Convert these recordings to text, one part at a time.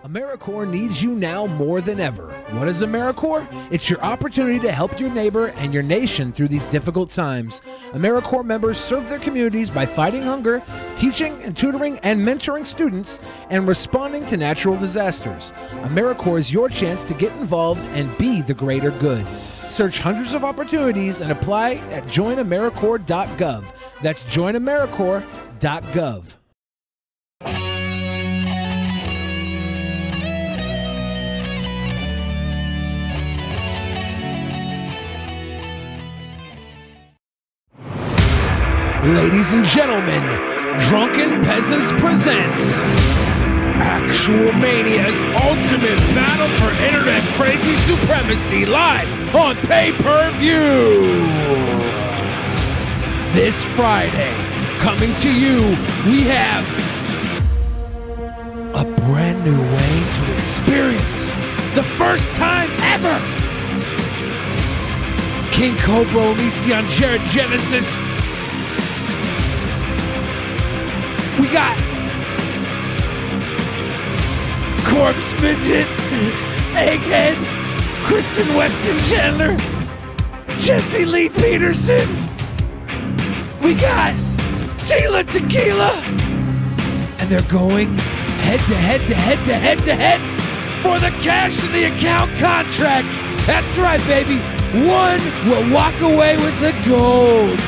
AmeriCorps needs you now more than ever. What is AmeriCorps? It's your opportunity to help your neighbor and your nation through these difficult times. AmeriCorps members serve their communities by fighting hunger, teaching and tutoring and mentoring students, and responding to natural disasters. AmeriCorps is your chance to get involved and be the greater good. Search hundreds of opportunities and apply at joinamericorps.gov. That's joinamericorps.gov. Ladies and gentlemen, Drunken Peasants presents Actual Mania's ultimate battle for internet crazy supremacy live on pay-per-view. This Friday, coming to you, we have a brand new way to experience the first time ever. King Cobra Elysion Jared Genesis. We got Corpse Midget, Egghead, Kristen Weston Chandler, Jesse Lee Peterson. We got Tila Tequila. And they're going head to head to head to head to head for the cash in the account contract. That's right, baby. One will walk away with the gold.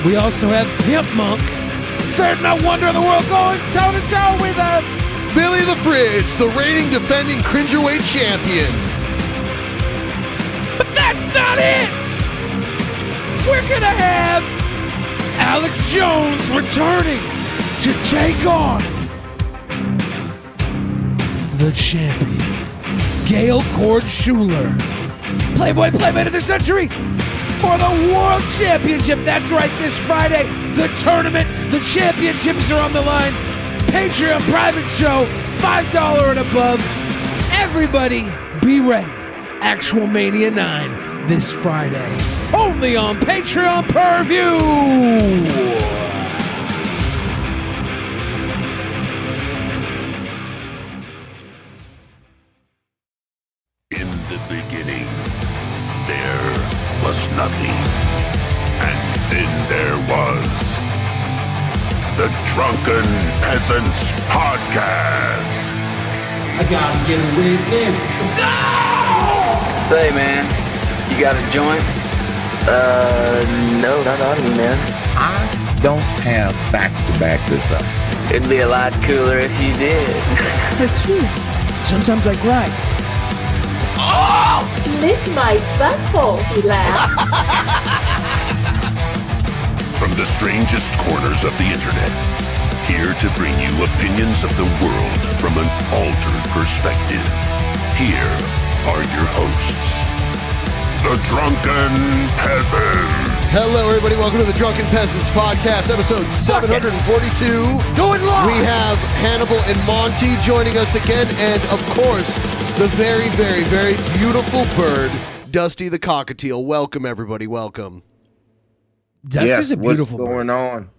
We also have Pimp Monk, third not wonder of the world, going toe-to-toe with Billy the Fridge, the reigning defending Cringerweight champion. But that's not it! We're gonna have Alex Jones returning to take on the champion, Gail Cord Schuler, Playboy Playmate of the Century, for the World Championship. That's right, this Friday, the tournament, the championships are on the line. Patreon private show, $5 and above. Everybody be ready. Actual Mania 9 this Friday. Only on Patreon per view. In the beginning, there was nothing. And then there was the Drunken Peasants Podcast. I gotta get a witness. No! Say, man, you got a joint? No, not on me, man. I don't have facts to back this up. It'd be a lot cooler if you did. That's true. Sometimes I cry. Oh! Lick my butthole, he laughed. From the strangest corners of the internet, here to bring you opinions of the world from an altered perspective. Here are your hosts, the Drunken Peasants. Hello, everybody. Welcome to the Drunken Peasants Podcast, episode 742. Do it live! We have Hannibal and Monty joining us again, and of course, the very, very, very beautiful bird, Dusty the Cockatiel. Welcome, everybody. Welcome. Dusty's a beautiful what's going bird.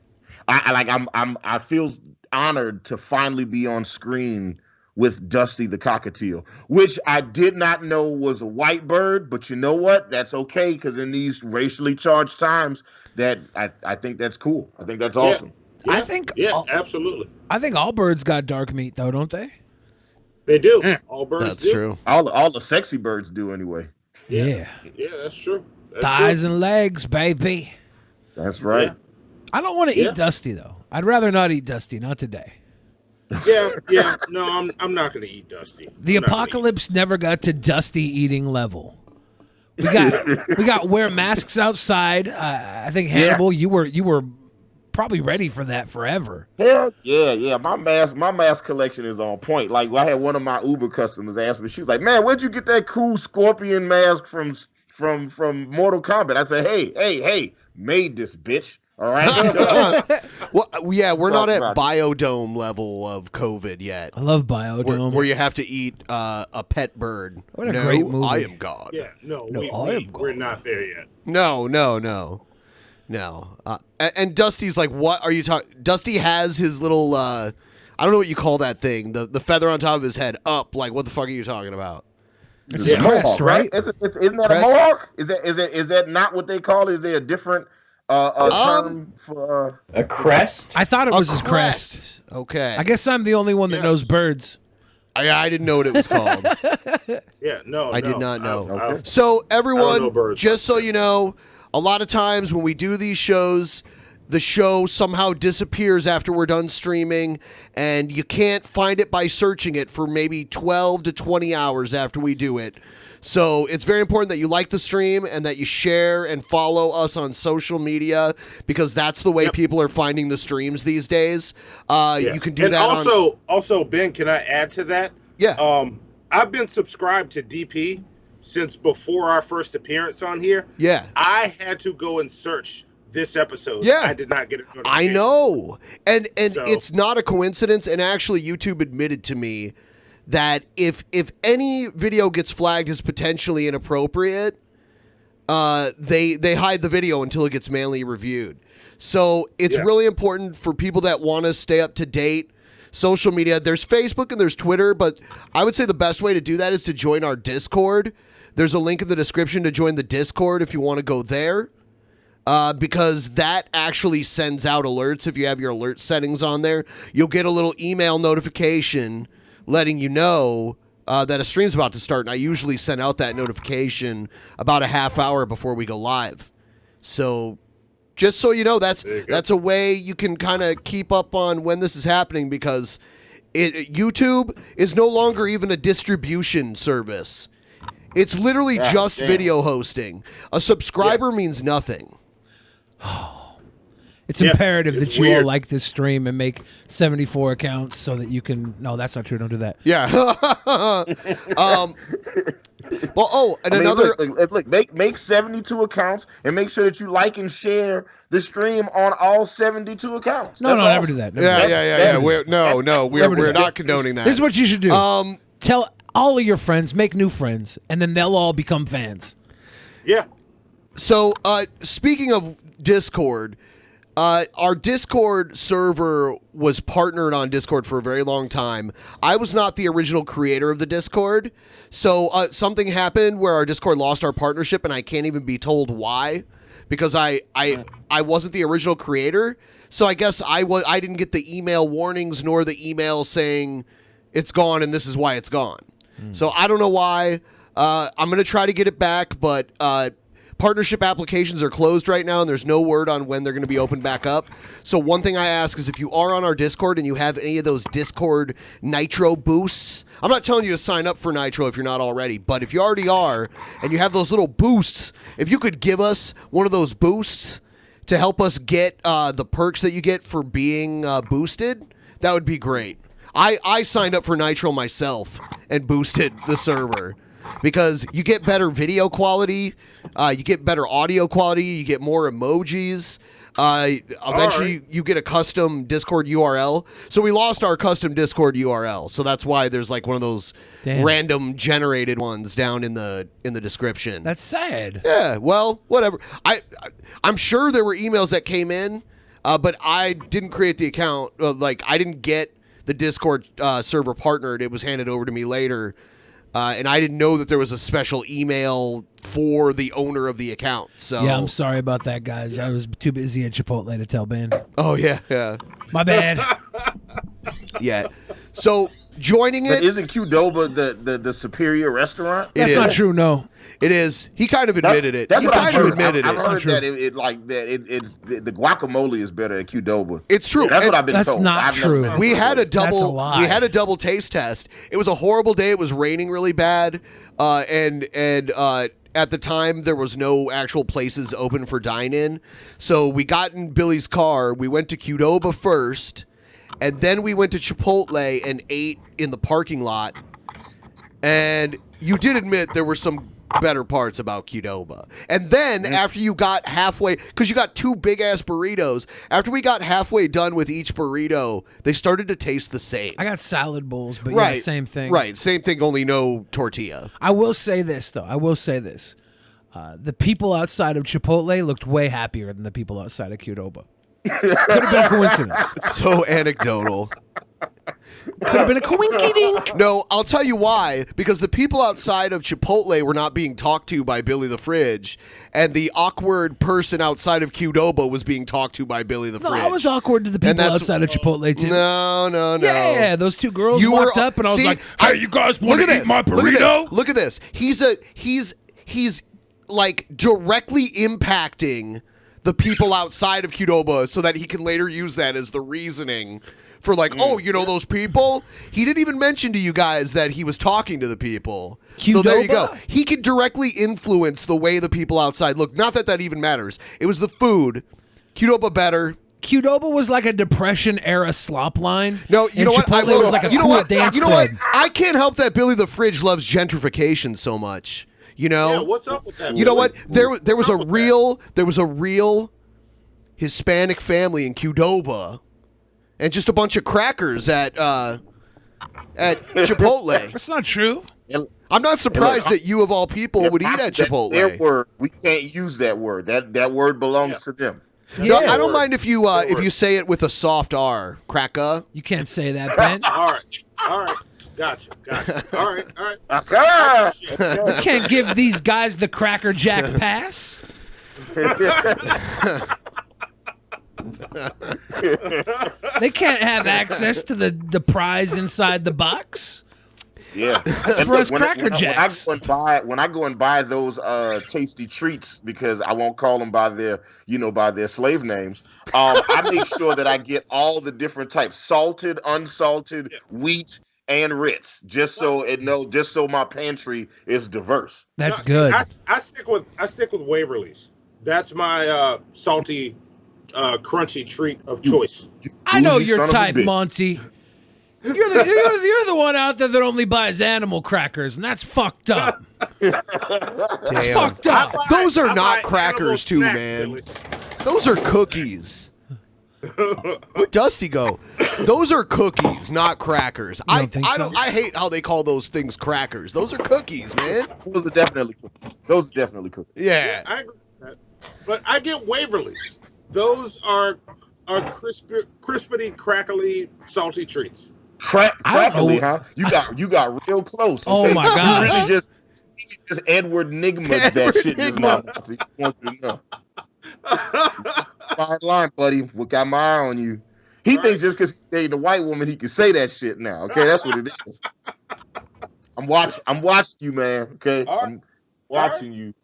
on? I feel honored to finally be on screen with Dusty the Cockatiel, which I did not know was a white bird, but you know what? That's okay, because in these racially charged times, that I think that's cool. I think that's awesome. I think Absolutely. I think all birds got dark meat though, don't they? They do. All birds That's do. true. All the sexy birds do anyway. Yeah. Yeah, that's true. That's Thighs true. and legs, baby. That's right. I don't want to Yeah. eat Dusty though. I'd rather not eat Dusty, not today. Yeah. No, I'm not gonna eat Dusty. The I'm not gonna apocalypse never got to Dusty eating level. We got wear masks outside. I think Hannibal, you were probably ready for that forever. Hell yeah. My mask collection is on point. Like, I had one of my Uber customers ask me, she was like, "Man, where'd you get that cool scorpion mask from Mortal Kombat?" I said, hey, made this bitch. All right. Well, yeah, we're not at Right. biodome level of COVID yet, I love Biodome. where you have to eat a pet bird. What a No, great movie. I am God. Yeah, no, No, we're not there yet. No. And Dusty's like, what are you talking? Dusty has his little I don't know what you call that thing. The feather on top of his head up. Like, what the fuck are you talking about? It's a crest, right? Isn't that Crest? a mohawk? Is that not what they call it? Is there a different term for A crest? I thought it A was his crest. Okay. I guess I'm the only one that knows birds. I didn't know what it was called. Yeah, no, I did not know. Okay. So I don't know everyone, birds. just so you know, a lot of times when we do these shows, the show somehow disappears after we're done streaming, and you can't find it by searching it for maybe 12 to 20 hours after we do it. So it's very important that you like the stream and that you share and follow us on social media, because that's the way people are finding the streams these days. You can do and that. Also, Ben, can I add to that? Yeah. I've been subscribed to DP since before our first appearance on here. Yeah. I had to go and search this episode. Yeah. I did not get it. I know. And So- it's not a coincidence. And actually, YouTube admitted to me that if any video gets flagged as potentially inappropriate, they hide the video until it gets manually reviewed. So it's really important for people that want to stay up to date. Social media, there's Facebook and there's Twitter, but I would say the best way to do that is to join our Discord. There's a link in the description to join the Discord if you want to go there. Because that actually sends out alerts. If you have your alert settings on there, you'll get a little email notification letting you know that a stream's about to start. And I usually send out that notification about a half hour before we go live. So just so you know, that's a way you can kind of keep up on when this is happening, because YouTube is no longer even a distribution service. It's literally just video hosting. A subscriber means nothing. It's imperative it's that you weird. all like this stream and make 74 accounts so that you can. No, that's not true. Don't do that. Yeah. Well, and another. Look, make 72 accounts and make sure that you like and share the stream on all 72 accounts. No, never do that. Never do that. Yeah. We're not condoning that. This is what you should do. Tell all of your friends, make new friends, and then they'll all become fans. Yeah. So, speaking of Discord, our Discord server was partnered on Discord for a very long time. I was not the original creator of the Discord, so something happened where our Discord lost our partnership, and I can't even be told why, because I wasn't the original creator. So I guess I didn't get the email warnings nor the email saying it's gone and this is why it's gone. So I don't know why. I'm going to try to get it back, but partnership applications are closed right now, and there's no word on when they're going to be opened back up. So one thing I ask is if you are on our Discord and you have any of those Discord Nitro boosts, I'm not telling you to sign up for Nitro if you're not already, but if you already are and you have those little boosts, if you could give us one of those boosts to help us get the perks that you get for being boosted, that would be great. I signed up for Nitro myself and boosted the server, because you get better video quality, you get better audio quality, you get more emojis. Eventually, you get a custom Discord URL. So we lost our custom Discord URL, so that's why there's like one of those random generated ones down in the description. That's sad. Yeah, well, whatever. I'm sure there were emails that came in, but I didn't create the account. I didn't get the Discord server partnered. It was handed over to me later. And I didn't know that there was a special email for the owner of the account. So Yeah, I'm sorry about that, guys. I was too busy at Chipotle to tell Ben. Oh, yeah. My bad. Yeah. So joining it. But isn't Qdoba the superior restaurant? That's not true, no. It is. He kind of admitted it. That's He what I've kind of heard. admitted I've it. heard that the guacamole is better at Qdoba. It's true. That's what I've been That's told. not I've never true. been to We Qdoba. had a double. lie. We had a double taste test. It was a horrible day. It was raining really bad, and at the time there was no actual places open for dine-in. So we got in Billy's car. We went to Qdoba first, and then we went to Chipotle and ate in the parking lot. And you did admit there were some better parts about Qdoba. And then after you got halfway, because you got two big ass burritos, after we got halfway done with each burrito, they started to taste the same. I got salad bowls, but Right. yeah, same thing. Right, same thing, only no tortilla. I will say this, though. The people outside of Chipotle looked way happier than the people outside of Qdoba. Could have been a coincidence. It's so anecdotal. Could have been a coinky dink. No, I'll tell you why. Because the people outside of Chipotle were not being talked to by Billy the Fridge, and the awkward person outside of Qdoba was being talked to by Billy the No, Fridge. I was awkward to the people outside of Chipotle too. No. Yeah, those two girls walked up, and I was like, "Hey, you guys want to eat my burrito?" Look at this. He's like directly impacting the people outside of Qdoba so that he can later use that as the reasoning for like, oh, you know those people? He didn't even mention to you guys that he was talking to the people. So there you go. He can directly influence the way the people outside look. Not that even matters. It was the food. Qdoba better. Qdoba was like a Depression-era slop line. No, you know what? Chipotle was like a cool dance club. I can't help that Billy the Fridge loves gentrification so much. You know? Yeah, what's up with that? You know what? There was a real Hispanic family in Qdoba, and just a bunch of crackers at Chipotle. That's not true. I'm not surprised that you of all people would eat at Chipotle. Their word. We can't use that word. That word belongs to them. No, I don't mind if you say it with a soft R. Cracka. You can't say that, Ben. All right. Gotcha. All right. You can't give these guys the Cracker Jack pass. They can't have access to the prize inside the box. Yeah, that's for us Cracker Jacks. When I go and buy those tasty treats, because I won't call them by their slave names, I make sure that I get all the different types: salted, unsalted, wheat, and Ritz, just so my pantry is diverse. That's good. I stick with Waverly's. That's my salty, crunchy treat of choice. I know your type, Monty. You're the one out there that only buys animal crackers, and that's fucked up. That's fucked up. Those are not crackers, too, man. Billy. Those are cookies. Where'd Dusty go? Those are cookies, not crackers. I hate how they call those things crackers. Those are cookies, man. Those are definitely cookies. Yeah. I agree with that. But I get Waverly's. Those are crispity, crackly, salty treats. Crackly, huh? You got real close. Okay? Oh my God! You really just Edward Nigma that shit just now. So he wants you to know. Fine line, buddy. We got my eye on you. He thinks just because he's dating a white woman, he can say that shit now. Okay, that's what it is. I'm watching you, man. Okay, I'm watching you.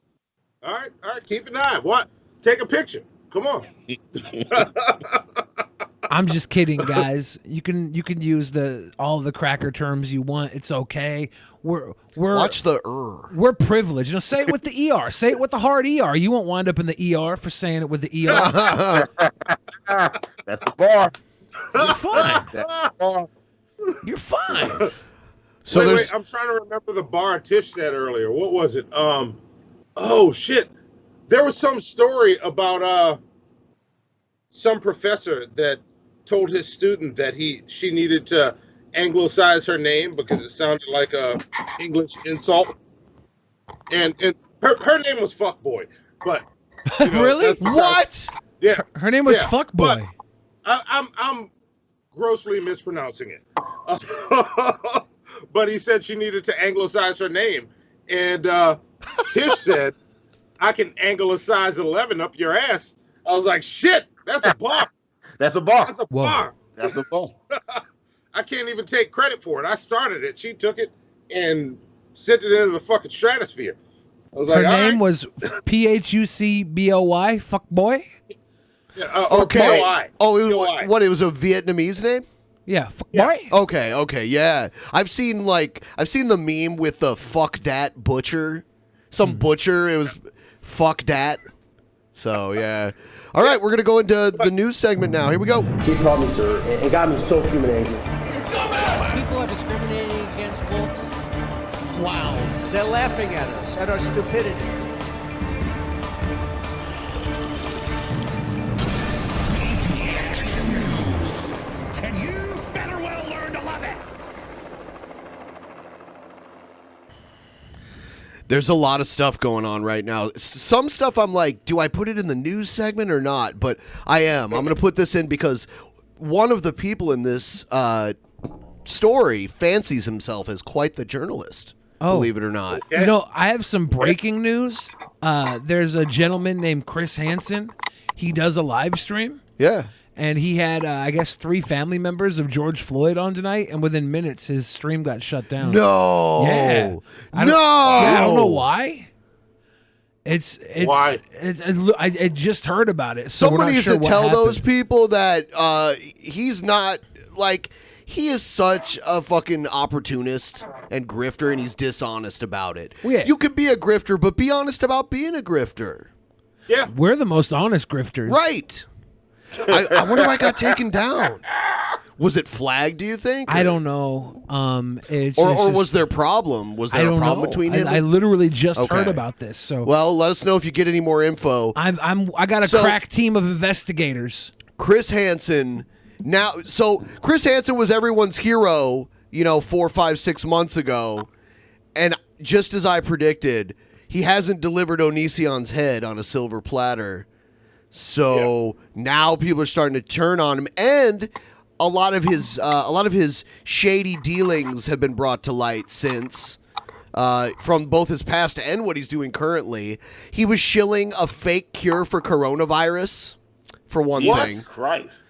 All right. Keep an eye. What? Take a picture. Come on. I'm just kidding, guys. You can use all the cracker terms you want. It's okay. We're watch the We're privileged. You know, say it with the ER. Say it with the hard ER. You won't wind up in the ER for saying it with the ER. That's a bar. You're fine. That's a bar. You're fine. So wait, I'm trying to remember the bar Tish said earlier. What was it? Oh shit. There was some story about some professor that told his student that she needed to anglicize her name because it sounded like a English insult. And her name was Fuckboy. But really? What? Yeah. Her name was Fuckboy. I'm grossly mispronouncing it. But he said she needed to anglicize her name. And Tish said, I can anglicize 11 up your ass. I was like, shit, that's a bar. That's a bar. That's a bar. That's a bar. I can't even take credit for it. I started it. She took it and sent it into the fucking stratosphere. I was like, her name was Phucboy, Fuckboy? Yeah, okay. What? It was a Vietnamese name? Yeah, Fuckboy. Yeah. Okay, yeah. I've seen the meme with the fuck dat butcher. Some butcher. It was fuck dat. So yeah. All right, we're gonna go into the news segment now. Here we go. He called me sir. It got me so fuming angry. People are discriminating against wolves. Wow. They're laughing at us, at our stupidity. And you better well learn to love it. There's a lot of stuff going on right now. Some stuff I'm like, do I put it in the news segment or not? But I am. I'm going to put this in because one of the people in this story fancies himself as quite the journalist. Believe it or not. You know, I have some breaking news. There's a gentleman named Chris Hansen. He does a live stream. Yeah. And he had, I guess, 3 family members of George Floyd on tonight, and within minutes, his stream got shut down. No. Yeah. I don't know why. It's Why? I just heard about it. So Someone we're not needs sure to what tell those happened. people that he's not, like, he is such a fucking opportunist and grifter, and he's dishonest about it. Well, yeah. You could be a grifter, but be honest about being a grifter. Yeah. We're the most honest grifters. Right. I wonder why it got taken down. Was it flagged, do you think? I don't know. Or was there a problem? Was there a problem between him? I literally just Okay. heard about this. So Well, let us know if you get any more info. I got a crack team of investigators. Chris Hansen. Now, so Chris Hansen was everyone's hero, 4, 5, 6 months ago. And just as I predicted, he hasn't delivered Onision's head on a silver platter. So now people are starting to turn on him. And a lot of his shady dealings have been brought to light since, from both his past and what he's doing currently. He was shilling a fake cure for coronavirus, for one thing. Jesus Christ.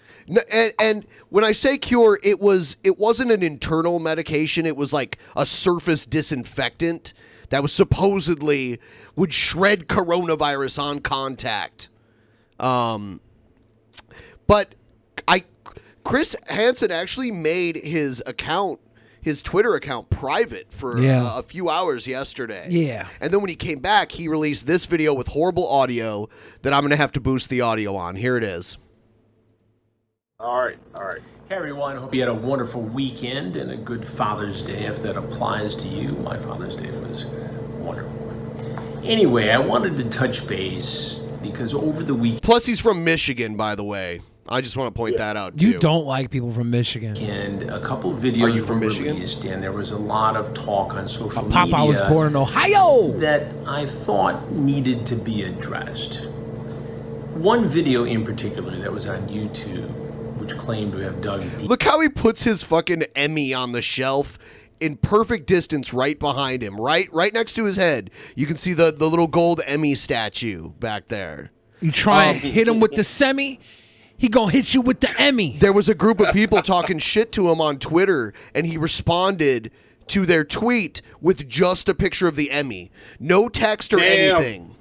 And when I say cure, it wasn't an internal medication. It was like a surface disinfectant that was supposedly would shred coronavirus on contact. But Chris Hansen actually made his Twitter account private for a few hours yesterday. Yeah. And then when he came back, he released this video with horrible audio that I'm going to have to boost the audio on. Here it is. All right. Hey everyone, hope you had a wonderful weekend and a good Father's Day if that applies to you. My Father's Day was wonderful. Anyway, I wanted to touch base because over the weekend... Plus, he's from Michigan, by the way. I just want to point that out, too. You don't like people from Michigan. And a couple of videos from were Michigan? released, and there was a lot of talk on social media... Papa was born in Ohio! ...that I thought needed to be addressed. One video in particular that was on YouTube, which claimed to have dug deep... Look how he puts his fucking Emmy on the shelf in perfect distance right behind him, right next to his head. You can see the little gold Emmy statue back there. You try and hit him with the semi, he gonna hit you with the Emmy. There was a group of people talking shit to him on Twitter, and he responded to their tweet with just a picture of the Emmy. No text or anything.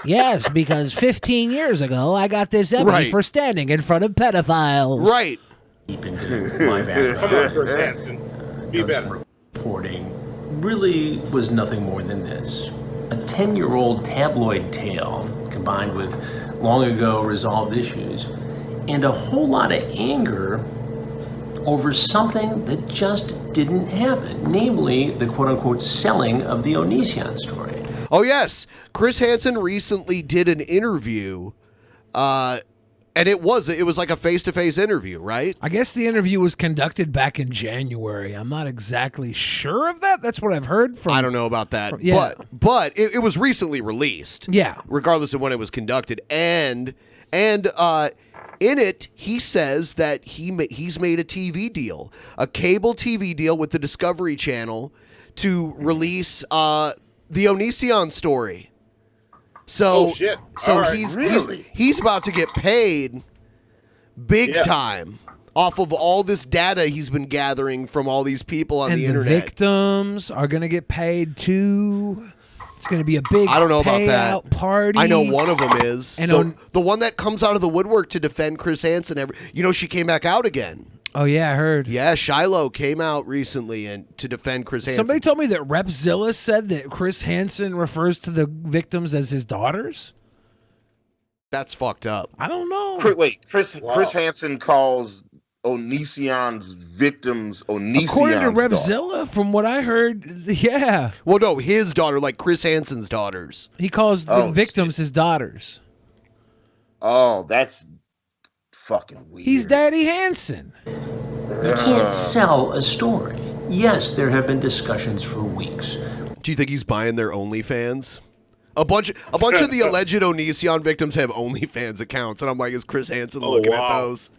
Yes, because 15 years ago, I got this Emmy for standing in front of pedophiles. Right. Deep into my background. Come on, Chris Hansen. Be better. Reporting really was nothing more than this. A 10-year-old tabloid tale combined with long ago resolved issues and a whole lot of anger over something that just didn't happen, namely the quote-unquote selling of the Onision story. Oh, yes. Chris Hansen recently did an interview, and it was like a face-to-face interview, right? I guess the interview was conducted back in January. I'm not exactly sure of that. That's what I've heard from... I don't know about that. Yeah. But it was recently released. Yeah. Regardless of when it was conducted. And in it, he says that he's made a TV deal, a cable TV deal with the Discovery Channel to release the Onision story. So, shit. So All right. he's about to get paid big time off of all this data he's been gathering from all these people on and the the internet. Victims are gonna get paid too. It's gonna be a big I don't know about payout that. party. I know one of them is And the one that comes out of the woodwork to defend Chris Hansen. She came back out again. Oh yeah, I heard. Yeah, Shiloh came out recently and to defend Chris Hansen. Somebody told me that Repzilla said that Chris Hansen refers to the victims as his daughters. That's fucked up. I don't know. Chris Hansen calls Onision's victims Onision's According to daughter. Repzilla, from what I heard, yeah. Well, no, his daughter, like Chris Hansen's daughters. He calls the victims his daughters. Oh, that's fucking weird. He's Daddy Hansen. You can't sell a story. Yes, there have been discussions for weeks. Do you think he's buying their OnlyFans? A bunch of the alleged Onision victims have OnlyFans accounts, and I'm like, is Chris Hansen looking at those?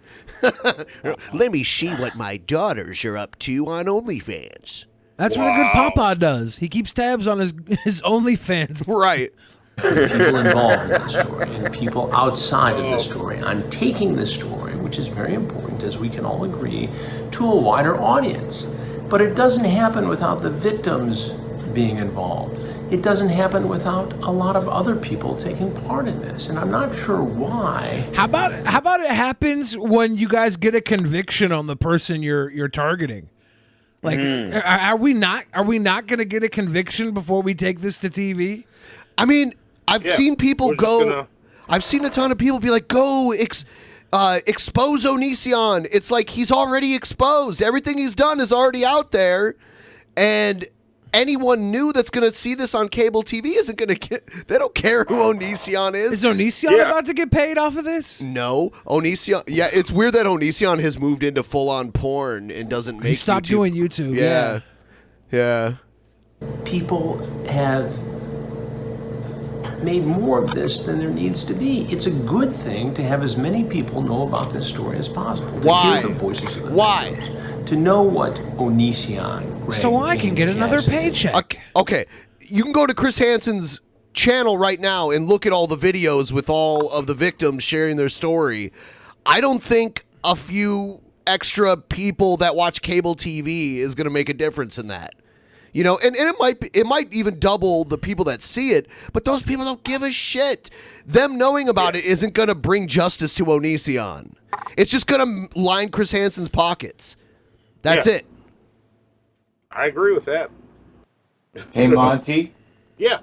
Let me see what my daughters are up to on OnlyFans. That's what a good papa does. He keeps tabs on his OnlyFans. Right. People involved in the story and people outside of the story on taking the story, which is very important, as we can all agree, to a wider audience. But it doesn't happen without the victims being involved. It doesn't happen without a lot of other people taking part in this, and I'm not sure why. How about it happens when you guys get a conviction on the person you're targeting? Like, are we not going to get a conviction before we take this to TV? I mean, I've seen people go. I've seen a ton of people be like, "Go expose Onision." It's like he's already exposed. Everything he's done is already out there, and anyone new that's going to see this on cable TV isn't going to get. They don't care who Onision is. Is Onision about to get paid off of this? No, Onision. Yeah, it's weird that Onision has moved into full-on porn and doesn't make. He stopped doing YouTube. Yeah. People have made more of this than there needs to be. It's a good thing to have as many people know about this story as possible. To hear the voices of the victims, to know what Onision, Greg, so I can get another Jackson, paycheck. Okay, you can go to Chris Hansen's channel right now and look at all the videos with all of the victims sharing their story. I don't think a few extra people that watch cable TV is going to make a difference in that. You know, and it might even double the people that see it, but those people don't give a shit. Them knowing about it isn't going to bring justice to Onision. It's just going to line Chris Hansen's pockets. That's it. I agree with that. Hey, Monty. Yeah.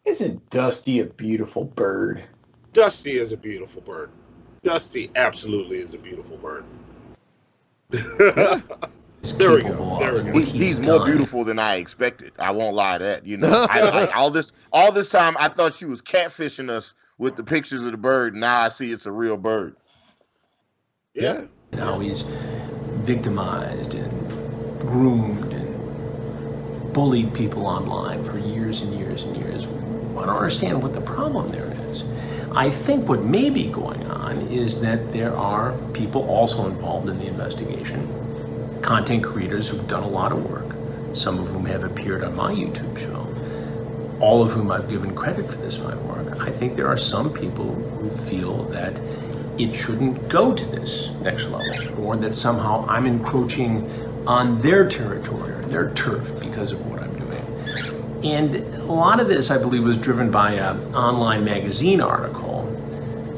Isn't Dusty a beautiful bird? Dusty is a beautiful bird. Dusty absolutely is a beautiful bird. There we go. He's more beautiful than I expected. I won't lie to that. You know, all this time I thought she was catfishing us with the pictures of the bird. Now I see it's a real bird. Yeah. Now he's victimized and groomed and bullied people online for years and years and years. I don't understand what the problem there is. I think what may be going on is that there are people also involved in the investigation, content creators who've done a lot of work, some of whom have appeared on my YouTube show, all of whom I've given credit for this fine work. I think there are some people who feel that it shouldn't go to this next level, or that somehow I'm encroaching on their territory or their turf because of what I'm doing. And a lot of this, I believe, was driven by an online magazine article,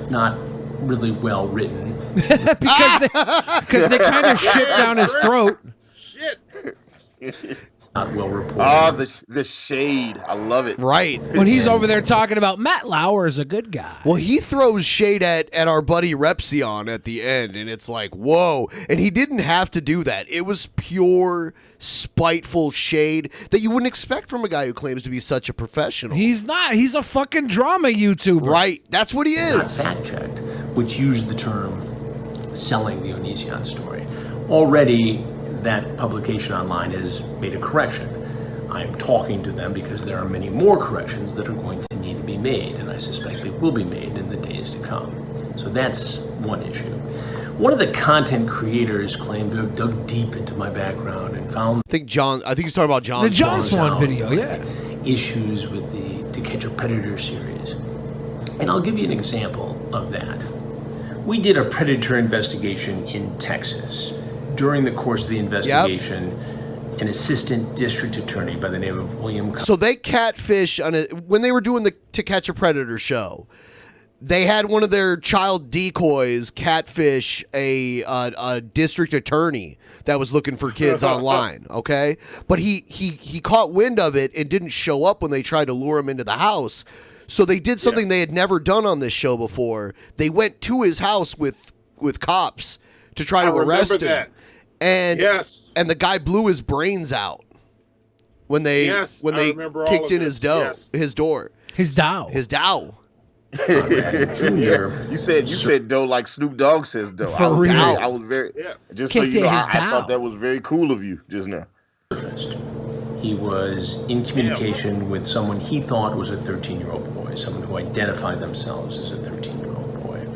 not really well written. Because they kind of shit down his throat. Shit. Not well reported. Oh, the shade. I love it. Right. When he's over there talking about Matt Lauer's a good guy. Well, he throws shade at our buddy Repzion at the end, and it's like, whoa. And he didn't have to do that. It was pure, spiteful shade that you wouldn't expect from a guy who claims to be such a professional. He's not. He's a fucking drama YouTuber. Right. That's what he is. Fact-checked, which used the term selling the Onision story. Already, that publication online has made a correction. I'm talking to them because there are many more corrections that are going to need to be made, and I suspect they will be made in the days to come. So that's one issue. One of the content creators claimed to have dug deep into my background and found I think he's talking about John. The John Swan video, yeah. Issues with the To Catch a Predator series. And I'll give you an example of that. We did a predator investigation in Texas. During the course of the investigation, an assistant district attorney by the name of William... So they catfish when they were doing the To Catch a Predator show. They had one of their child decoys catfish a district attorney that was looking for kids online, okay? But he caught wind of it and didn't show up when they tried to lure him into the house. So they did something they had never done on this show before. They went to his house with cops to try to arrest him. That. And and the guy blew his brains out when they kicked in his door. His dow. You said dough like Snoop Dogg says dough. For real. I was very just so you know, I thought that was very cool of you just now. He was in communication with someone he thought was a 13-year-old boy, someone who identified themselves as a 13-year-old boy.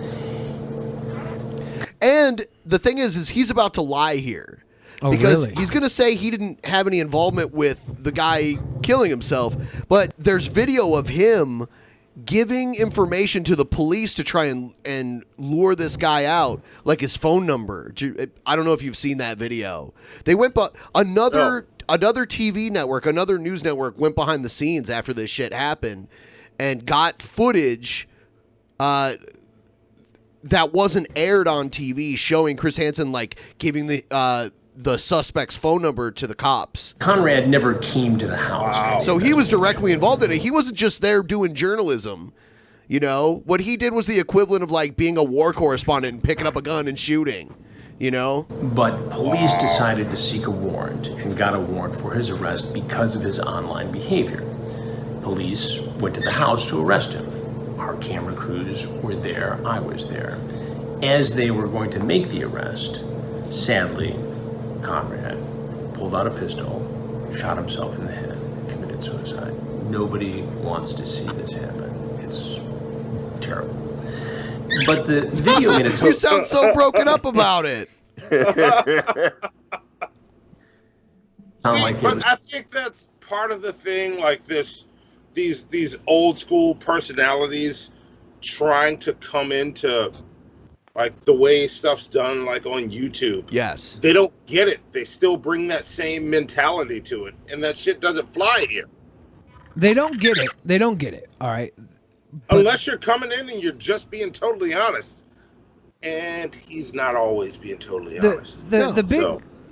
And the thing is he's about to lie here. Oh, because really? he's going to say he didn't have any involvement with the guy killing himself, but there's video of him giving information to the police to try and lure this guy out, like his phone number. I don't know if you've seen that video. They went, but another TV network, another news network went behind the scenes after this shit happened and got footage that wasn't aired on TV showing Chris Hansen like giving the suspect's phone number to the cops. Conrad never came to the house. Wow. So he was directly involved in it. He wasn't just there doing journalism. You know, what he did was the equivalent of like being a war correspondent and picking up a gun and shooting, you know? But police decided to seek a warrant and got a warrant for his arrest because of his online behavior. Police went to the house to arrest him. Our camera crews were there. I was there. As they were going to make the arrest, sadly, Conrad pulled out a pistol, shot himself in the head, and committed suicide. Nobody wants to see this happen. It's terrible. But the video in itself... You sound so broken up about it. I think that's part of the thing, like these old school personalities trying to come into like the way stuff's done, like on YouTube. Yes. They don't get it. They still bring that same mentality to it, and that shit doesn't fly here. They don't get it. They don't get it. All right. Unless you're coming in and you're just being totally honest. And he's not always being totally honest.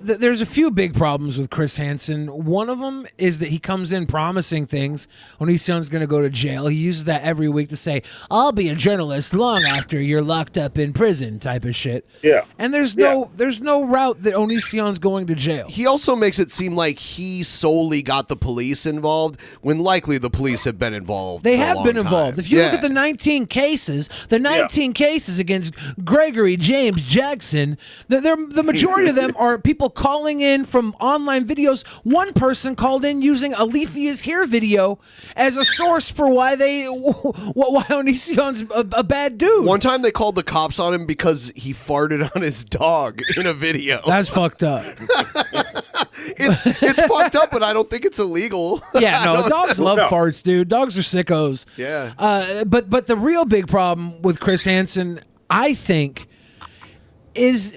There's a few big problems with Chris Hansen. One of them is that he comes in promising things when he's going to go to jail. He uses that every week to say, I'll be a journalist long after you're locked up in prison type of shit. Yeah. And there's no route that Onision's going to jail. He also makes it seem like he solely got the police involved when likely the police have been involved. They for a have long been time. involved. If you look at the 19 cases, cases against Gregory James Jackson, the majority of them are people calling in from online videos. One person called in using Alethea's hair video as a source for why Onision's a bad dude. One time they called the cops on him because he farted on his dog in a video. That's fucked up. It's fucked up, but I don't think it's illegal. Yeah, no, dogs love farts, dude. Dogs are sickos. Yeah. But the real big problem with Chris Hansen, I think, is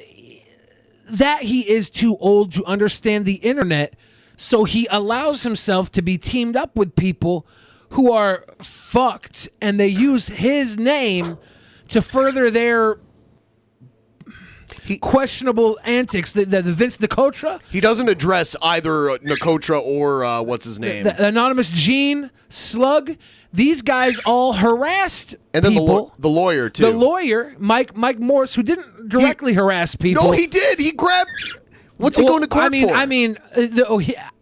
that he is too old to understand the internet, so he allows himself to be teamed up with people who are fucked, and they use his name to further their questionable antics. The Vince Nicotra. He doesn't address either Nicotra or what's his name? The anonymous Gene, Slug. These guys all harassed and then people. The lawyer, too. The lawyer, Mike Morse, who didn't directly harass people. No, he did. He grabbed... What's he going to court for?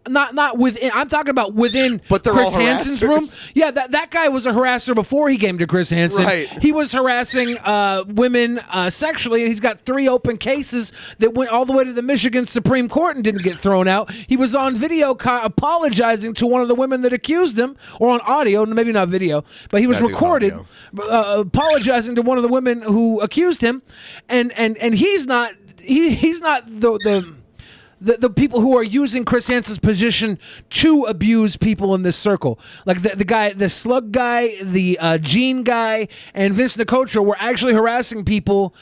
Not within. I'm talking about within but they're Chris all Hansen's room. Yeah, that guy was a harasser before he came to Chris Hansen. Right. He was harassing women sexually, and he's got 3 open cases that went all the way to the Michigan Supreme Court and didn't get thrown out. He was on video apologizing to one of the women that accused him, or on audio, maybe not video, but he was recorded apologizing to one of the women who accused him, and he's not the people who are using Chris Hansen's position to abuse people in this circle. Like the guy, the Slug guy, the Gene guy, and Vince Nicotra were actually harassing people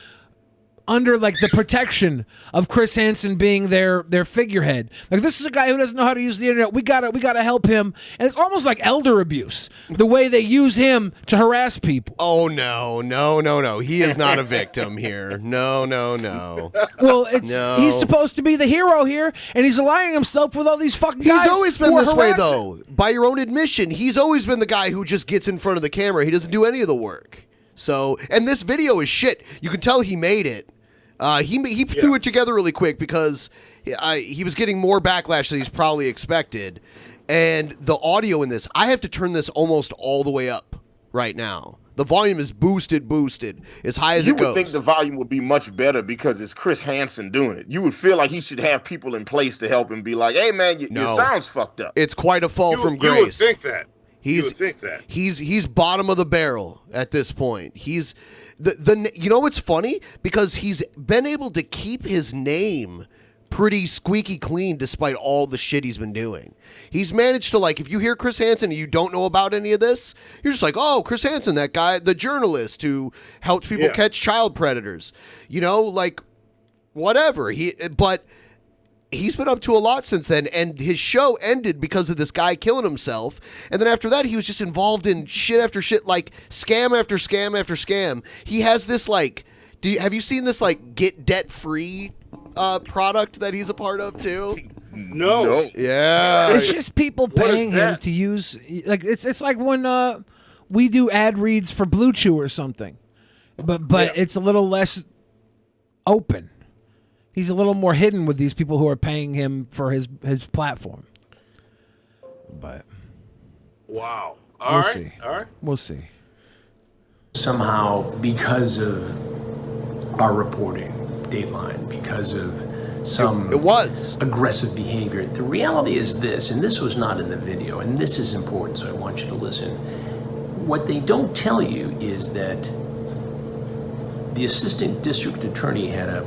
under like the protection of Chris Hansen being their figurehead. Like, this is a guy who doesn't know how to use the internet. We gotta help him. And it's almost like elder abuse, the way they use him to harass people. Oh no. He is not a victim here. No. Well, he's supposed to be the hero here, and he's aligning himself with all these fucking guys. He's always been who are this way, harassing. though. By your own admission, he's always been the guy who just gets in front of the camera. He doesn't do any of the work. So, and this video is shit. You can tell he made it. He threw it together really quick because he was getting more backlash than he's probably expected. And the audio in this, I have to turn this almost all the way up right now. The volume is boosted as high as You it goes. would think the volume would be much better because it's Chris Hansen doing it. You would feel like he should have people in place to help him be like, hey man, your sound's fucked up. It's quite a fall from grace. You would think that. You would think that. He's bottom of the barrel at this point. He's the you know what's funny? Because he's been able to keep his name pretty squeaky clean despite all the shit he's been doing. He's managed to, like, if you hear Chris Hansen and you don't know about any of this, you're just like, oh, Chris Hansen, that guy, the journalist who helped people catch child predators. You know, like, whatever. But he's been up to a lot since then, and his show ended because of this guy killing himself. And then after that, he was just involved in shit after shit, like scam after scam after scam. He has this, like, have you seen this, like, get debt free product that he's a part of too? No. Yeah. It's just people paying him to use, like, it's like when we do ad reads for Blue Chew or something, but it's a little less open. He's a little more hidden with these people who are paying him for his platform. But wow. All right. We'll see. Somehow, because of our reporting, Dateline, because of some aggressive behavior. The reality is this, and this was not in the video, and this is important, so I want you to listen. What they don't tell you is that the assistant district attorney had a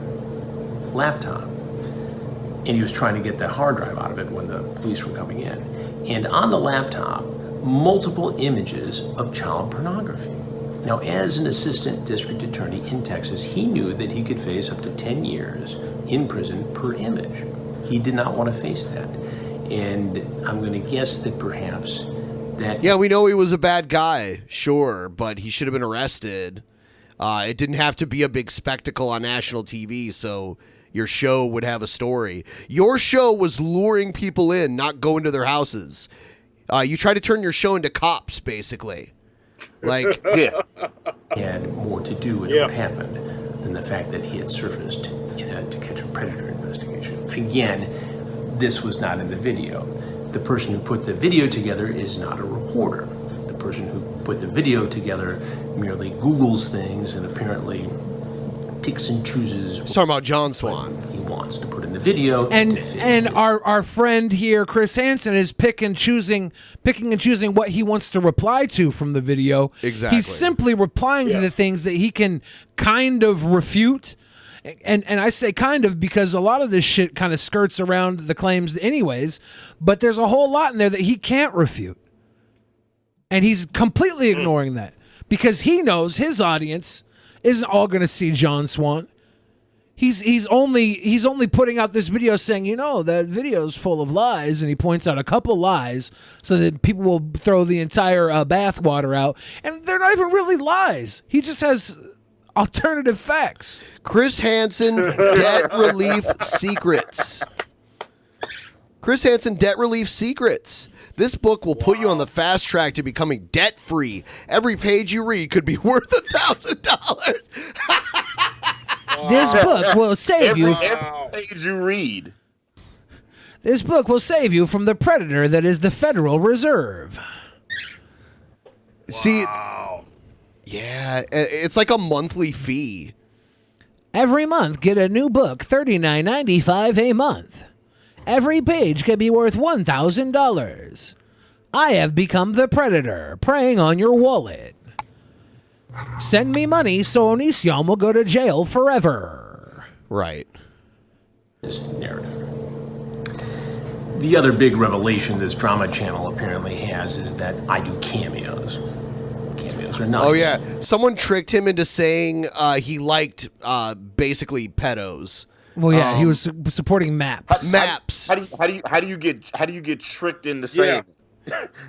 laptop, and he was trying to get the hard drive out of it when the police were coming in. And on the laptop, multiple images of child pornography. Now, as an assistant district attorney in Texas, he knew that he could face up to 10 years in prison per image. He did not want to face that. And I'm going to guess that perhaps that... Yeah, we know he was a bad guy, sure, but he should have been arrested. It didn't have to be a big spectacle on national TV, so your show would have a story. Your show was luring people in, not going to their houses. You tried to turn your show into Cops, basically. Like, had more to do with what happened than the fact that he had surfaced in a To Catch a Predator investigation. Again, this was not in the video. The person who put the video together is not a reporter. The person who put the video together merely Googles things and apparently picks and chooses. He's talking about John Swan. He wants to put in the video. And our friend here, Chris Hansen, is picking and choosing what he wants to reply to from the video. Exactly. He's simply replying to the things that he can kind of refute. And I say kind of because a lot of this shit kind of skirts around the claims anyways, but there's a whole lot in there that he can't refute. And he's completely ignoring that because he knows his audience isn't all going to see John Swan. He's only putting out this video saying, you know, that video's full of lies, and he points out a couple lies so that people will throw the entire bathwater out, and they're not even really lies. He just has alternative facts. Chris Hansen, Debt Relief Secrets. Chris Hansen, Debt Relief Secrets. This book will put you on the fast track to becoming debt-free. Every page you read could be worth $1,000. This book will save you. Every page you read. This book will save you from the predator that is the Federal Reserve. See, yeah, it's like a monthly fee. Every month, get a new book, $39.95 a month. Every page can be worth $1,000. I have become the predator, preying on your wallet. Send me money so Onision will go to jail forever. Right. This narrative. The other big revelation this drama channel apparently has is that I do cameos. Cameos are nice. Oh, yeah. Someone tricked him into saying he liked basically pedos. Well, yeah, he was supporting Maps. Maps. How do you get tricked into saying?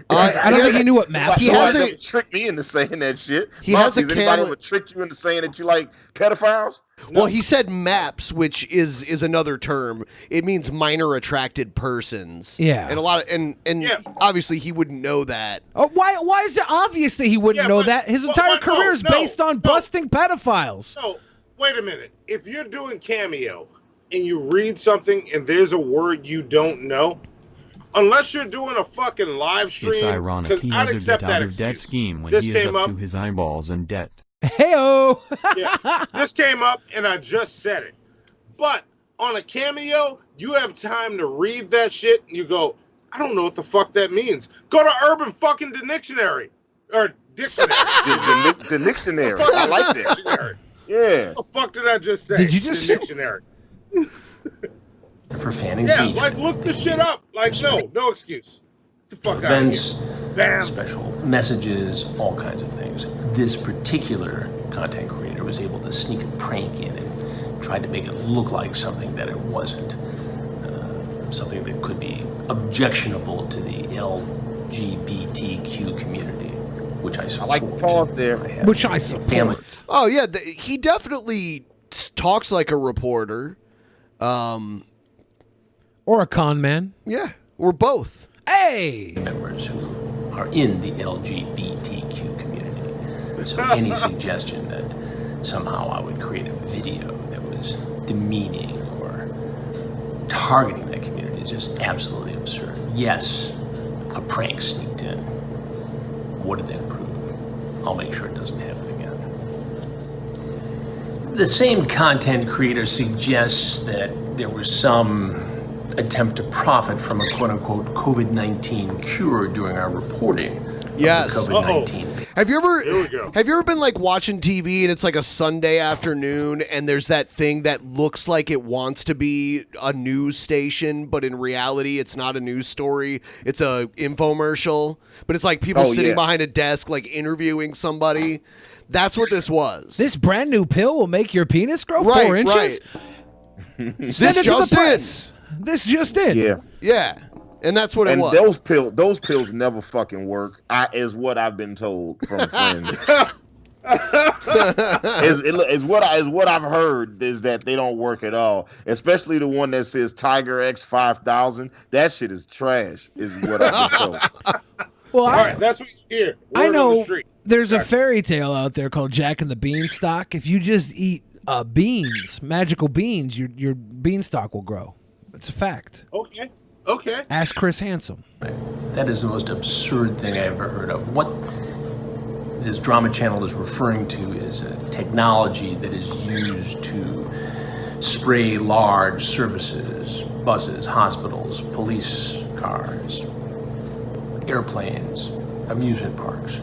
I don't think he knew what Maps. He hasn't tricked me into saying that shit. He has a anybody ever tricked you into saying that you like pedophiles? No. Well, he said MAPS, which is another term. It means minor attracted persons. Yeah, and a lot of obviously he wouldn't know that. Oh, why is it obvious that he wouldn't know that? His entire career is based on busting pedophiles. No, wait a minute. If you're doing cameo and you read something and there's a word you don't know, unless you're doing a fucking live stream. It's ironic 'cause he I'd has a accept get that out of debt excuse. scheme when This he is came up up- to his eyeballs in debt. Heyo. Yeah, this came up and I just said it. But on a Cameo, you have time to read that shit and you go, I don't know what the fuck that means. Go to Urban fucking Dictionary. Or Dictionary. The dictionary. I like that. Dictionary. Yeah. What the fuck did I just say? Did you just The Dictionary. For fan Yeah, engagement. like look the shit up. Like no excuse. Get the fuck out of Events, here. Bam. special messages, all kinds of things. This particular content creator was able to sneak a prank in and try to make it look like something that it wasn't. Something that could be objectionable to the LGBTQ community, which I support. I like the pause there. Which I support. Family. Oh yeah, he definitely talks like a reporter. Or a con man. Yeah, or both. Hey! Members who are in the LGBTQ community. So any suggestion that somehow I would create a video that was demeaning or targeting that community is just absolutely absurd. Yes, a prank sneaked in. What did that prove? I'll make sure it doesn't happen again. The same content creator suggests that there was some attempt to profit from a quote-unquote COVID-19 cure during our reporting of Yes. the COVID-19. Have you ever Here we go. have you ever been like watching TV and it's like a Sunday afternoon and there's that thing that looks like it wants to be a news station, but in reality it's not a news story. It's a infomercial, but it's like people sitting behind a desk like interviewing somebody. That's what this was. This brand new pill will make your penis grow Right, 4 inches? right. Send This it to the just in. press. This just in. Yeah. Yeah. And that's what it And was. those pills never fucking work. Is what I've been told from friends. is what I've heard is that they don't work at all. Especially the one that says Tiger X 5000. That shit is trash. Is what I've been told. Well, All right, that's what you hear. I Word on the know street. there's a fairy tale out there called Jack and the Beanstalk. If you just eat beans, magical beans, your beanstalk will grow. It's a fact. Okay. Ask Chris Hansen. That is the most absurd thing I ever heard of. What this drama channel is referring to is a technology that is used to spray large services, buses, hospitals, police cars, airplanes, amusement parks,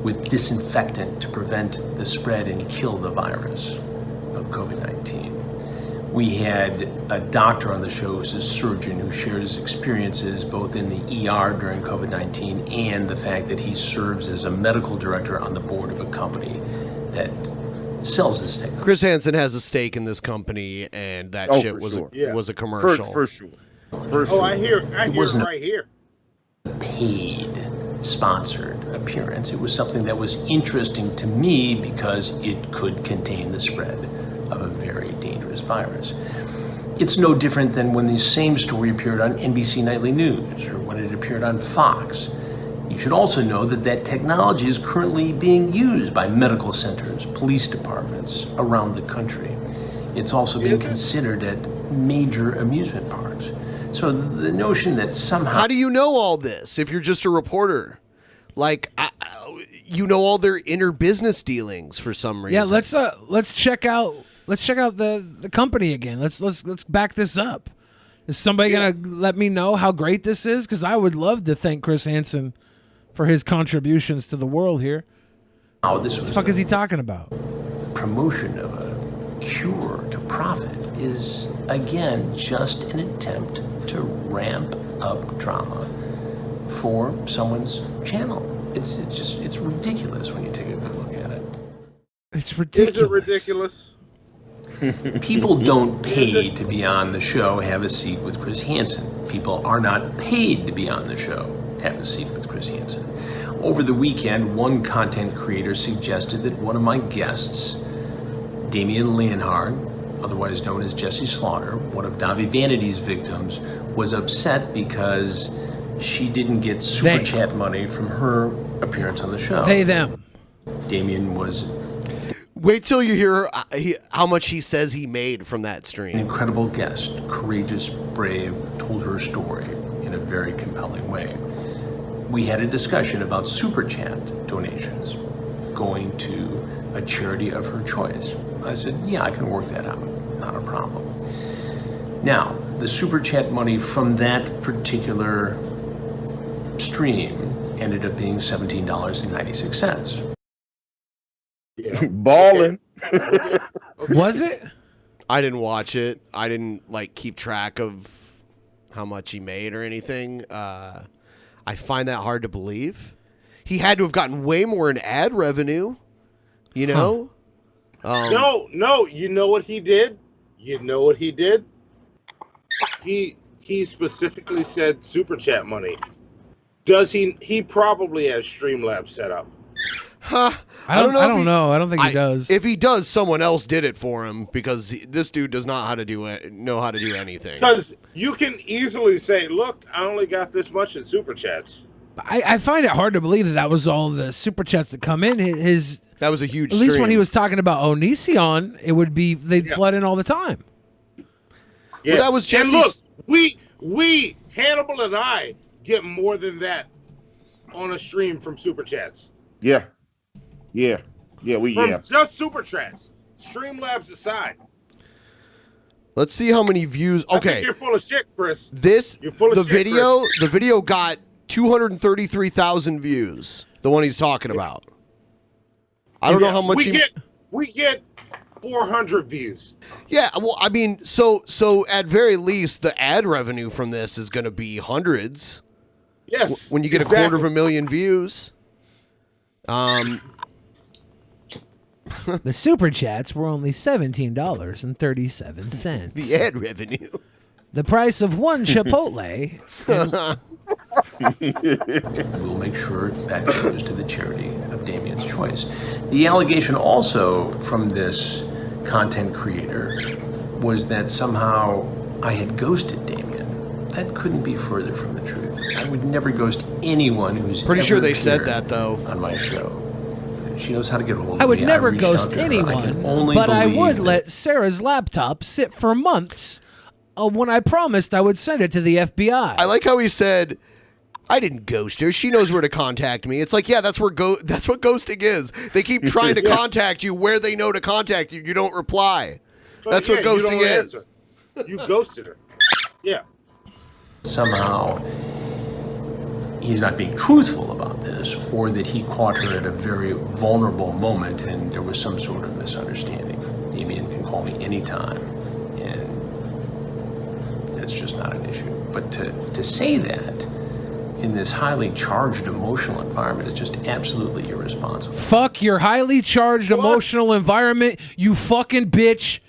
with disinfectant to prevent the spread and kill the virus of COVID-19. We had a doctor on the show who's a surgeon who shares experiences both in the ER during COVID-19 and the fact that he serves as a medical director on the board of a company that sells this technology. Chris Hansen has a stake in this company, and that shit for was sure. was a commercial. For sure. I hear it wasn't right here. Paid, sponsored appearance. It was something that was interesting to me because it could contain the spread of a very dangerous virus. It's no different than when the same story appeared on NBC Nightly News or when it appeared on Fox. You should also know that that technology is currently being used by medical centers, police departments around the country. It's also being considered at major amusement parks. So the notion that somehow... How do you know all this if you're just a reporter? Like, you know all their inner business dealings for some reason. Yeah, let's check out the company again. Let's back this up. Is somebody gonna let me know how great this is? Because I would love to thank Chris Hansen for his contributions to the world here. Oh, this was What the fuck is he talking about? Promotion of a cure to profit is again just an attempt to ramp up drama for someone's channel. It's ridiculous when you take a good look at it. It's ridiculous. Is it ridiculous? People don't pay to be on the show, have a seat with Chris Hansen. People are not paid to be on the show, have a seat with Chris Hansen. Over the weekend, one content creator suggested that one of my guests, Damian Leonhard, otherwise known as Jesse Slaughter, one of Davi Vanity's victims, was upset because she didn't get super chat money from her appearance on the show. They, them. Damian was Wait till you hear how much he says he made from that stream. an incredible guest, courageous, brave, told her story in in a very compelling way. We had a discussion about Super Chat donations going to a charity of her choice. I said, yeah, I can work that out, not a problem. Now, the Super Chat money from that particular stream ended up being $17.96. Yeah. Balling. Okay. Was it? I didn't watch it. I didn't like keep track of how much he made or anything. I find that hard to believe. He had to have gotten way more in ad revenue, you know? No, you know what he did? You know what he did? He specifically said Super Chat money. Does he probably has Streamlabs set up. Huh. I don't know. I don't think he does. If he does, someone else did it for him because this dude does not know how to do anything. Because you can easily say, look, I only got this much in Super Chats. I find it hard to believe that was all the Super Chats that come in. That was a huge At least stream. when he was talking about Onision, it would be, they'd flood in all the time. Yeah. Well, that was And Jesse's... look, we, Hannibal and I, get more than that on a stream from Super Chats. Yeah. From just Super Chats. Streamlabs aside. Let's see how many views. I Okay. think you're full of shit, Chris. You're full of the shit, video. Chris. The video got 233,000 views. The one he's talking about. I don't know how much we get 400 views. Yeah, well, I mean, so at very least, the ad revenue from this is going to be hundreds. Yes. When you get exactly. 250,000 views. The Super Chats were only $17.37. The ad revenue. The price of one Chipotle. We'll make sure that goes to the charity of Damien's choice. The allegation also from this content creator was that somehow I had ghosted Damien. That couldn't be further from the truth. I would never ghost anyone who's Pretty ever sure they said appeared that, though. on my show. She knows how to get a hold of me. I would never reached out ghost to her. I anyone, can only but I believe would that- let Sarah's laptop sit for months when I promised I would send it to the FBI. I like how he said, I didn't ghost her. She knows where to contact me. It's like, yeah, that's what ghosting is. They keep trying to contact you where they know to contact you. You don't reply. But That's what yeah, you ghosting don't is. answer. You ghosted her. Yeah. Somehow he's not being truthful about this, or that he caught her at a very vulnerable moment and there was some sort of misunderstanding. Damien can call me anytime, and that's just not an issue. But to say that in this highly charged emotional environment is just absolutely irresponsible. Fuck your highly charged emotional environment, you fucking bitch.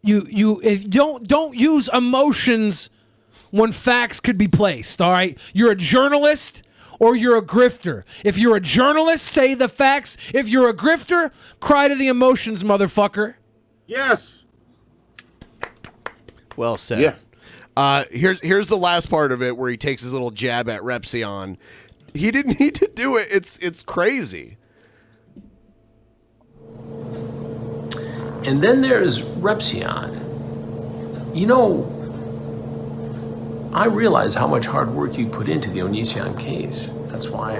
If don't use emotions when facts could be placed, all right? You're a journalist or you're a grifter. If you're a journalist, say the facts. If you're a grifter, cry to the emotions, motherfucker. Yes. Well said. Yeah. Here's the last part of it where he takes his little jab at Repzion. He didn't need to do it. It's crazy. And then there's Repzion. You know, I realize how much hard work you put into the Onision case. That's why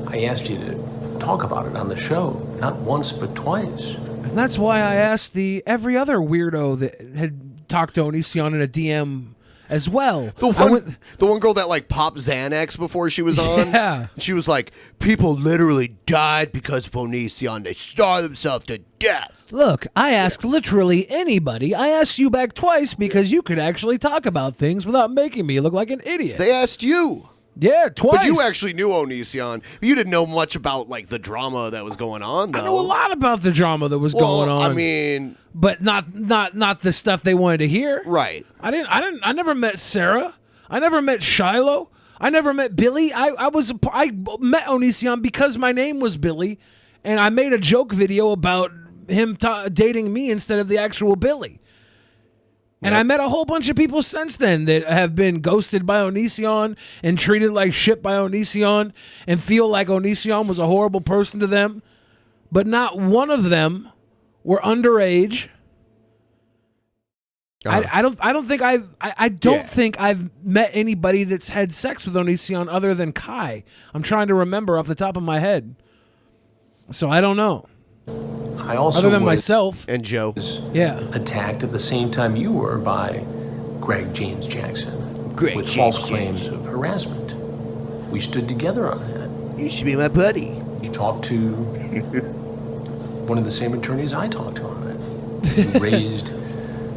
I asked you to talk about it on the show, not once but twice. And that's why I asked every other weirdo that had talked to Onision in a DM as well. The one girl that like popped Xanax before she was on. Yeah. She was like, people literally died because of Onision. They starved themselves to death. Look, I asked literally anybody. I asked you back twice because you could actually talk about things without making me look like an idiot. They asked you. Yeah, twice. But you actually knew Onision. You didn't know much about like the drama that was going on, though. I know a lot about the drama that was going on. I mean, but not the stuff they wanted to hear. Right. I never met Sarah. I never met Shiloh. I never met Billy. I met Onision because my name was Billy, and I made a joke video about him dating me instead of the actual Billy. And I met a whole bunch of people since then that have been ghosted by Onision and treated like shit by Onision and feel like Onision was a horrible person to them. But not one of them were underage. I don't think I've met anybody that's had sex with Onision other than Kai. I'm trying to remember off the top of my head. So I don't know. I also other than myself and Joe. Yeah. Attacked at the same time you were by Greg James Jackson with false claims of harassment. We stood together on that. You should be my buddy. You talked to one of the same attorneys I talked to on it. You raised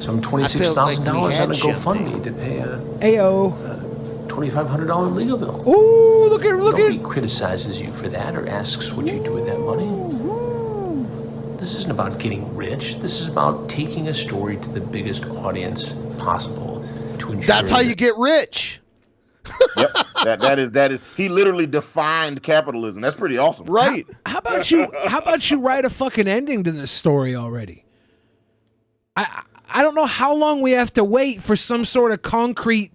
some $26,000 on a GoFundMe to pay a $2,500 legal bill. Ooh, look at Nobody criticizes you for that or asks what you do with that money. This isn't about getting rich. This is about taking a story to the biggest audience possible to ensure. That's how you get rich. Yep, that is. He literally defined capitalism. That's pretty awesome, right? How about you? How about you write a fucking ending to this story already? I don't know how long we have to wait for some sort of concrete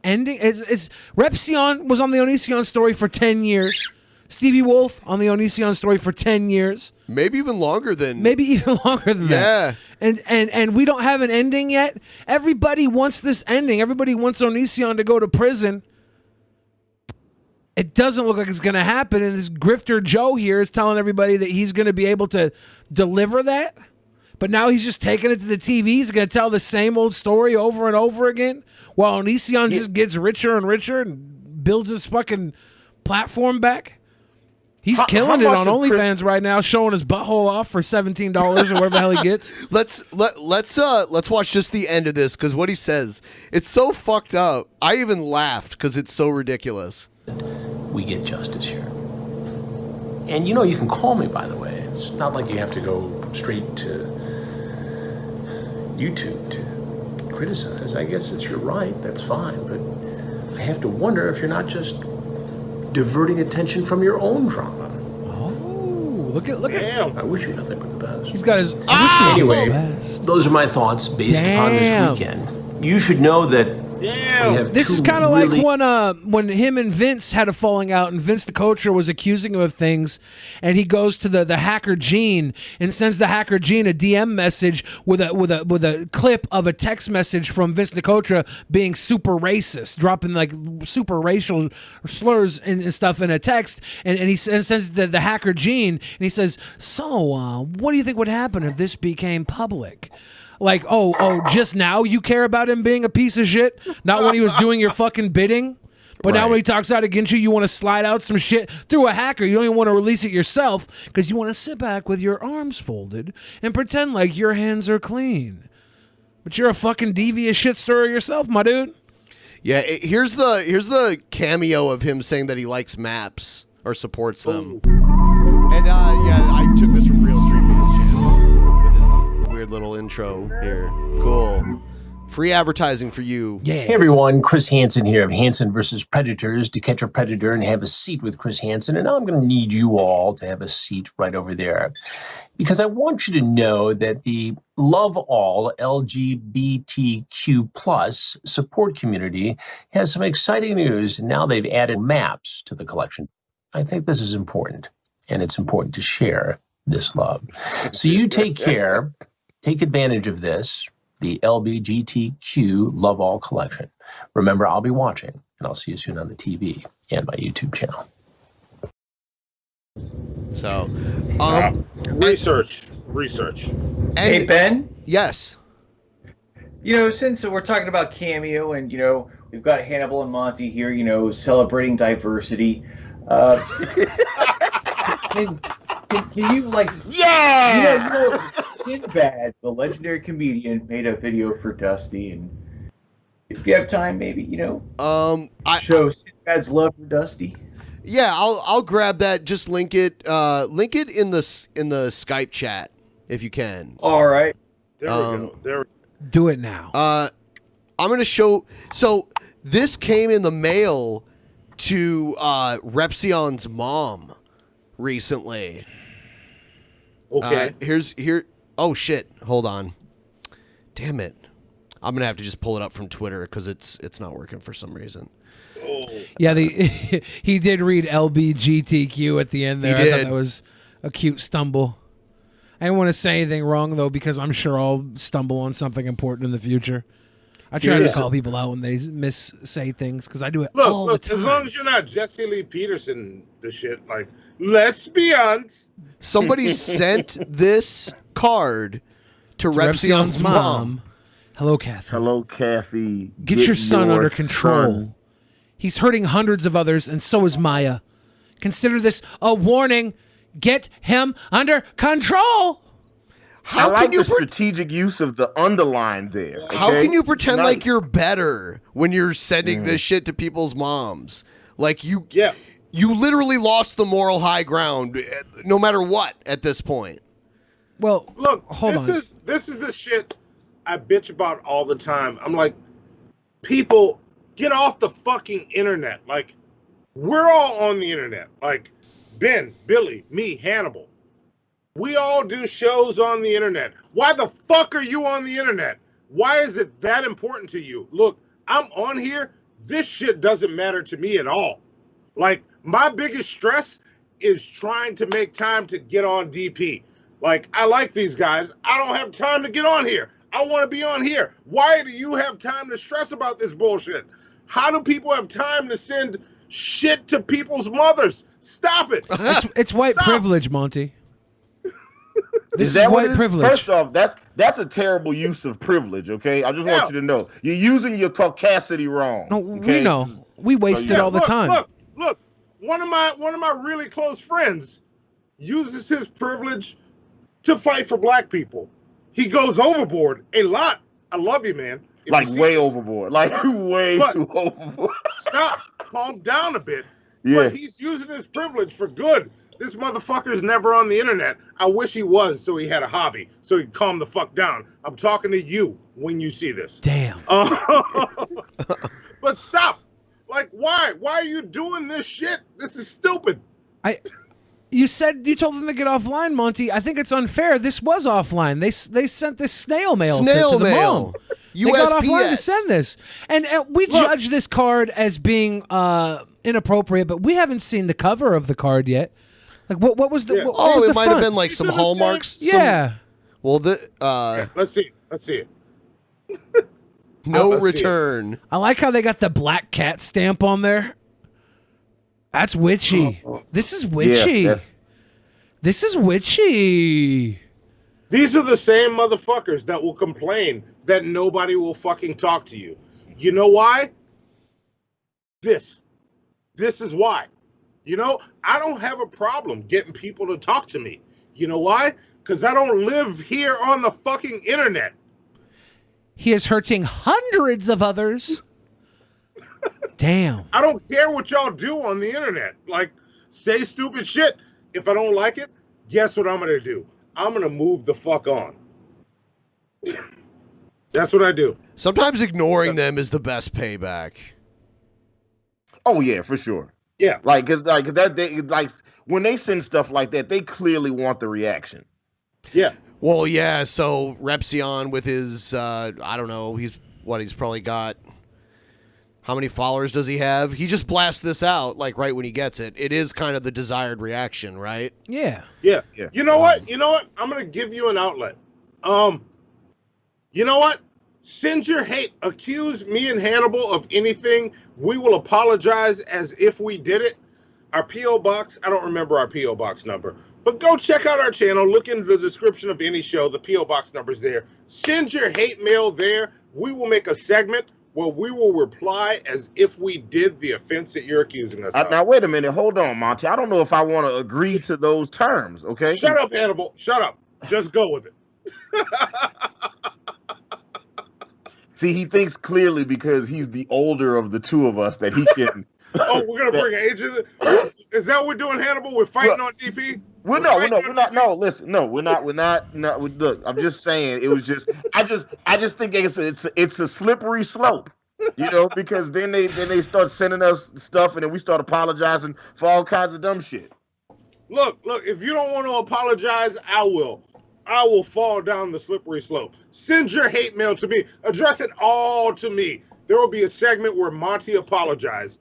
ending. Repzion was on the Onision story for 10 years. Stevie Wolf on the Onision story for 10 years. Maybe even longer than that. And we don't have an ending yet. Everybody wants this ending. Everybody wants Onision to go to prison. It doesn't look like it's going to happen. And this grifter Joe here is telling everybody that he's going to be able to deliver that. But now he's just taking it to the TV. He's going to tell the same old story over and over again while Onision just gets richer and richer and builds his fucking platform back. He's killing it on OnlyFans right now, showing his butthole off for $17 or whatever the hell he gets. Let's watch just the end of this because what he says, it's so fucked up. I even laughed because it's so ridiculous. We get justice here. And you know, you can call me, by the way. It's not like you have to go straight to YouTube to criticize. I guess it's your right. That's fine. But I have to wonder if you're not just diverting attention from your own drama. Oh, look at I wish you nothing but the best. He's got his Anyway, those are my thoughts based upon this weekend. You should know that this is kind of like when him and Vince had a falling out, and Vince the coacher was accusing him of things, and he goes to the hacker Gene and sends the hacker Gene a DM message with a clip of a text message from Vince the coacher being super racist, dropping like super racial slurs and stuff in a text, and he sends the hacker Gene, and he says, "So, what do you think would happen if this became public?" Like, just now you care about him being a piece of shit? Not when he was doing your fucking bidding? But now when he talks out against you, you want to slide out some shit through a hacker. You don't even want to release it yourself because you want to sit back with your arms folded and pretend like your hands are clean. But you're a fucking devious shit stirrer yourself, my dude. Yeah, here's the cameo of him saying that he likes maps or supports them. And I took this from Real Street News channel with his weird little intro here. Cool. Free advertising for you. Yeah. Hey everyone, Chris Hansen here of Hansen versus Predators. To catch a predator and have a seat with Chris Hansen. And now I'm going to need you all to have a seat right over there. Because I want you to know that the Love All LGBTQ plus support community has some exciting news. Now they've added maps to the collection. I think this is important. And it's important to share this love. So you take care, take advantage of this. The LGBTQ Love All collection. Remember, I'll be watching, and I'll see you soon on the TV and my YouTube channel. So, research. And, hey, Ben? Yes. You know, since we're talking about Cameo and, you know, we've got Hannibal and Monty here, you know, celebrating diversity. Can you, like... Yeah! You know, Sinbad, the legendary comedian, made a video for Dusty, and if you have time, maybe, you know, show Sinbad's love for Dusty. Yeah, I'll grab that. Just link it in the Skype chat if you can. All right. There we go. There. Do it now. I'm gonna show. So this came in the mail to Repzion's mom recently. Okay. Here. Oh shit! Hold on. Damn it! I'm gonna have to just pull it up from Twitter because it's not working for some reason. Oh. Yeah, he did read LBGTQ at the end there. I thought that was a cute stumble. I don't want to say anything wrong though, because I'm sure I'll stumble on something important in the future. I try to call people out when they say things because I do it all the time. As long as you're not Jesse Lee Peterson, the shit like lesbians. Somebody sent this card to Repzion's mom. Hello, Kathy. Hello, Kathy. Get your son under control. He's hurting hundreds of others, and so is Maya. Consider this a warning. Get him under control. I like the strategic use of the underline there. Okay? How can you pretend like you're better when you're sending this shit to people's moms? Like you literally lost the moral high ground no matter what at this point. Well, look, hold on. This is the shit I bitch about all the time. I'm like, people, get off the fucking internet. Like, we're all on the internet. Like, Ben, Billy, me, Hannibal. We all do shows on the internet. Why the fuck are you on the internet? Why is it that important to you? Look, I'm on here. This shit doesn't matter to me at all. Like, my biggest stress is trying to make time to get on DP. Like, I like these guys. I don't have time to get on here. I want to be on here. Why do you have time to stress about this bullshit? How do people have time to send shit to people's mothers? Stop it. It's white privilege, Monty. This is that white privilege. First off, that's a terrible use of privilege. Okay, I just want you to know you're using your caucasity wrong. No, we know. We waste it all the time. Look. One of my really close friends uses his privilege to fight for black people. He goes overboard a lot. I love you, man. Like way overboard. Like way too overboard. Stop. Calm down a bit. Yeah. But he's using his privilege for good. This motherfucker's never on the internet. I wish he was, so he had a hobby, so he'd calm the fuck down. I'm talking to you when you see this. Damn. But stop. Like, why? Why are you doing this shit? This is stupid. You told them to get offline, Monty. I think it's unfair. This was offline. They sent this snail mail to the mom. USPS. They got offline to send this, and we judge this card as being inappropriate, but we haven't seen the cover of the card yet. Like, what was the? What was it the might front? have been like some hallmarks. Yeah. Let's see. Let's see it. No return. I like how they got the black cat stamp on there. That's witchy. This is witchy. Yeah, this is witchy. These are the same motherfuckers that will complain that nobody will fucking talk to you. You know why? This is why. You know, I don't have a problem getting people to talk to me. You know why? Because I don't live here on the fucking internet. He is hurting hundreds of others. Damn. I don't care what y'all do on the internet. Like, say stupid shit. If I don't like it, guess what I'm going to do? I'm going to move the fuck on. That's what I do. Sometimes ignoring them is the best payback. Oh yeah, for sure. Yeah. Like when they send stuff like that, they clearly want the reaction. Yeah. Well, yeah, so Repzion with his I don't know, he's probably got, how many followers does he have? He just blasts this out like right when he gets it. It is kind of the desired reaction, right? Yeah. Yeah. You know what? I'm going to give you an outlet. You know what? Send your hate. Accuse me and Hannibal of anything. We will apologize as if we did it. Our P.O. Box, I don't remember our P.O. Box number. But go check out our channel. Look in the description of any show. The P.O. Box number's there. Send your hate mail there. We will make a segment where we will reply as if we did the offense that you're accusing us of. Now, wait a minute. Hold on, Monty. I don't know if I want to agree to those terms, okay? Shut up, Hannibal. Shut up. Just go with it. See, he thinks clearly because he's the older of the two of us that he can... Oh, we're gonna bring ages. Is that what we're doing, Hannibal? We're fighting on DP. We're not. No, listen, no, we're not. Look, I'm just saying. It was just. I just think it's a slippery slope, you know, because then they start sending us stuff, and then we start apologizing for all kinds of dumb shit. Look. If you don't want to apologize, I will. I will fall down the slippery slope. Send your hate mail to me. Address it all to me. There will be a segment where Monty apologizes.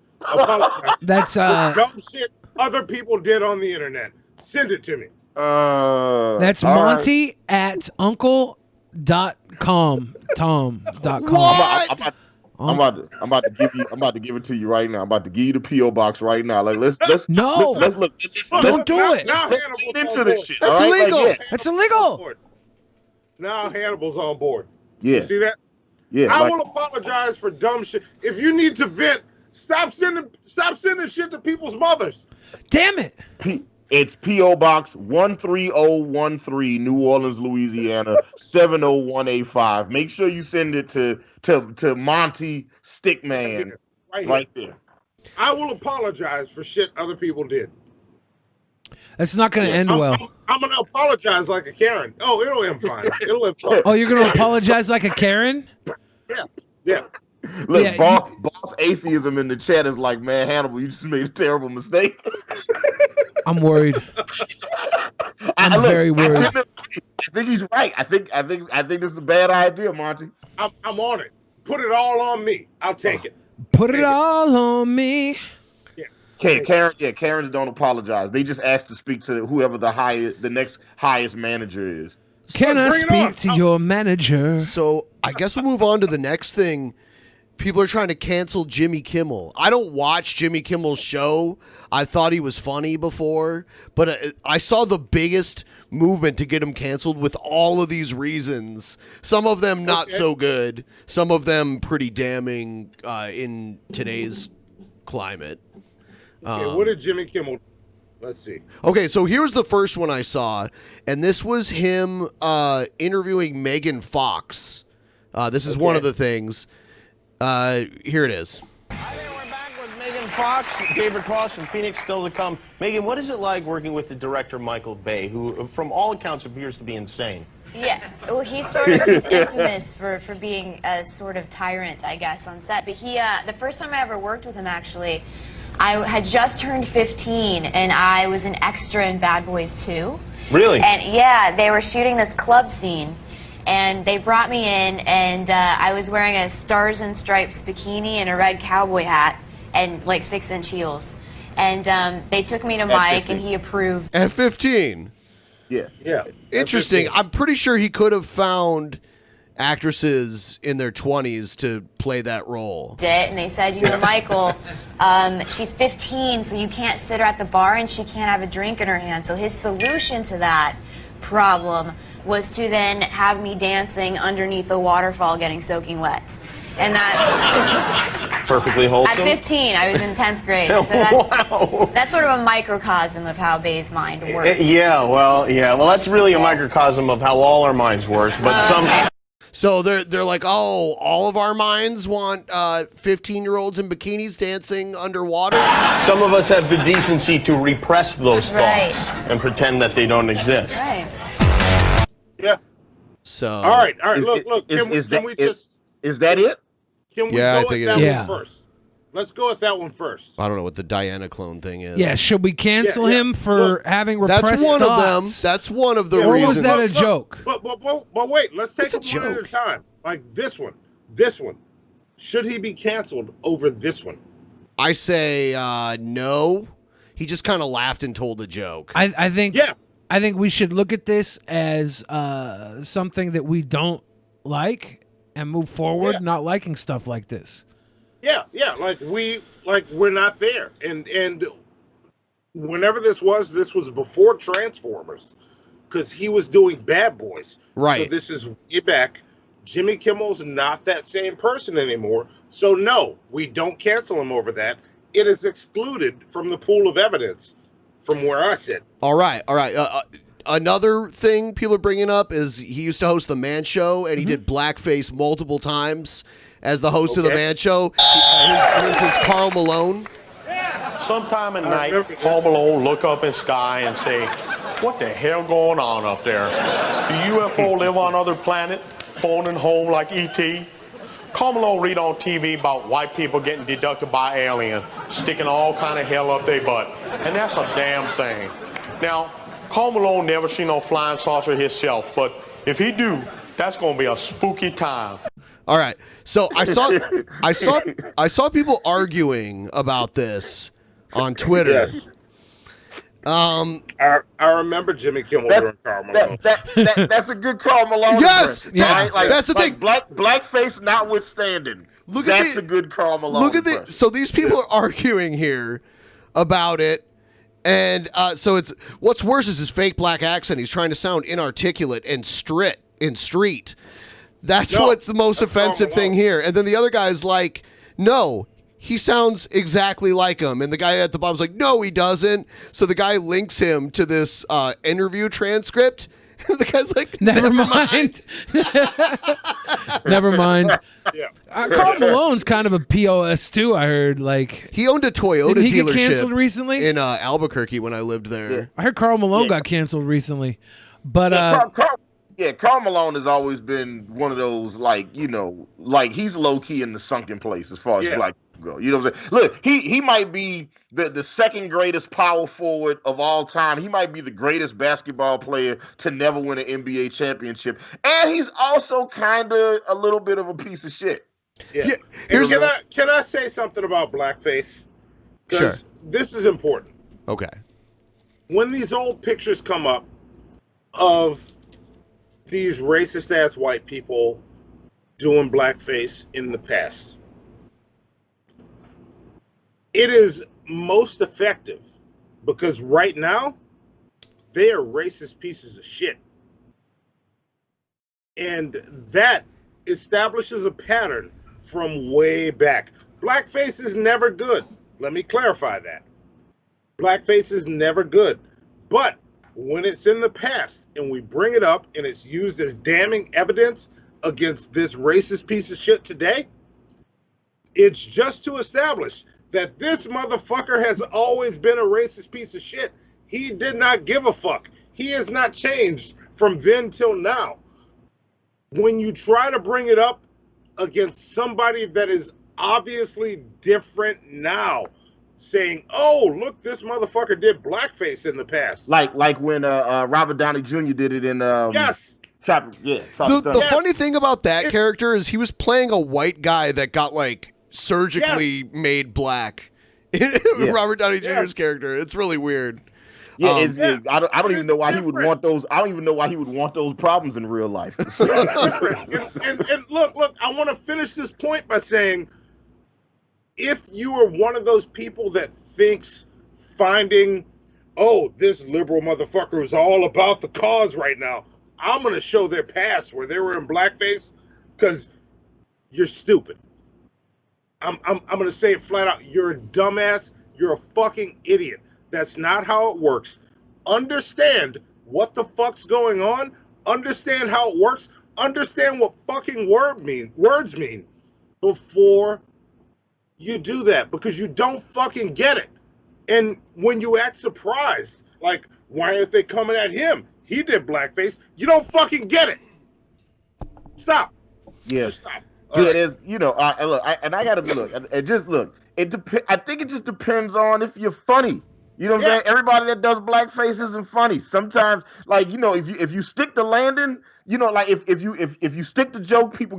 That's dumb shit other people did on the internet. Send it to me. That's all Monty at uncle.com. Tom.com. What? I'm about to give it to you right now. I'm about to give you the PO box right now. Like let's look. Don't do it. Now let's Hannibal's get into on this board. shit. That's all right? illegal. Like, That's illegal. Now Hannibal's on board. Yeah. You see that? Yeah. I will apologize for dumb shit. If you need to vent, stop sending shit to people's mothers. Damn it. It's P.O. Box 13013, New Orleans, Louisiana 70185. Make sure you send it to Monty Stickman right there. I will apologize for shit other people did. That's not going to end well. I'm going to apologize like a Karen. Oh, it'll end fine. It'll end fine. Oh, you're going to apologize like a Karen? Yeah. Look, Yeah, boss atheism in the chat is like, man, Hannibal, you just made a terrible mistake. I'm worried. I'm very worried. I think he's right. I think this is a bad idea, Monty. I'm on it. Put it all on me. I'll take it. Put it all on me. Okay, Karens don't apologize. They just ask to speak to whoever the next highest manager is. Can I speak to your manager? So I guess we'll move on to the next thing. People are trying to cancel Jimmy Kimmel. I don't watch Jimmy Kimmel's show. I thought he was funny before, but I saw the biggest movement to get him canceled with all of these reasons. Some of them not so good. Some of them pretty damning in today's climate. Okay, what did Jimmy Kimmel? Let's see. Okay, so here's the first one I saw, and this was him interviewing Megan Fox. This is one of the things. Here it is. Hi there, we're back with Megan Fox, David Cross from Phoenix, still to come. Megan, what is it like working with the director Michael Bay, who, from all accounts, appears to be insane? Yeah, well, he's sort of infamous for being a sort of tyrant, I guess, on set. But he, the first time I ever worked with him, actually, I had just turned 15, and I was an extra in Bad Boys 2. Really? And yeah, they were shooting this club scene, and they brought me in, and I was wearing a Stars and Stripes bikini and a red cowboy hat and like 6-inch heels. And they took me to Mike, and he approved. At 15. Yeah. Interesting. I'm pretty sure he could have found actresses in their 20s to play that role. And they said, you know, Michael, she's 15, so you can't sit her at the bar and she can't have a drink in her hand. So his solution to that problem was to then have me dancing underneath the waterfall getting soaking wet. And that... Perfectly wholesome? At 15, I was in 10th grade. So that's sort of a microcosm of how Bay's mind works. Yeah, well, that's really a microcosm of how all our minds work, but some... So they're like, oh, all of our minds want 15-year-olds in bikinis dancing underwater? Some of us have the decency to repress those thoughts and pretend that they don't exist. Right. Yeah. So. All right. Look. Is that it? Can we Yeah, I go think with it that is. one first? Let's go with that one first. I don't know what the Diana clone thing is. Yeah, should we cancel him for having repressed That's one thoughts? of them. That's one of the Or reasons. was that a joke? But wait, let's take it one at a time. Like this one. Should he be canceled over this one? I say no. He just kind of laughed and told a joke. I think we should look at this as something that we don't like and move forward, not liking stuff like this. Yeah, like we're not there. And whenever this was before Transformers, because he was doing Bad Boys. Right. So this is way back. Jimmy Kimmel's not that same person anymore. So no, we don't cancel him over that. It is excluded from the pool of evidence from where I sit. All right. Another thing people are bringing up is he used to host the Man Show, and he did blackface multiple times as the host of the Man Show. Here's his Carl Malone. Sometime at night, Carl Malone look up in sky and say, "What the hell going on up there? Do UFO live on other planet, phoning home like E.T.?" Carl Malone read on TV about white people getting deducted by alien, sticking all kind of hell up their butt, and that's a damn thing. Now, Carl Malone never seen no flying saucer himself, but if he do, that's gonna be a spooky time. All right. So I saw people arguing about this on Twitter. Yes. I remember Jimmy Kimmel during Karl Malone. That's a good Karl Malone. Yes, impression, yes. right? Like, That's the like thing. Blackface notwithstanding. That's a good Karl Malone. Look at impression. So these people are arguing here about it. And so it's what's worse is his fake black accent. He's trying to sound inarticulate and street. That's what's the most offensive thing here. And then the other guy's like, no, he sounds exactly like him. And the guy at the bottom's like, no, he doesn't. So the guy links him to this interview transcript. And the guy's like, never mind. Never mind. Yeah. Karl Malone's kind of a POS too. I heard like he owned a Toyota Didn't he dealership get canceled recently in Albuquerque when I lived there. I heard Karl Malone got canceled recently, but Karl Malone has always been one of those, like, you know, like he's low key in the sunken place as far as black people go. You know what I'm saying? Look, he might be the second greatest power forward of all time. He might be the greatest basketball player to never win an NBA championship, and he's also kind of a little bit of a piece of shit. Yeah. Can I say something about blackface? Sure. This is important. Okay. When these old pictures come up of these racist ass white people doing blackface in the past, it is most effective because right now they are racist pieces of shit, and that establishes a pattern from way back. Blackface is never good. Let me clarify that. Blackface is never good, but when it's in the past and we bring it up and it's used as damning evidence against this racist piece of shit today, it's just to establish that this motherfucker has always been a racist piece of shit. He did not give a fuck. He has not changed from then till now. When you try to bring it up against somebody that is obviously different now, saying, "Oh, look, this motherfucker did blackface in the past," like when Robert Downey Jr. did it in yes. The funny thing about that character is he was playing a white guy that got like surgically made black. Robert Downey Jr.'s character. It's really weird. I don't even know why he would want those. I don't even know why he would want those problems in real life. and look, I want to finish this point by saying, if you are one of those people that thinks finding, oh, this liberal motherfucker is all about the cause right now, I'm going to show their past where they were in blackface, because you're stupid. I'm going to say it flat out. You're a dumbass. You're a fucking idiot. That's not how it works. Understand what the fuck's going on. Understand how it works. Understand what fucking words mean before you do that, because you don't fucking get it. And when you act surprised, like, why aren't they coming at him? He did blackface. You don't fucking get it. Stop. Yeah. Just stop. It is, you know, I gotta look. And just look. I think it just depends on if you're funny. You know what I'm saying? Everybody that does blackface isn't funny. Sometimes, like, you know, if you stick the landing, you know, like if you stick the joke, people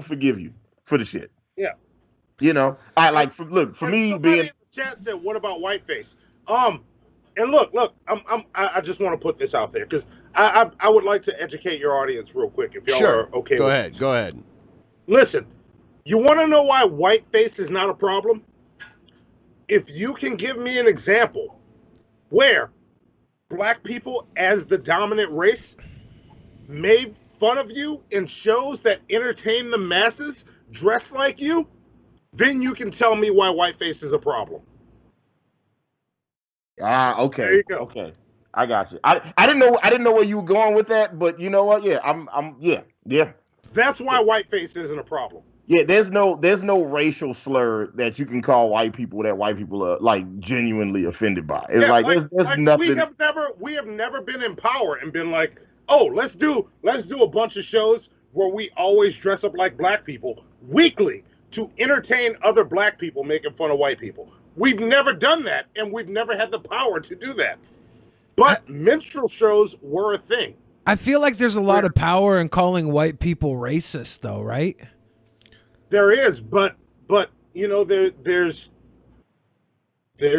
forgive you for the shit. Yeah. You know, for me being in the chat said, "What about whiteface?" And look, I just want to put this out there because I would like to educate your audience real quick if y'all are okay. Go ahead. Listen, you want to know why whiteface is not a problem? If you can give me an example where black people as the dominant race made fun of you in shows that entertain the masses dressed like you, then you can tell me why whiteface is a problem. Okay. There you go. Okay. I got you. I didn't know where you were going with that, but you know what? Yeah, yeah. That's why whiteface isn't a problem. Yeah, there's no racial slur that you can call white people that white people are like genuinely offended by. It's there's nothing. We have never been in power and been like, oh, let's do a bunch of shows where we always dress up like black people weekly to entertain other black people making fun of white people. We've never done that, and we've never had the power to do that. But minstrel shows were a thing. I feel like there's a lot of power in calling white people racist, though, right? There is, but you know, there's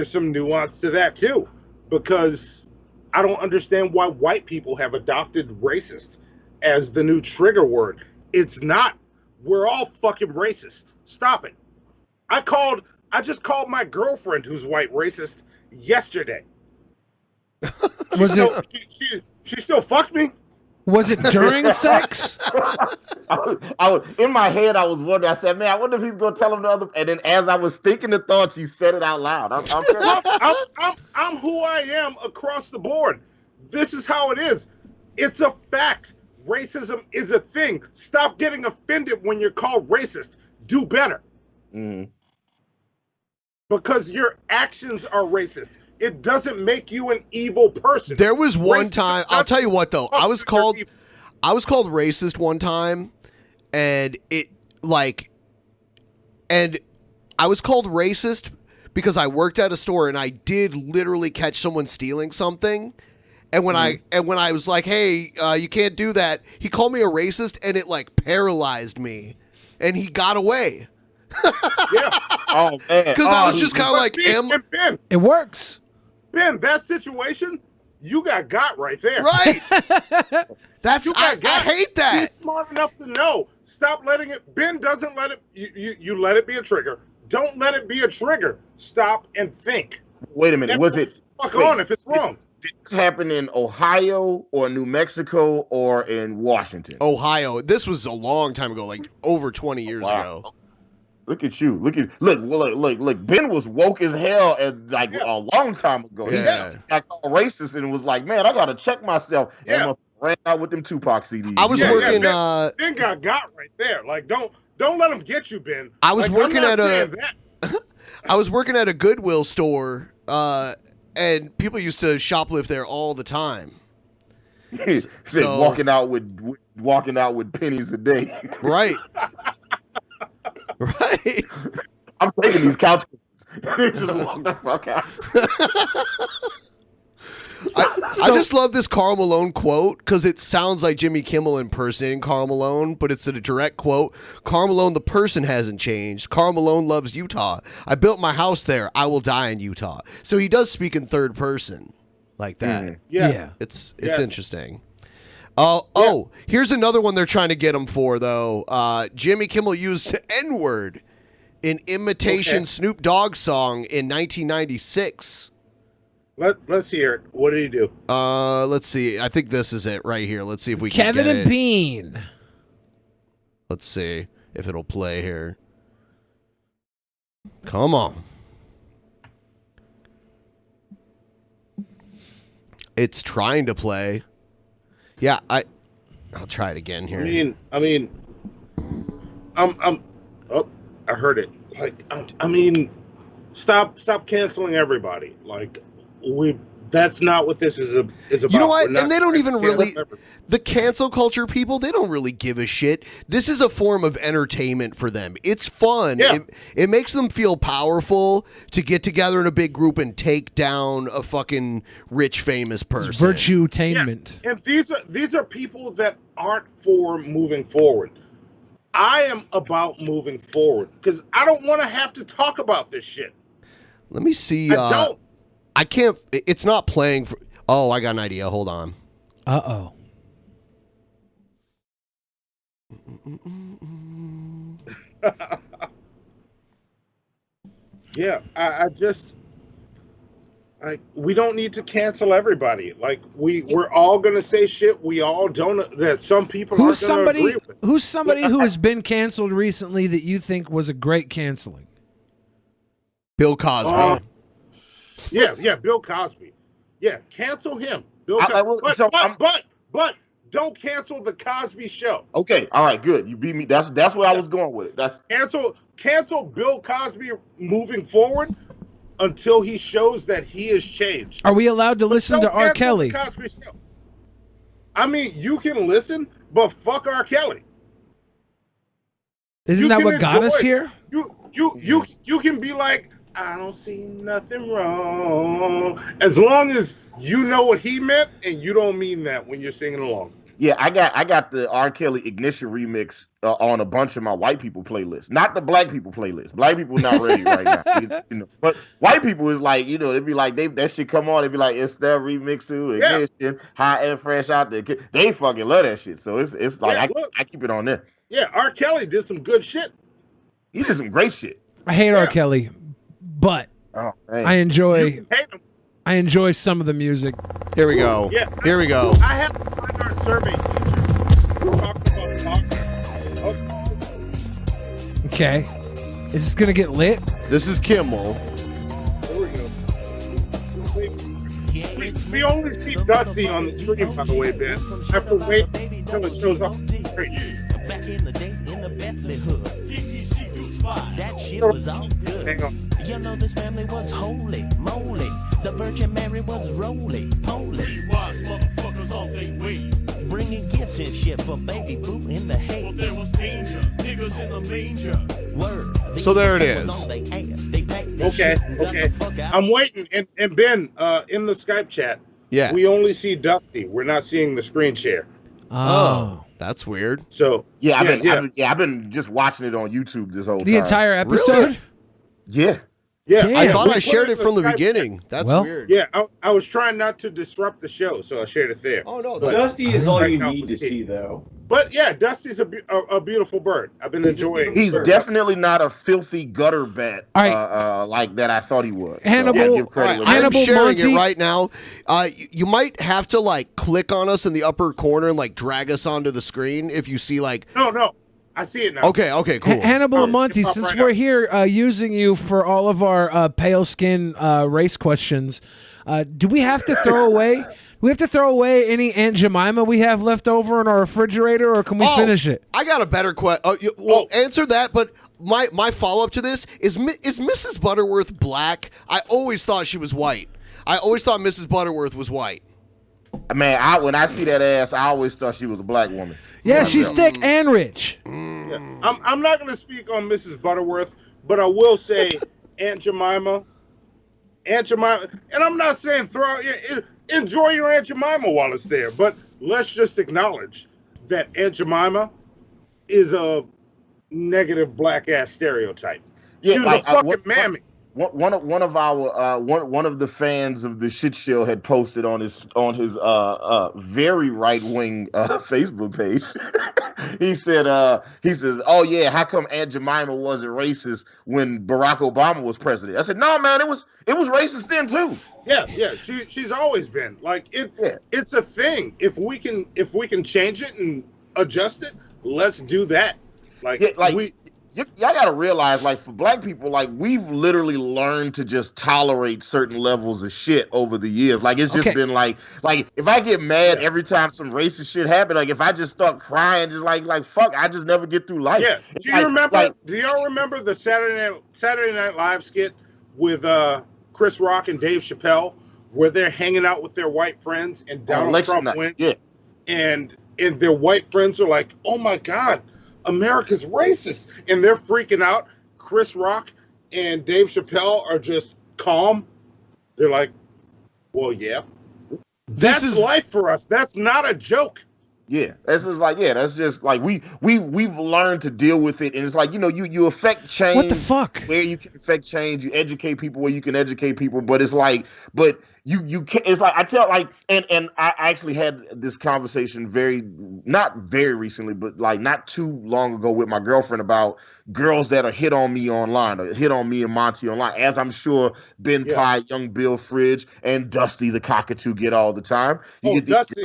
some nuance to that too. because I don't understand why white people have adopted racist as the new trigger word. It's not. We're all fucking racist. Stop it. I just called my girlfriend, who's white, racist yesterday. She still fucked me? Was it during sex? I was in my head. I was wondering. I said, "Man, I wonder if he's gonna tell him the other." And then, as I was thinking the thoughts, you said it out loud. I'm who I am across the board. This is how it is. It's a fact. Racism is a thing. Stop getting offended when you're called racist. Do better. Because your actions are racist. It doesn't make you an evil person. There was one time, I'll tell you what though, I was called racist one time, and I was called racist because I worked at a store and I did literally catch someone stealing something. And when I was like, "Hey, you can't do that," he called me a racist, and it like paralyzed me, and he got away. Yeah. Oh man. Because I was just kind of like, Ben, it works. Ben, that situation, you got right there. Right. I hate that. He's smart enough to know. Stop letting it. Ben doesn't let it. You let it be a trigger. Don't let it be a trigger. Stop and think. Wait a minute. And was it? Fuck on if it's wrong. Did this happen in Ohio or New Mexico or in Washington? Ohio. This was a long time ago, like over 20 years ago. Look at you. Look. Ben was woke as hell and a long time ago. Yeah. He got called racist and was like, "Man, I gotta check myself." Yeah. And ran out with them Tupac CDs. I was working. Ben got right there. Like, don't let him get you, Ben. I was working at I was working at a Goodwill store, and people used to shoplift there all the time. So walking out with pennies a day. Right. Right. I'm taking these couch cushions. Just walk the fuck out. I just love this Karl Malone quote because it sounds like Jimmy Kimmel impersonating Karl Malone, but it's a direct quote. Karl Malone, the person hasn't changed. Karl Malone loves Utah. I built my house there. I will die in Utah. So he does speak in third person like that. Yeah. It's interesting. Oh, here's another one they're trying to get him for, though. Jimmy Kimmel used the N-word in imitation Snoop Dogg song in 1996. Let's hear it. What did he do? Let's see. I think this is it right here. Let's see if we can Kevin get and it. Bean. Let's see if it'll play here. Come on. It's trying to play. Yeah, I'll try it again here. I mean, oh, I heard it. Like, I mean, stop canceling everybody. Like, that's not what this is about. You know what? And they don't even really, the cancel culture people, they don't really give a shit. This is a form of entertainment for them. It's fun. Yeah. It makes them feel powerful to get together in a big group and take down a fucking rich, famous person. It's virtue-tainment. Yeah. And these are people that aren't for moving forward. I am about moving forward because I don't want to have to talk about this shit. Let me see. I don't. I can't. It's not playing for. Oh, I got an idea. Hold on. Uh-oh. Yeah, I just like we don't need to cancel everybody. Like we're all gonna say shit we all don't that some people aren't gonna agree with. Who's somebody who has been canceled recently that you think was a great canceling? Bill Cosby. Yeah, Bill Cosby. Yeah, cancel him. Bill but don't cancel the Cosby Show. Okay, all right, good. You beat me. That's where I was going with it. That's cancel Bill Cosby moving forward until he shows that he has changed. Are we allowed to listen to R. Kelly? The Cosby Show. I mean, you can listen, but fuck R. Kelly. Isn't that what got us here? You can be like, I don't see nothing wrong. As long as you know what he meant and you don't mean that when you're singing along. Yeah, I got the R. Kelly Ignition remix on a bunch of my white people playlists, not the black people playlist. Black people not ready right now, but white people is like, they'd be like, that shit come on, they'd be like, it's their remix to Ignition, hot and fresh out there. They fucking love that shit, so it's like I keep it on there. Yeah, R. Kelly did some good shit. He did some great shit. I hate R. Kelly, but I enjoy some of the music. Here we go. Yeah. Here we go. I have to find our survey teacher. Okay. Is this going to get lit? This is Kimmel. There we go. We only see Dusty on the screen, by the way, Ben. I have to wait until it shows up on the screen. Back in the day, in the Bethlehem hood. That shit was all good. Hang on. You know this family was holy moly. The Virgin Mary was roly poly. Wise motherfuckers on they way. Bringing gifts and shit for baby boo in the hay. Well, there was danger, niggas in the manger. Word. So there it is. Okay. I'm waiting. And Ben, in the Skype chat, we only see Dusty. We're not seeing the screen share. Oh. That's weird. So I've been just watching it on YouTube this whole time. The entire episode? Really? Yeah. Yeah. Damn. I thought I shared it from the beginning. That's weird. Yeah, I was trying not to disrupt the show, so I shared it there. Oh no, Dusty is all you need to see, though. But yeah, Dusty's a beautiful bird. I've been enjoying. He's definitely not a filthy gutter bat like that I thought he was. Hannibal, I'm sharing it right now. You might have to like click on us in the upper corner and like drag us onto the screen if you see like. No. I see it now. Okay, cool. Hannibal Monty, since we're here using you for all of our pale skin race questions, do we have to throw away? We have to throw away any Aunt Jemima we have left over in our refrigerator, or can we finish it? I got a better question. Answer that, but my follow-up to this is Mrs. Butterworth black? I always thought she was white. I always thought Mrs. Butterworth was white. Man, when I see that ass, I always thought she was a black woman. Yeah, she's thick and rich. Yeah. I'm not going to speak on Mrs. Butterworth, but I will say Aunt Jemima, and I'm not saying enjoy your Aunt Jemima while it's there, but let's just acknowledge that Aunt Jemima is a negative black ass stereotype. She was a fucking mammy. One of the fans of the shit show had posted on his very right wing Facebook page. He says, "Oh yeah, how come Aunt Jemima wasn't racist when Barack Obama was president?" I said, "No, man, it was racist then too." Yeah. She's always been like it. Yeah. It's a thing. If we can change it and adjust it, let's do that. Y'all gotta realize, like, for black people, like, we've literally learned to just tolerate certain levels of shit over the years. Like, it's just been like if I get mad every time some racist shit happens, like if I just start crying, just like fuck, I just never get through life. Yeah. Do y'all remember the Saturday Night Live skit with Chris Rock and Dave Chappelle, where they're hanging out with their white friends and Donald Trump wins? Yeah. And their white friends are like, "Oh my God, America's racist," and they're freaking out. Chris Rock and Dave Chappelle are just calm. They're like, "Well, yeah, that's life for us. That's not a joke." Yeah, that's just like we've learned to deal with it, and it's like, you affect change. What the fuck? Where you can affect change, you educate people where you can educate people, but it's like, you can't. It's like I tell and I actually had this conversation not very recently, but like not too long ago with my girlfriend about girls that are hit on me online or hit on me and Monty online, as I'm sure BENPAI, Young Bill Fridge, and Dusty the Cockatoo get all the time. You get Dusty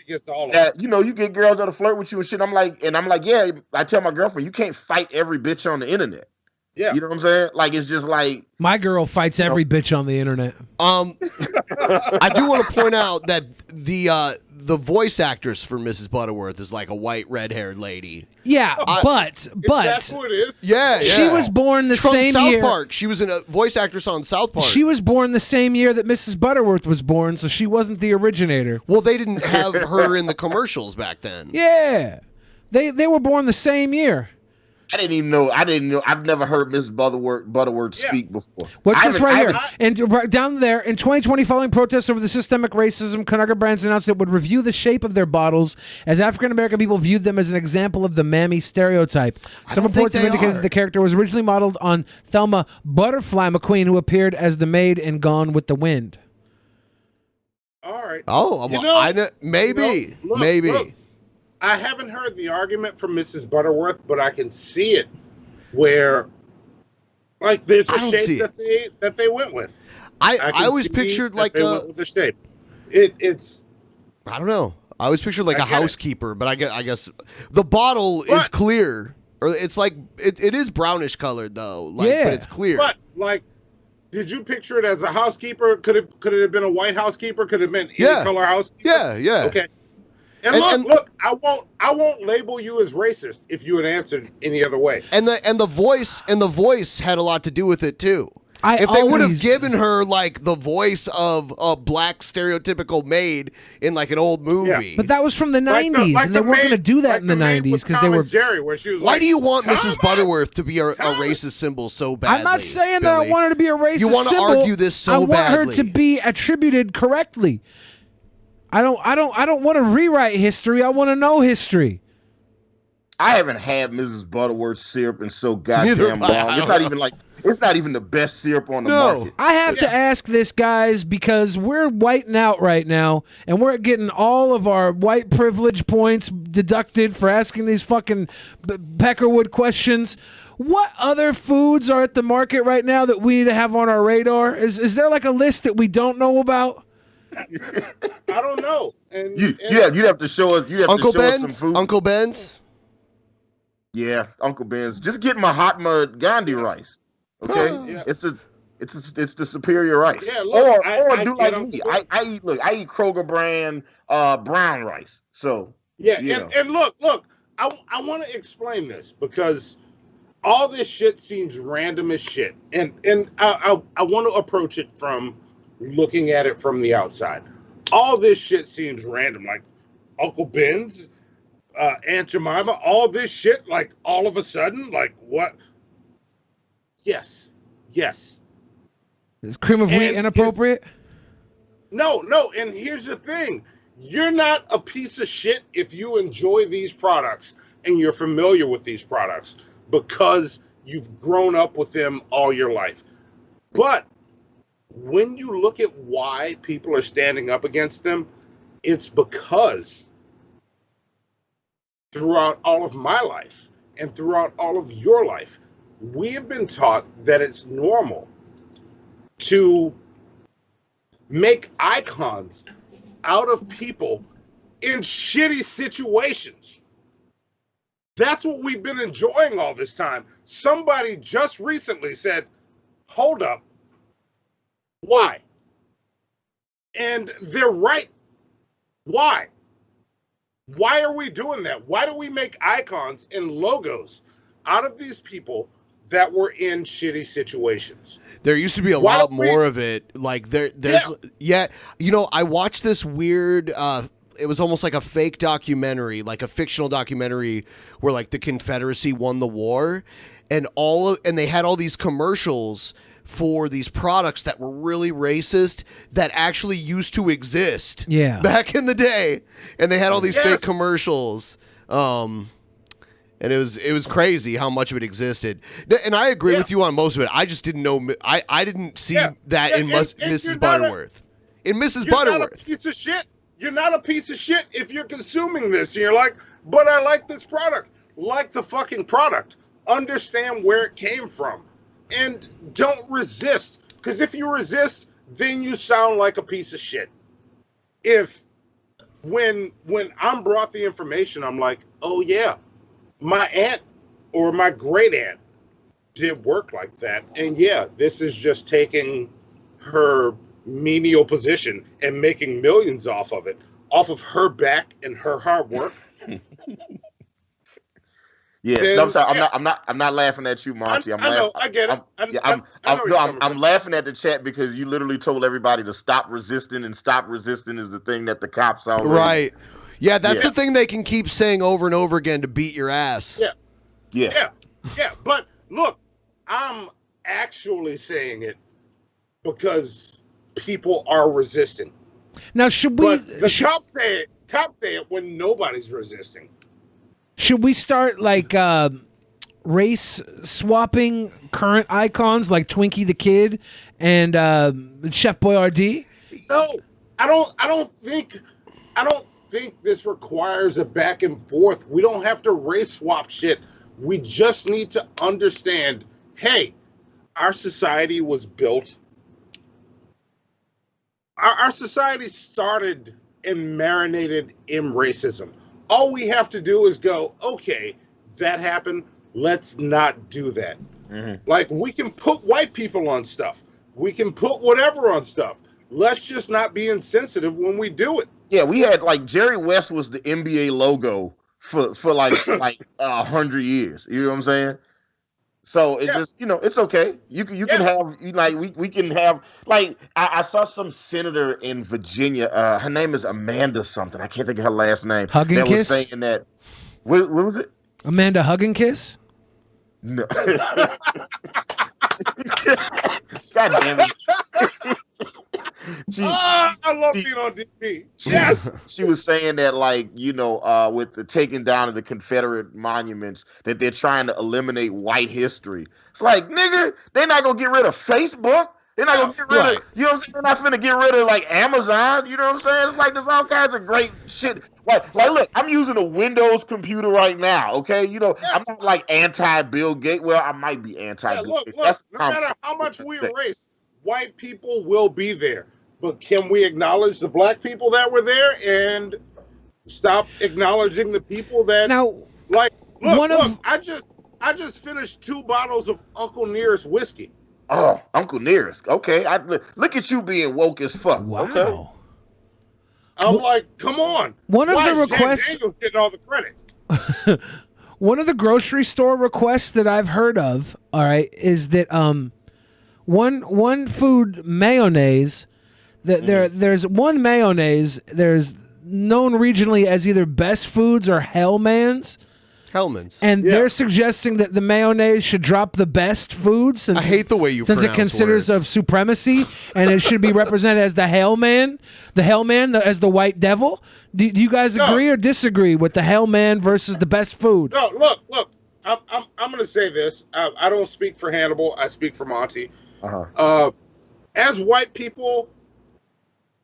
gets all of it. You get girls that'll flirt with you and shit. I'm like, yeah. I tell my girlfriend, you can't fight every bitch on the internet. Yeah. You know what I'm saying? Like, it's just like... My girl fights every bitch on the internet. I do want to point out that the voice actress for Mrs. Butterworth is like a white red-haired lady. Yeah, but that's who it is. Yeah. She was born the same South year. Park. She was a voice actress on South Park. She was born the same year that Mrs. Butterworth was born, so she wasn't the originator. Well, they didn't have her in the commercials back then. Yeah. They were born the same year. I didn't even know. I've never heard Mrs. Butterworth speak before. What's this right here? And right down there, in 2020, following protests over the systemic racism, Conagra Brands announced it would review the shape of their bottles as African-American people viewed them as an example of the mammy stereotype. Some reports have indicated that the character was originally modeled on Thelma Butterfly McQueen, who appeared as the maid in Gone with the Wind. All right. Oh, maybe. Look, I haven't heard the argument from Mrs. Butterworth, but I can see it where, like, there's a shape that they went with. I always pictured like they went with the shape. It's. I don't know. I always pictured like a housekeeper, but I guess the bottle is clear, or it's like it is brownish colored though. Like, but it's clear. But like, did you picture it as a housekeeper? Could it have been a white housekeeper? Could it have been any color housekeeper? Yeah. Okay. And look, I won't label you as racist if you had answered any other way. And the voice had a lot to do with it too. If they would have given her like the voice of a black stereotypical maid in like an old movie, but that was from the 90s, and they weren't going to do that in the 90s because they were. Jerry, where she was Why do you want Mrs. Butterworth to be a racist symbol so badly? I'm not saying that I want her to be a racist symbol. You want to argue this so badly. I want her to be attributed correctly. I don't want to rewrite history. I want to know history. I haven't had Mrs. Butterworth syrup in so goddamn long. It's not even the best syrup on the market. I have to ask this, guys, because we're whiting out right now, and we're getting all of our white privilege points deducted for asking these fucking Peckerwood questions. What other foods are at the market right now that we need to have on our radar? Is there like a list that we don't know about? I don't know. You'd have to show us. Uncle Ben's. Some food. Uncle Ben's. Yeah, Uncle Ben's. Just get Mahatma Gandhi rice. Okay, it's the superior rice. Yeah, look, or do like me. I eat Kroger brand brown rice. So and look, I want to explain this because all this shit seems random as shit, and I want to approach it from looking at it from the outside. All this shit seems random, like Uncle Ben's, Aunt Jemima, all this shit, like all of a sudden, like what? Yes. Is cream of wheat inappropriate? No, and here's the thing. You're not a piece of shit if you enjoy these products and you're familiar with these products because you've grown up with them all your life. But when you look at why people are standing up against them, it's because throughout all of my life and throughout all of your life, we have been taught that it's normal to make icons out of people in shitty situations. That's what we've been enjoying all this time. Somebody just recently said, hold up, why? And they're right. Why? Why are we doing that? Why do we make icons and logos out of these people that were in shitty situations? There used to be a lot more of it. Like there's I watched this weird it was almost like a fake documentary, like a fictional documentary where like the Confederacy won the war and they had all these commercials for these products that were really racist that actually used to exist back in the day, and they had all these fake commercials. And it was crazy how much of it existed. And I agree with you on most of it. I just didn't know. I didn't see that in Mrs. Butterworth. In Mrs. Butterworth. Not a piece of shit. You're not a piece of shit if you're consuming this. And you're like, but I like this product. Like the fucking product. Understand where it came from. And don't resist. Because if you resist, then you sound like a piece of shit. When I'm brought the information, I'm like, oh yeah, my aunt or my great aunt did work like that. And yeah, this is just taking her menial position and making millions off of it, off of her back and her hard work. Yeah, I'm sorry. I'm not laughing at you, Monty. I know. I get it. I'm laughing at the chat because you literally told everybody to stop resisting, and stop resisting is the thing that the cops already. Right. Yeah, that's the thing they can keep saying over and over again to beat your ass. Yeah. Yeah, but look, I'm actually saying it because people are resisting. Now, should we? But the cops say it when nobody's resisting. Should we start like race swapping current icons like Twinkie the Kid and Chef Boyardee? No, I don't think this requires a back and forth. We don't have to race swap shit. We just need to understand, hey, our society was built. Our society started and marinated in racism. All we have to do is go, okay, that happened. Let's not do that. Like, we can put white people on stuff. We can put whatever on stuff. Let's just not be insensitive when we do it. Yeah, we had like Jerry West was the NBA logo for like 100 years. You know what I'm saying? So it's just, it's okay. You can have we can have like I saw some senator in Virginia. Her name is Amanda something. I can't think of her last name. Hug and that Kiss? was saying that. What was it? Amanda Hug and Kiss? No. God damn it. I love being on DP. Yes. She was saying that, like, with the taking down of the Confederate monuments, that they're trying to eliminate white history. It's like, nigga, they're not gonna get rid of Facebook. They're not gonna get rid of, you know what I'm saying? They're not finna get rid of like Amazon. You know what I'm saying? It's like there's all kinds of great shit. Like look, I'm using a Windows computer right now. Okay, I'm not like anti-Bill Gates. Well, I might be anti-Bill Gates. Look, no matter how much we erase, white people will be there. But can we acknowledge the black people that were there and stop acknowledging the people that look, I just finished 2 bottles of Uncle Nearest whiskey. Oh, Uncle Nearest. Okay. Look at you being woke as fuck. Wow. Okay. I'm like, come on. One of Why the is Jack requests Daniels getting all the credit? one of the grocery store requests that I've heard of, all right, is that one food mayonnaise there's one mayonnaise there's known regionally as either Best Foods or Hellmann's. And they're suggesting that the mayonnaise should drop the Best Foods. Since I hate the way you since it pronounce considers words. of supremacy, and it should be represented as the Hellman, as the white devil. Do you guys agree or disagree with the Hellman versus the Best Food? No, look. I'm going to say this. I don't speak for Hannibal. I speak for Monty. As white people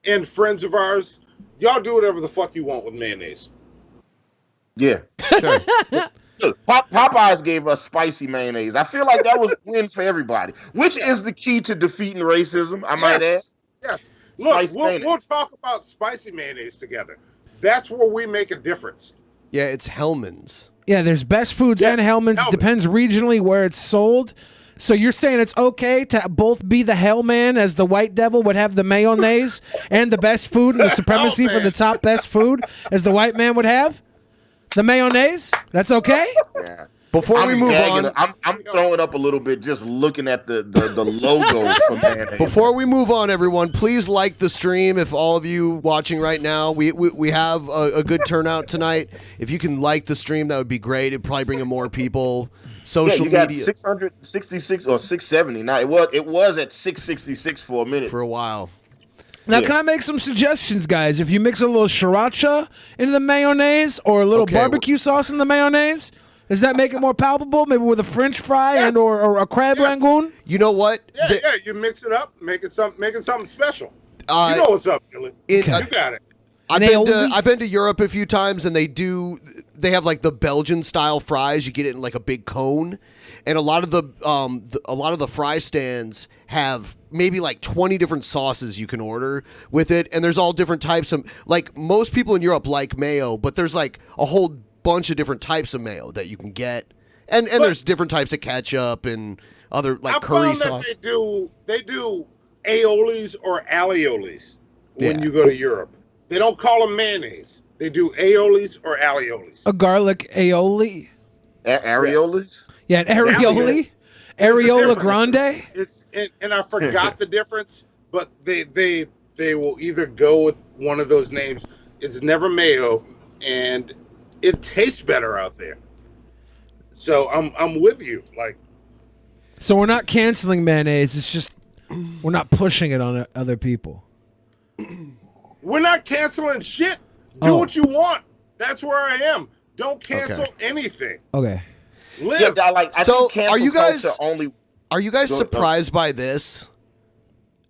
and friends of ours, y'all do whatever the fuck you want with mayonnaise. Yeah. Sure. Look, Popeyes gave us spicy mayonnaise. I feel like that was a win for everybody, which is the key to defeating racism, I might add. Yes. Look, we'll talk about spicy mayonnaise together. That's where we make a difference. Yeah, it's Hellmann's. Yeah, there's Best Foods and Hellmann's. Depends regionally where it's sold. So you're saying it's okay to both be the Hellman as the white devil would have the mayonnaise and the Best Food and the supremacy for the top Best Food as the white man would have? The mayonnaise? That's okay? Yeah. Before we move on, I'm throwing up a little bit just looking at the logo for mayonnaise. Before we move on, everyone, please like the stream. If all of you watching right now, we have a good turnout tonight. If you can like the stream, that would be great. It'd probably bring in more people. Social you got media 666 or 670. Now it was at 666 for a minute. For a while. Now, can I make some suggestions, guys? If you mix a little sriracha into the mayonnaise or a little barbecue sauce in the mayonnaise, does that make it more palpable? Maybe with a French fry and or a crab rangoon? You know what? Yeah, you mix it up, make it something special. You know what's up, Billy. You got it. I've been to Europe a few times, and they have like the Belgian style fries. You get it in like a big cone, and a lot of the fry stands have maybe like 20 different sauces you can order with it, and there's all different types of, like, most people in Europe like mayo, but there's like a whole bunch of different types of mayo that you can get, and there's different types of ketchup and other like curry sauce. They do aiolis or aliolis when you go to Europe. They don't call them mayonnaise. They do aiolis or aliolis. A garlic aioli? Areolas? Yeah, an areoli? Areola grande? And I forgot the difference, but they will either go with one of those names. It's never mayo, and it tastes better out there. So I'm with you. Like, So we're not canceling mayonnaise. It's just we're not pushing it on other people. we're not canceling shit. Do what you want. That's where I am. Don't cancel anything. Okay. Live. Yeah, I So think cancel are you guys culture only? Are you guys surprised by this?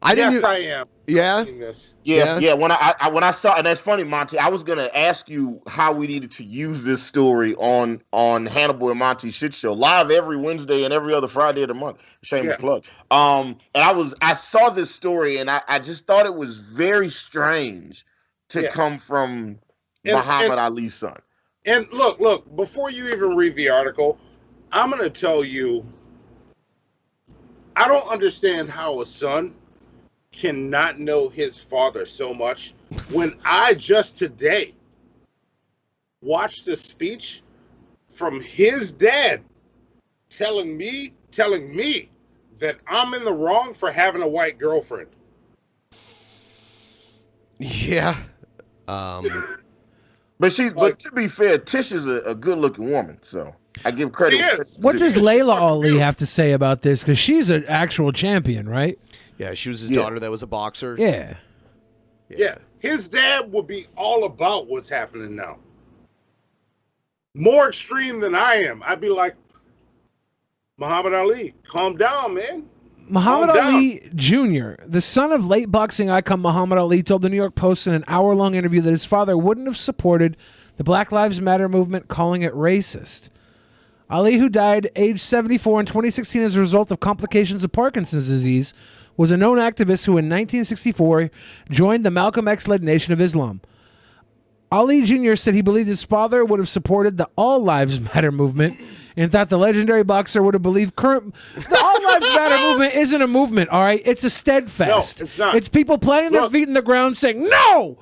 I didn't. Yes, I am. Yeah. Yeah. When I saw, and that's funny, Monty. I was gonna ask you how we needed to use this story on Hannibal and Monty's Shit Show, live every Wednesday and every other Friday of the month. Shameless plug. And I saw this story, and I just thought it was very strange to come from Muhammad Ali's son. And look, before you even read the article, I'm going to tell you, I don't understand how a son cannot know his father so much when I just today watched a speech from his dad telling me that I'm in the wrong for having a white girlfriend. Yeah. But to be fair, Tish is a good-looking woman, so I give credit. What does Layla Ali have to say about this? Because she's an actual champion, right? Yeah, she was his daughter that was a boxer. Yeah. His dad would be all about what's happening now. More extreme than I am. I'd be like, Muhammad Ali, calm down, man. Muhammad Ali Jr., the son of late boxing icon Muhammad Ali, told the New York Post in an hour-long interview that his father wouldn't have supported the Black Lives Matter movement, calling it racist. Ali, who died age 74 in 2016 as a result of complications of Parkinson's disease, was a known activist who in 1964 joined the Malcolm X-led Nation of Islam. Ali Jr. said he believed his father would have supported the All Lives Matter movement and thought the legendary boxer would have believed the All Lives Matter movement isn't a movement, all right? It's a steadfast. No, it's not. It's people planting their feet in the ground saying, no!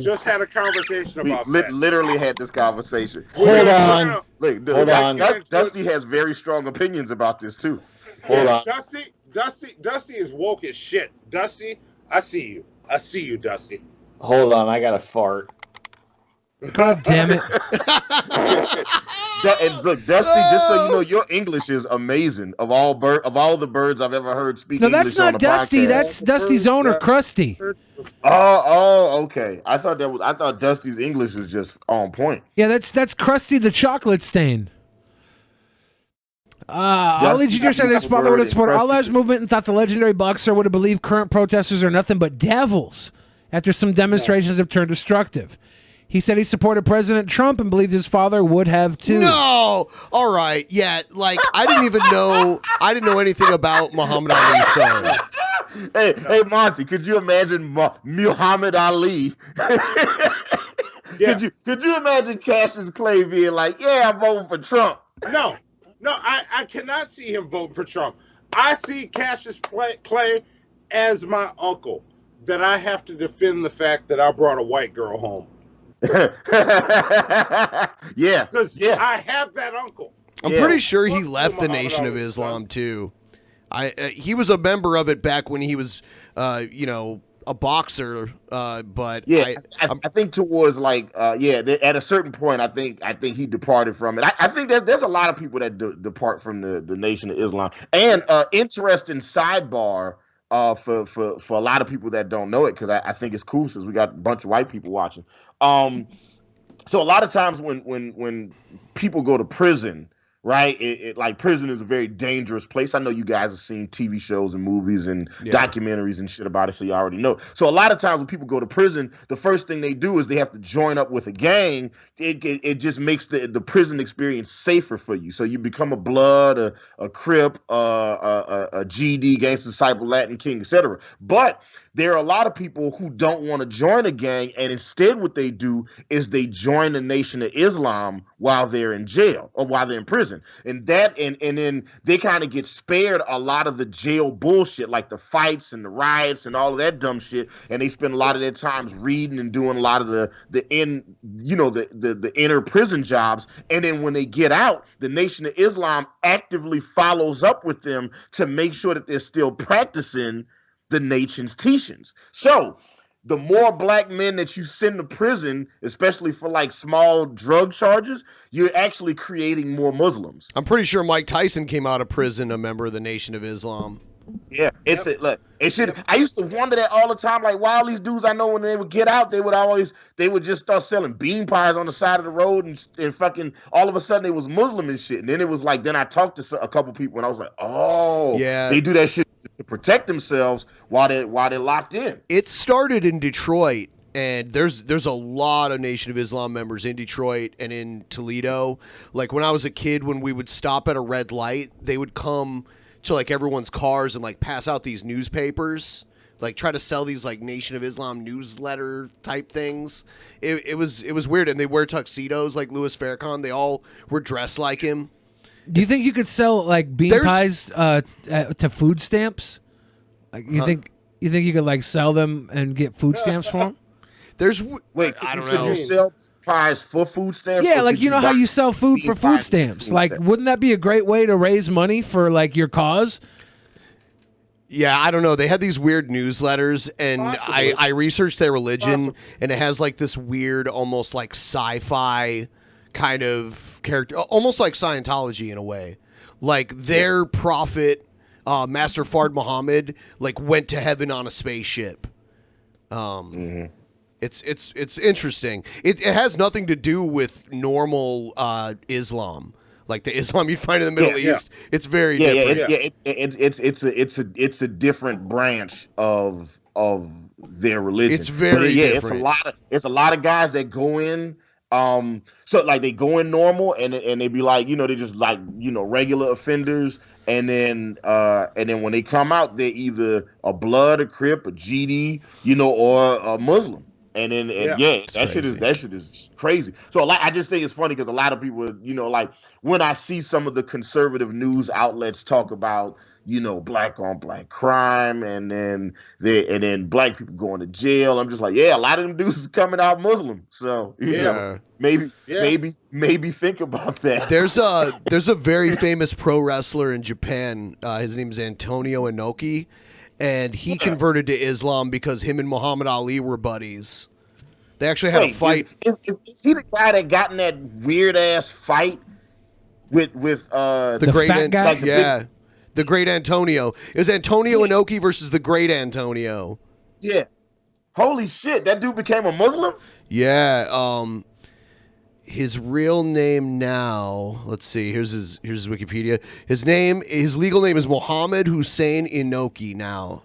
Just had a conversation about that. Literally had this conversation. Hold on. Hold on. Dusty has very strong opinions about this, too. Hold on. Dusty is woke as shit. Dusty, I see you. I see you, Dusty. Hold on, I got to fart. God damn it. And look, Dusty, just so you know, your English is amazing. Of all the birds I've ever heard speak English on a podcast. No, that's not Dusty. That's Dusty's owner, Krusty. Okay. I thought Dusty's English was just on point. Yeah, that's Krusty the chocolate stain. Ali Jr. said his father would have supported All Lives movement and thought the legendary boxer would have believed current protesters are nothing but devils after some demonstrations have turned destructive. He said he supported President Trump and believed his father would have too. No! All right. Yeah, like, I didn't know anything about Muhammad Ali's son. Hey, Monty, could you imagine Muhammad Ali? Could you imagine Cassius Clay being like, yeah, I'm voting for Trump? No, I cannot see him voting for Trump. I see Cassius Clay as my uncle, that I have to defend the fact that I brought a white girl home. Yeah. Because I have that uncle. I'm pretty sure he left the Nation of Islam, too. He was a member of it back when he was, a boxer, but I think towards at a certain point, I think he departed from it. I think there's a lot of people that depart from the Nation of Islam. And interesting sidebar for a lot of people that don't know it, because I think it's cool since we got a bunch of white people watching. So a lot of times when people go to prison, right? Like prison is a very dangerous place. I know you guys have seen TV shows and movies and documentaries and shit about it, so you already know. So a lot of times when people go to prison, the first thing they do is they have to join up with a gang. It just makes the prison experience safer for you. So you become a Blood, a Crip, a GD, Gangster Disciple, Latin King, etc. But there are a lot of people who don't want to join a gang, and instead what they do is they join the Nation of Islam while they're in jail or while they're in prison. And then they kind of get spared a lot of the jail bullshit, like the fights and the riots and all of that dumb shit. And they spend a lot of their times reading and doing a lot of the inner prison jobs. And then when they get out, the Nation of Islam actively follows up with them to make sure that they're still practicing the nation's teachings. So the more black men that you send to prison, especially for like small drug charges, you're actually creating more Muslims. I'm pretty sure Mike Tyson came out of prison a member of the Nation of Islam. Yeah, look. It should. I used to wonder that all the time. Like, why all these dudes I know when they would get out, they would just start selling bean pies on the side of the road and fucking. All of a sudden, they was Muslim and shit. And then it was like, then I talked to a couple people and I was like, oh, yeah, they do that shit to protect themselves while they're locked in. It started in Detroit. And there's a lot of Nation of Islam members in Detroit and in Toledo. Like when I was a kid, when we would stop at a red light, they would come to like everyone's cars and like pass out these newspapers, like try to sell these like Nation of Islam newsletter type things. It was weird, and they wear tuxedos like Louis Farrakhan. They all were dressed like him. Do you think you could sell like bean pies to food stamps? Like you think you could like sell them and get food stamps for them? I don't know. Could you sell pies for food stamps? Yeah, like you know how you sell food for food stamps. Like, wouldn't that be a great way to raise money for like your cause? Yeah, I don't know. They had these weird newsletters, and I researched their religion, and it has like this weird, almost like sci-fi kind of character, almost like Scientology in a way. Like their prophet, Master Fard Muhammad, like went to heaven on a spaceship. It's interesting. It has nothing to do with normal Islam, like the Islam you'd find in the Middle East. It's very different. It's a different branch of their religion. It's very different. It's a lot of guys that go in. So like they go in normal and they be like, they just like, regular offenders. And then when they come out, they're either a Blood, a Crip, a GD, or a Muslim. And then that shit is crazy. So like I just think it's funny because a lot of people, like when I see some of the conservative news outlets talk about, black on black crime and then black people going to jail, I'm just like, a lot of them dudes is coming out Muslim. So maybe think about that. There's a very famous pro wrestler in Japan. His name is Antonio Inoki. And he converted to Islam because him and Muhammad Ali were buddies. They actually had a fight. Is he the guy that got in that weird ass fight with the great fat guy? Like the great Antonio. It was Antonio Inoki versus the great Antonio. Yeah. Holy shit! That dude became a Muslim. Yeah. His real name now, let's see, here's his Wikipedia. His legal name is Mohammed Hussein Inoki now.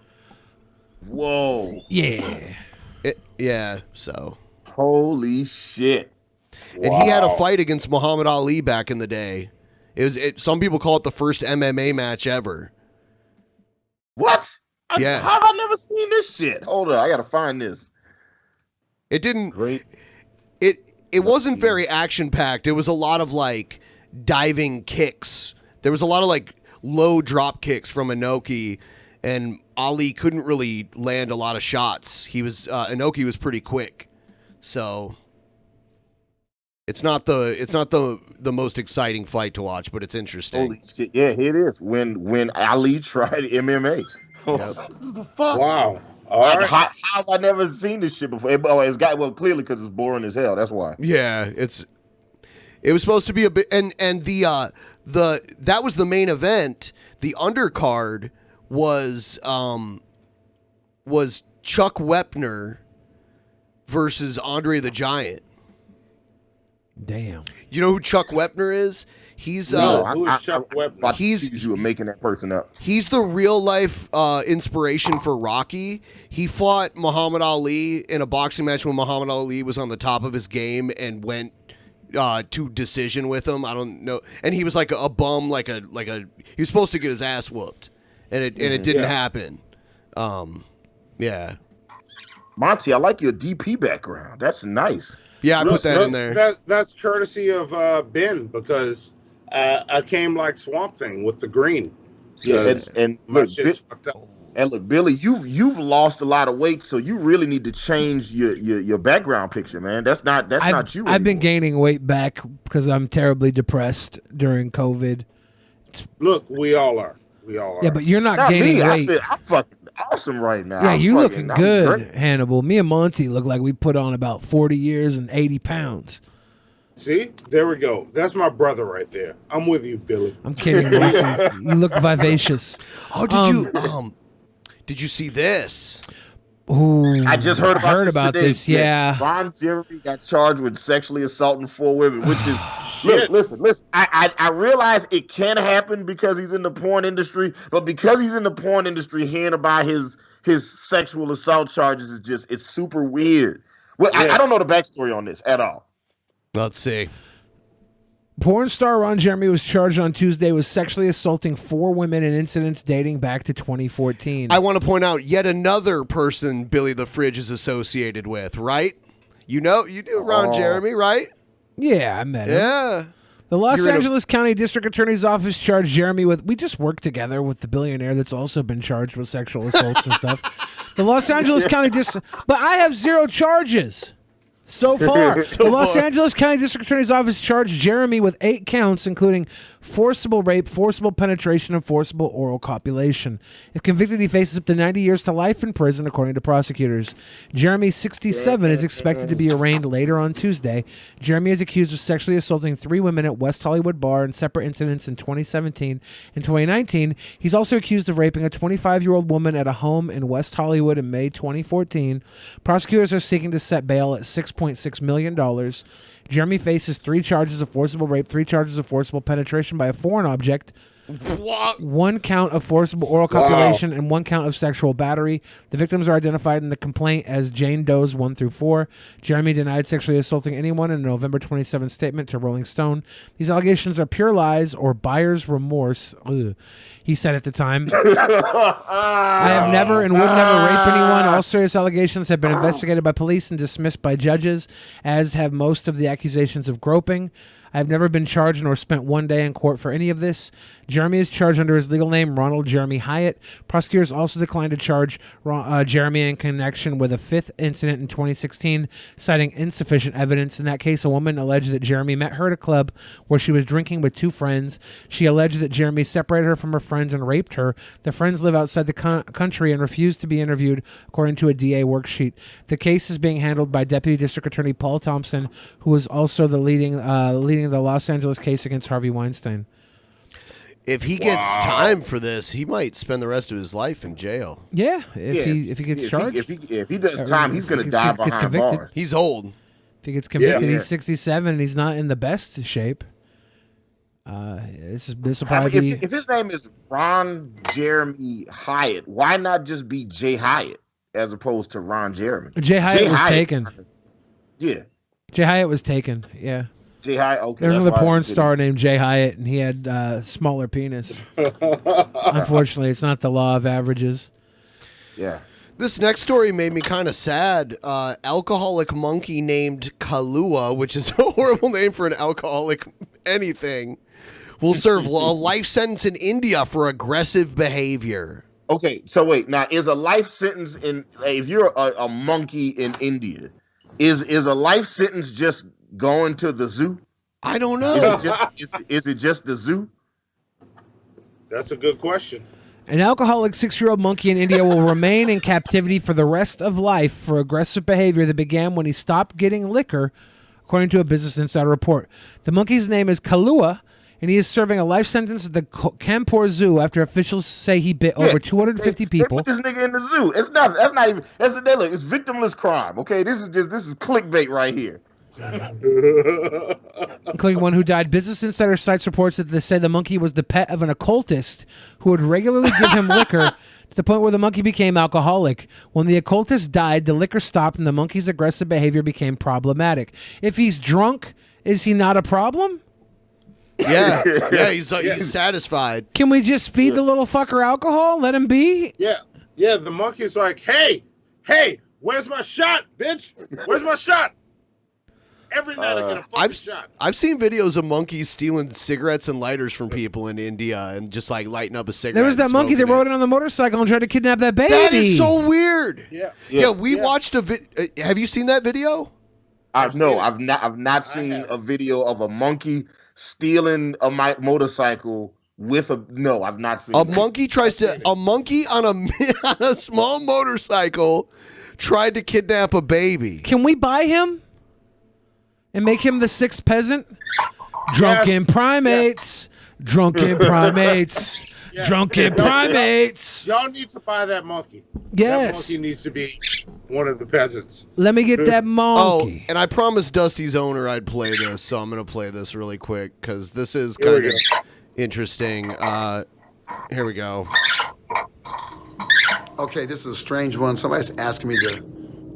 Whoa. Yeah. So. Holy shit. And he had a fight against Muhammad Ali back in the day. Some people call it the first MMA match ever. What? Yeah. How have I never seen this shit? Hold on, I gotta find this. It didn't. Great. It wasn't very action-packed. It was a lot of, like, diving kicks. There was a lot of, like, low drop kicks from Inoki, and Ali couldn't really land a lot of shots. Inoki was pretty quick. So it's not the most exciting fight to watch, but it's interesting. Holy shit. Yeah, it is. When Ali tried MMA. What the fuck? Wow. All right. How have I never seen this shit before? Clearly because it's boring as hell. That's why. Yeah, it was supposed to be a bit, and that was the main event. The undercard was Chuck Wepner versus Andre the Giant. Damn. You know who Chuck Wepner is? He's who is Chuck Wepner? You were making that person up. He's the real life inspiration for Rocky. He fought Muhammad Ali in a boxing match when Muhammad Ali was on the top of his game and went to decision with him. I don't know, and he was like a bum, like a he was supposed to get his ass whooped, and it didn't happen. Yeah. Monty, I like your DP background. That's nice. Yeah, I put that in there. That's courtesy of Ben because I came like Swamp Thing with the green. Yeah, and look, Billy, you've lost a lot of weight, so you really need to change your background picture, man. That's not you. Anymore. I've been gaining weight back because I'm terribly depressed during COVID. Look, we all are. Yeah, but you're not gaining weight. awesome right now. Yeah, I'm you fucking- looking I'm good, great. Hannibal. Me and Monty look like we put on about 40 years and 80 pounds. See, there we go. That's my brother right there. I'm with you, Billy. I'm kidding, Monty. You look vivacious. Oh, did you see this? Ooh, I just heard about this. this today. Yeah. Ron Jeremy got charged with sexually assaulting 4 women, which is listen. I realize it can happen because he's in the porn industry, but because he's in the porn industry, hearing about his sexual assault charges is it's super weird. Well, I don't know the backstory on this at all. Let's see. Porn star Ron Jeremy was charged on Tuesday with sexually assaulting 4 women in incidents dating back to 2014. I want to point out yet another person Billy the Fridge is associated with, right? You do Ron Jeremy, right? Yeah, I met him. Yeah. The Los Angeles County District Attorney's Office charged Jeremy with, we just worked together with the billionaire that's also been charged with sexual assaults and stuff. The Los Angeles County District, but I have 0 charges. So far, the Los Angeles County District Attorney's Office charged Jeremy with 8 counts, including forcible rape, forcible penetration, and forcible oral copulation. If convicted, he faces up to 90 years to life in prison, according to prosecutors. Jeremy, 67, is expected to be arraigned later on Tuesday. Jeremy is accused of sexually assaulting 3 women at West Hollywood Bar in separate incidents in 2017 and 2019. He's also accused of raping a 25-year-old woman at a home in West Hollywood in May 2014. Prosecutors are seeking to set bail at $6.6 million. Jeremy faces 3 charges of forcible rape, 3 charges of forcible penetration by a foreign object, 1 count of forcible oral copulation, and 1 count of sexual battery. The victims are identified in the complaint as Jane Doe's 1 through 4. Jeremy denied sexually assaulting anyone in a November 27 statement to Rolling Stone. These allegations are pure lies or buyer's remorse. Ugh. He said at the time, I have never and would never rape anyone. All serious allegations have been investigated by police and dismissed by judges, as have most of the accusations of groping. I have never been charged nor spent 1 day in court for any of this. Jeremy is charged under his legal name, Ronald Jeremy Hyatt. Prosecutors also declined to charge Jeremy in connection with a 5th incident in 2016, citing insufficient evidence. In that case, a woman alleged that Jeremy met her at a club where she was drinking with 2 friends. She alleged that Jeremy separated her from her friends and raped her. The friends live outside the country and refused to be interviewed, according to a DA worksheet. The case is being handled by Deputy District Attorney Paul Thompson, who is also the leading the Los Angeles case against Harvey Weinstein. If he gets time for this, he might spend the rest of his life in jail. Yeah, if he gets charged. If he does time, he's going to die behind bars. He's old. If he gets convicted, he's 67 and he's not in the best shape. This will probably be. If his name is Ron Jeremy Hyatt, why not just be Jay Hyatt as opposed to Ron Jeremy? Jay Hyatt was taken. Yeah. Jay Hyatt was taken. Yeah. Jay Hyatt. Okay. There's another porn star named Jay Hyatt, and he had smaller penis. Unfortunately, it's not the law of averages. Yeah. This next story made me kind of sad. Alcoholic monkey named Kalua, which is a horrible name for an alcoholic anything, will serve a life sentence in India for aggressive behavior. Okay, so wait, now is a life sentence in if you're a monkey in India, is a life sentence just going to the zoo? I don't know. Is it just the zoo? That's a good question. An alcoholic 6-year-old monkey in India will remain in captivity for the rest of life for aggressive behavior that began when he stopped getting liquor, according to a Business Insider report. The monkey's name is Kalua, and he is serving a life sentence at the Kanpur Zoo after officials say he bit over 250 people. They put this nigga in the zoo. It's not. That's not even. It's victimless crime. Okay, this is clickbait right here. Including one who died. Business Insider cites reports that they say the monkey was the pet of an occultist who would regularly give him liquor to the point where the monkey became alcoholic. When the occultist died, the liquor stopped and the monkey's aggressive behavior became problematic. If he's drunk, is he not a problem? Yeah, he's satisfied. Can we just feed the little fucker alcohol? Let him be? Yeah, the monkey's like, hey, where's my shot, bitch? Where's my shot? Every night I get a fucking shot. I've seen videos of monkeys stealing cigarettes and lighters from people in India and just like lighting up a cigarette. There was that monkey that rode in on the motorcycle and tried to kidnap that baby. That is so weird. Yeah. We watched a video. Have you seen that video? I've not seen a video of a monkey stealing a motorcycle No, I've not seen a monkey on a small motorcycle tried to kidnap a baby. Can we buy him and make him the sixth peasant? Drunken primates. Drunken primates. Drunken primates. Y'all need to buy that monkey. Yes. That monkey needs to be one of the peasants. Let me get that monkey. Oh, and I promised Dusty's owner I'd play this, so I'm going to play this really quick because this is kind of interesting. Here we go. Okay, this is a strange one. Somebody's asking me to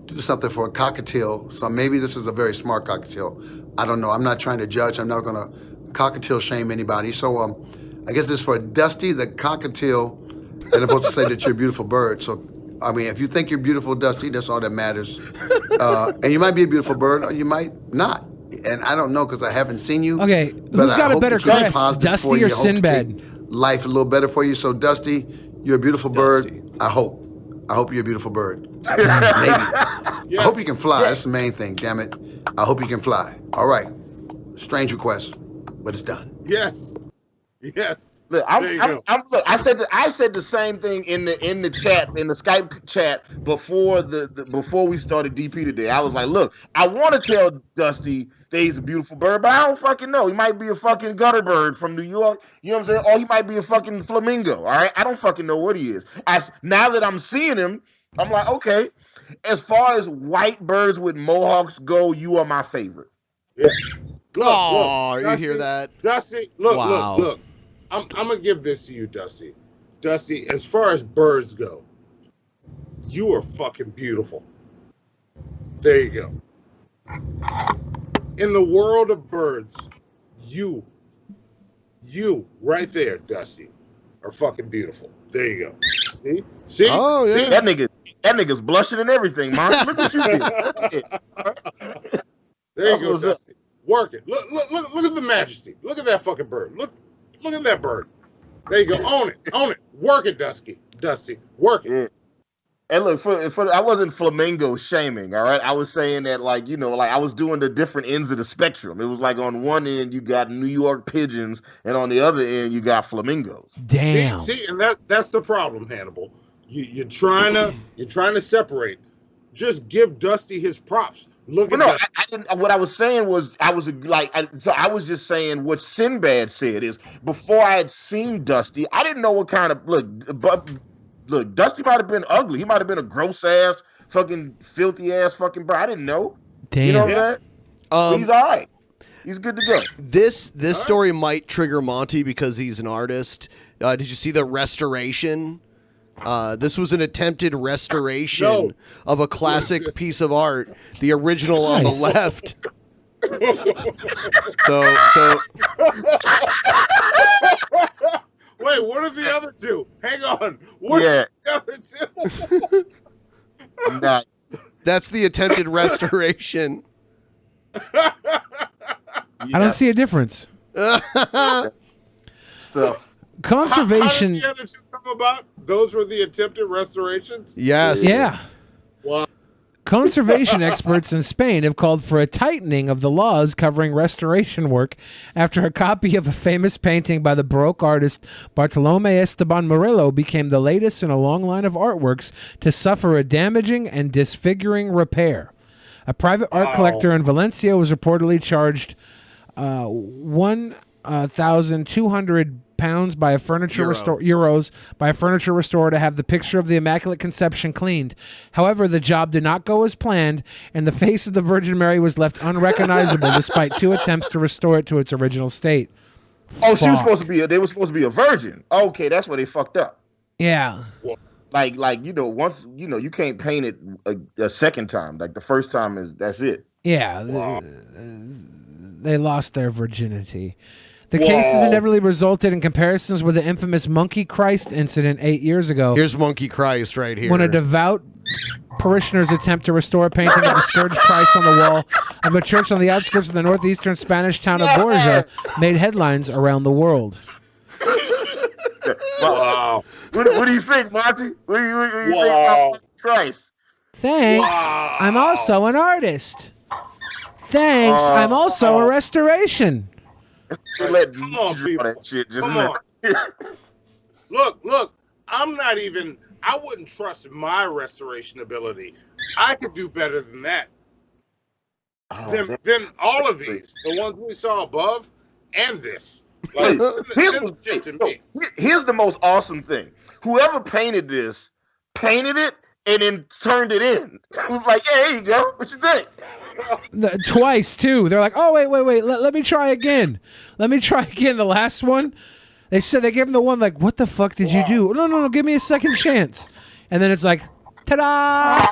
do something for a cockatiel, so maybe this is a very smart cockatiel. I don't know. I'm not trying to judge. I'm not going to cockatiel shame anybody. So I guess it's for Dusty the cockatiel, and I'm supposed to say that you're a beautiful bird. So, I mean, if you think you're beautiful, Dusty, that's all that matters. And you might be a beautiful bird, or you might not. And I don't know because I haven't seen you. Okay, who's got a better crest, Dusty or Sinbad? Life a little better for you. So, Dusty, you're a beautiful bird. I hope you're a beautiful bird. Maybe. I hope you can fly. That's the main thing, damn it. I hope you can fly. All right. Strange request, but it's done. Yes. Yes. Look, look, I said the same thing in the chat, in the Skype chat before before we started DP today. I was like, look, I want to tell Dusty that he's a beautiful bird, but I don't fucking know. He might be a fucking gutter bird from New York, you know what I'm saying? Or he might be a fucking flamingo, all right? I don't fucking know what he is. Now that I'm seeing him, I'm like, okay, as far as white birds with mohawks go, you are my favorite. Yeah. Oh, you Dusty, hear that? Dusty, look. I'm gonna give this to you, Dusty. Dusty, as far as birds go, you are fucking beautiful. There you go. In the world of birds, you right there, Dusty, are fucking beautiful. There you go. See? Oh yeah. See? That nigga's blushing and everything, man. Look what you did. There you go, Dusty. Work it. Look at the majesty. Look at that fucking bird. Look at that bird. There you go. Own it. Work it, Dusty. Work it. Yeah. And look, for I wasn't flamingo shaming, all right? I was saying that, like, you know, like I was doing the different ends of the spectrum. It was like on one end you got New York pigeons, and on the other end you got flamingos. Damn. See, and that's the problem, Hannibal. You're trying to separate. Just give Dusty his props. Look at that. I didn't. What I was saying was, I was just saying what Sinbad said is before I had seen Dusty, I didn't know what kind of look. Dusty might have been ugly. He might have been a gross ass, fucking filthy ass, fucking bird. I didn't know. Damn. You know what I'm saying? He's all right. He's good to go. This story might trigger Monty because he's an artist. Did you see the restoration? This was an attempted restoration of a classic piece of art, the original on the left. So wait, what are the other two? Hang on. What are the other two? Nice. That's the attempted restoration. I don't see a difference. Stuff. Conservation. How did the other two come about? Those were the attempted restorations? Yes. Yeah. Wow. Conservation experts in Spain have called for a tightening of the laws covering restoration work after a copy of a famous painting by the Baroque artist Bartolomé Esteban Murillo became the latest in a long line of artworks to suffer a damaging and disfiguring repair. A private art collector in Valencia was reportedly charged 1,200 pounds by a furniture euros by a furniture restorer to have the picture of the Immaculate Conception cleaned. However, the job did not go as planned, and the face of the Virgin Mary was left unrecognizable despite 2 attempts to restore it to its original state. Oh, she was supposed to be. They were supposed to be a virgin. Okay, that's where they fucked up. Yeah. Like you know, once you know, you can't paint it a second time. Like the first time that's it. Yeah. They lost their virginity. The case has inevitably resulted in comparisons with the infamous Monkey Christ incident 8 years ago. Here's Monkey Christ right here. When a devout parishioners attempt to restore a painting of the scourged Christ on the wall of a church on the outskirts of the northeastern Spanish town of Borja made headlines around the world. Wow. What do you think, Monty? What do you think about Christ? Thanks. Wow. I'm also an artist. Thanks. I'm also a restoration. Let me draw that shit. Just Look, I'm not even, I wouldn't trust my restoration ability. I could do better than that. Than all of these, the ones we saw above and this. Like, Here's the most awesome thing. Whoever painted this, painted it, and then turned it in. It was like, hey, here you go. What you think? Twice, too. They're like, oh, wait. Let me try again. Let me try again. The last one, they said they gave him the one like, what the fuck did you do? No, give me a second chance. And then it's like, ta-da!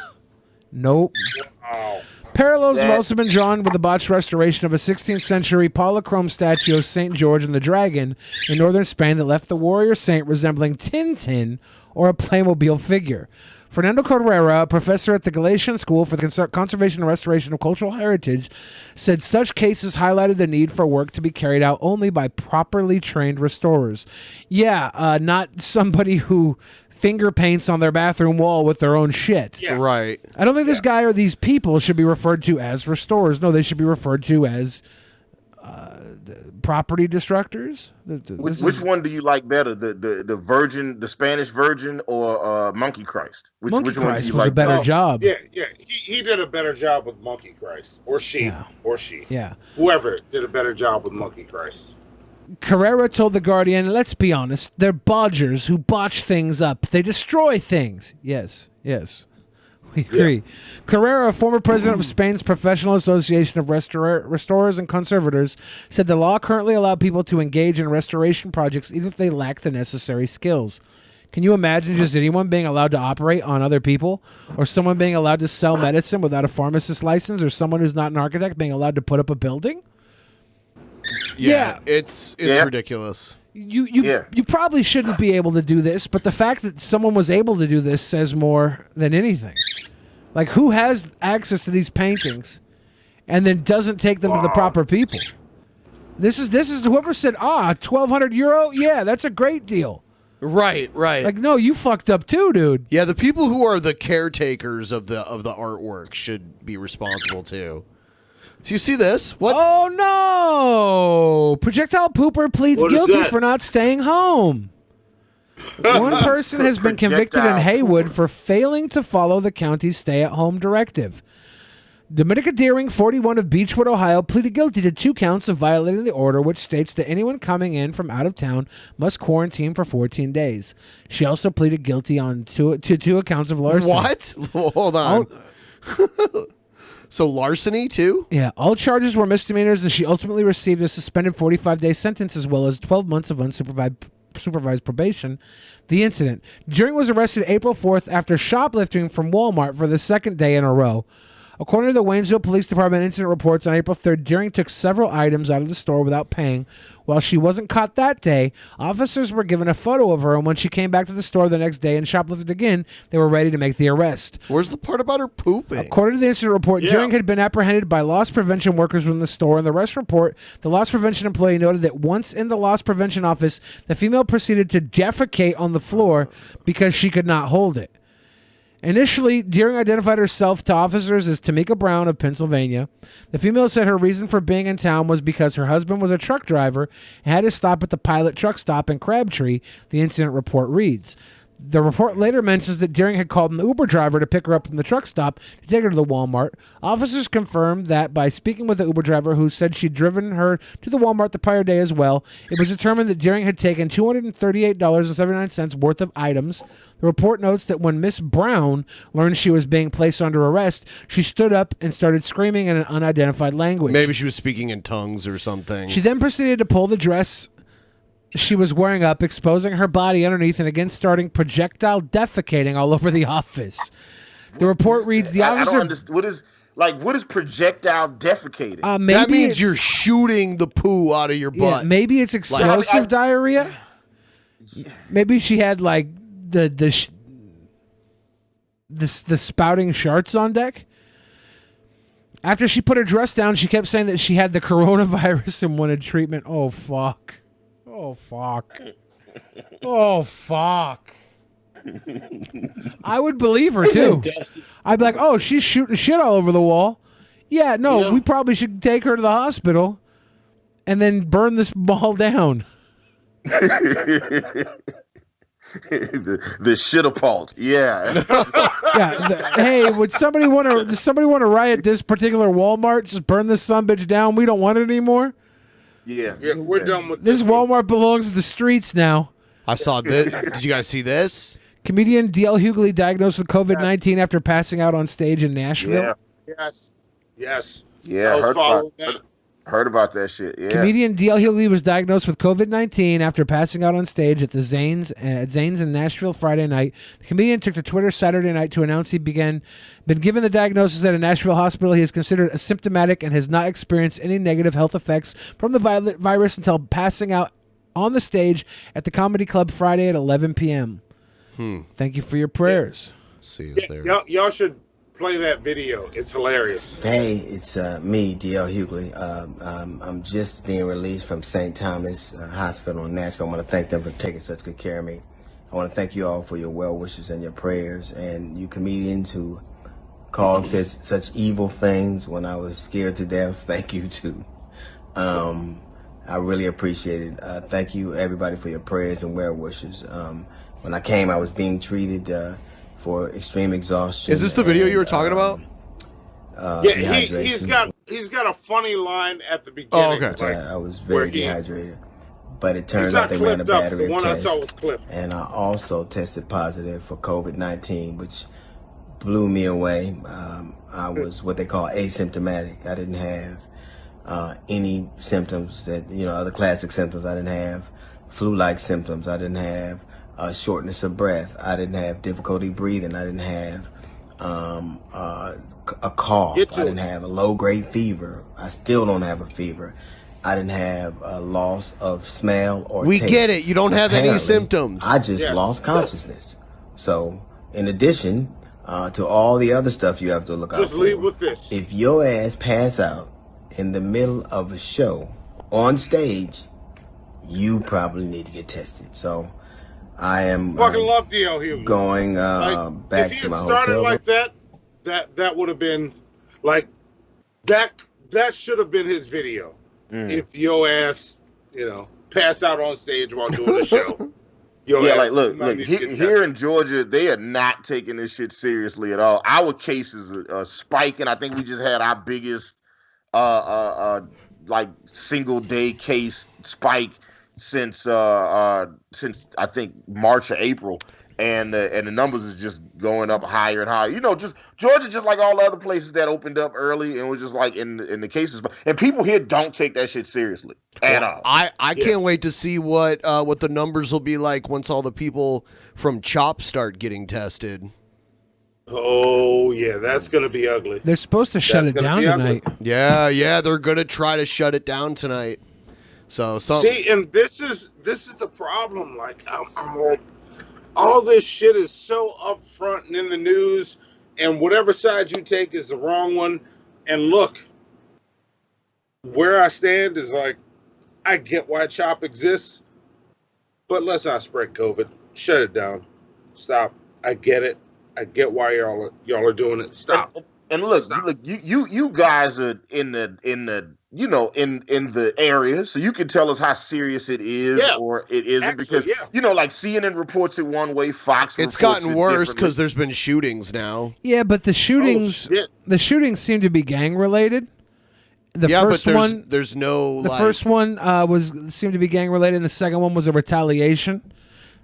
Nope. Wow. Parallels have also been drawn with the botched restoration of a 16th century polychrome statue of St. George and the Dragon in northern Spain that left the warrior saint resembling Tintin or a Playmobil figure. Fernando Carrera, a professor at the Galician School for the Conservation and Restoration of Cultural Heritage, said such cases highlighted the need for work to be carried out only by properly trained restorers. Yeah, not somebody who finger paints on their bathroom wall with their own shit. Yeah. Right. I don't think this guy or these people should be referred to as restorers. No, they should be referred to as property destructors. Which one do you like better, the Virgin, the Spanish Virgin, or Monkey Christ? Which Monkey one Christ do you was like a better job. Yeah. He did a better job with Monkey Christ, or she. Yeah. Whoever did a better job with Monkey Christ. Carrera told The Guardian, let's be honest, they're bodgers who botch things up. They destroy things. Yes. We agree. Yeah. Carrera, former president of Spain's Professional Association of Restorers and Conservators, said the law currently allowed people to engage in restoration projects even if they lack the necessary skills. Can you imagine just anyone being allowed to operate on other people? Or someone being allowed to sell medicine without a pharmacist license? Or someone who's not an architect being allowed to put up a building? Yeah, it's ridiculous. You probably shouldn't be able to do this, but the fact that someone was able to do this says more than anything. Like, who has access to these paintings and then doesn't take them to the proper people? This is whoever said, €1,200? Yeah, that's a great deal. Right. Like, no, you fucked up too, dude. Yeah, the people who are the caretakers of the artwork should be responsible too. Do you see this? What? Oh, no! Projectile Pooper pleads guilty for not staying home. One person has been convicted in Haywood for failing to follow the county's stay-at-home directive. Dominica Deering, 41 of Beechwood, Ohio, pleaded guilty to 2 counts of violating the order, which states that anyone coming in from out of town must quarantine for 14 days. She also pleaded guilty on to 2 accounts of larceny. What? Hold on. So larceny, too? Yeah, all charges were misdemeanors, and she ultimately received a suspended 45-day sentence as well as 12 months of unsupervised probation. The incident. Deering was arrested April 4th after shoplifting from Walmart for the 2nd day in a row. According to the Waynesville Police Department incident reports, on April 3rd, Deering took several items out of the store without paying. While she wasn't caught that day, officers were given a photo of her, and when she came back to the store the next day and shoplifted again, they were ready to make the arrest. Where's the part about her pooping? According to the incident report, Deering had been apprehended by loss prevention workers within the store. In the arrest report, the loss prevention employee noted that once in the loss prevention office, the female proceeded to defecate on the floor because she could not hold it. Initially, Deering identified herself to officers as Tamika Brown of Pennsylvania. The female said her reason for being in town was because her husband was a truck driver and had to stop at the Pilot truck stop in Crabtree, the incident report reads. The report later mentions that Deering had called an Uber driver to pick her up from the truck stop to take her to the Walmart. Officers confirmed that by speaking with the Uber driver, who said she'd driven her to the Walmart the prior day as well, it was determined that Deering had taken $238.79 worth of items. The report notes that when Miss Brown learned she was being placed under arrest, she stood up and started screaming in an unidentified language. Maybe she was speaking in tongues or something. She then proceeded to pull the dress she was wearing up, exposing her body underneath, and again starting projectile defecating all over the office. The report reads, the officer... I don't understand. What is projectile defecating? That means you're shooting the poo out of your butt. Yeah, maybe it's explosive diarrhea. Maybe she had like the spouting sharts on deck. After she put her dress down, she kept saying that she had the coronavirus and wanted treatment. Oh, fuck. Oh, fuck. Oh, fuck. I would believe her, too. I'd be like, oh, she's shooting shit all over the wall. Yeah, no, we probably should take her to the hospital and then burn this mall down. the shit-a-palt. Yeah. Hey, would somebody want to? Does somebody want to riot this particular Walmart? Just burn this sumbitch down. We don't want it anymore. Yeah, we're done with this. Walmart belongs to the streets now. I saw this. Did you guys see this? Comedian D.L. Hughley diagnosed with COVID-19 after passing out on stage in Nashville. Yes. Yeah, heard about that shit. Yeah. Comedian D.L. Hughley was diagnosed with COVID-19 after passing out on stage at the Zane's in Nashville Friday night. The comedian took to Twitter Saturday night to announce he been given the diagnosis at a Nashville hospital. He is considered asymptomatic and has not experienced any negative health effects from the virus until passing out on the stage at the Comedy Club Friday at 11 p.m. Thank you for your prayers. See us there. Y'all should play that video. It's hilarious. Hey, it's me, D.L. Hughley. I'm just being released from St. Thomas Hospital in Nashville. I want to thank them for taking such good care of me. I want to thank you all for your well wishes and your prayers, and you comedians who called and said such evil things when I was scared to death. Thank you too. I really appreciate it. Thank you everybody for your prayers and well wishes. When I came, I was being treated for extreme exhaustion. Is this the video you were talking about? He's got a funny line at the beginning. Oh, okay. I was very dehydrated, but it turns out they ran a battery test, I saw was clipped. And I also tested positive for COVID-19, which blew me away. I was what they call asymptomatic. I didn't have any symptoms that other classic symptoms. I didn't have flu-like symptoms. I didn't have shortness of breath. I didn't have difficulty breathing. I didn't have a cough. I didn't have a low-grade fever. I still don't have a fever. I didn't have a loss of smell or taste. We get it. You don't have any symptoms. I just lost consciousness. So, in addition to all the other stuff you have to look out for, just leave with this. If your ass pass out in the middle of a show on stage, you probably need to get tested. So, I am fucking love D.L. Hughley. Going back to my hotel. If he had started like that would have been like that should have been his video. If your ass, pass out on stage while doing the show. Look, here in Georgia, they are not taking this shit seriously at all. Our cases are spiking. I think we just had our biggest single day case spike since I think March or April, and the numbers is just going up higher and higher. Just Georgia, just like all the other places that opened up early, and was just like in the cases. And people here don't take that shit seriously at all. I can't wait to see what the numbers will be like once all the people from CHOP start getting tested. Oh yeah, that's gonna be ugly. They're supposed to shut it down tonight. Yeah, they're gonna try to shut it down tonight. So see, and this is the problem. Like, I'm like, all this shit is so upfront and in the news, and whatever side you take is the wrong one. And look, where I stand is like, I get why CHOP exists, but let's not spread COVID. Shut it down. Stop. I get it. I get why y'all are doing it. Stop. And look, you guys are in the area, so you can tell us how serious it is or it isn't. Because like CNN reports it one way, Fox. It's gotten worse because there's been shootings now. Yeah, but the shootings seem to be gang related. The first one, there's no. The first one seemed to be gang related, and the second one was a retaliation.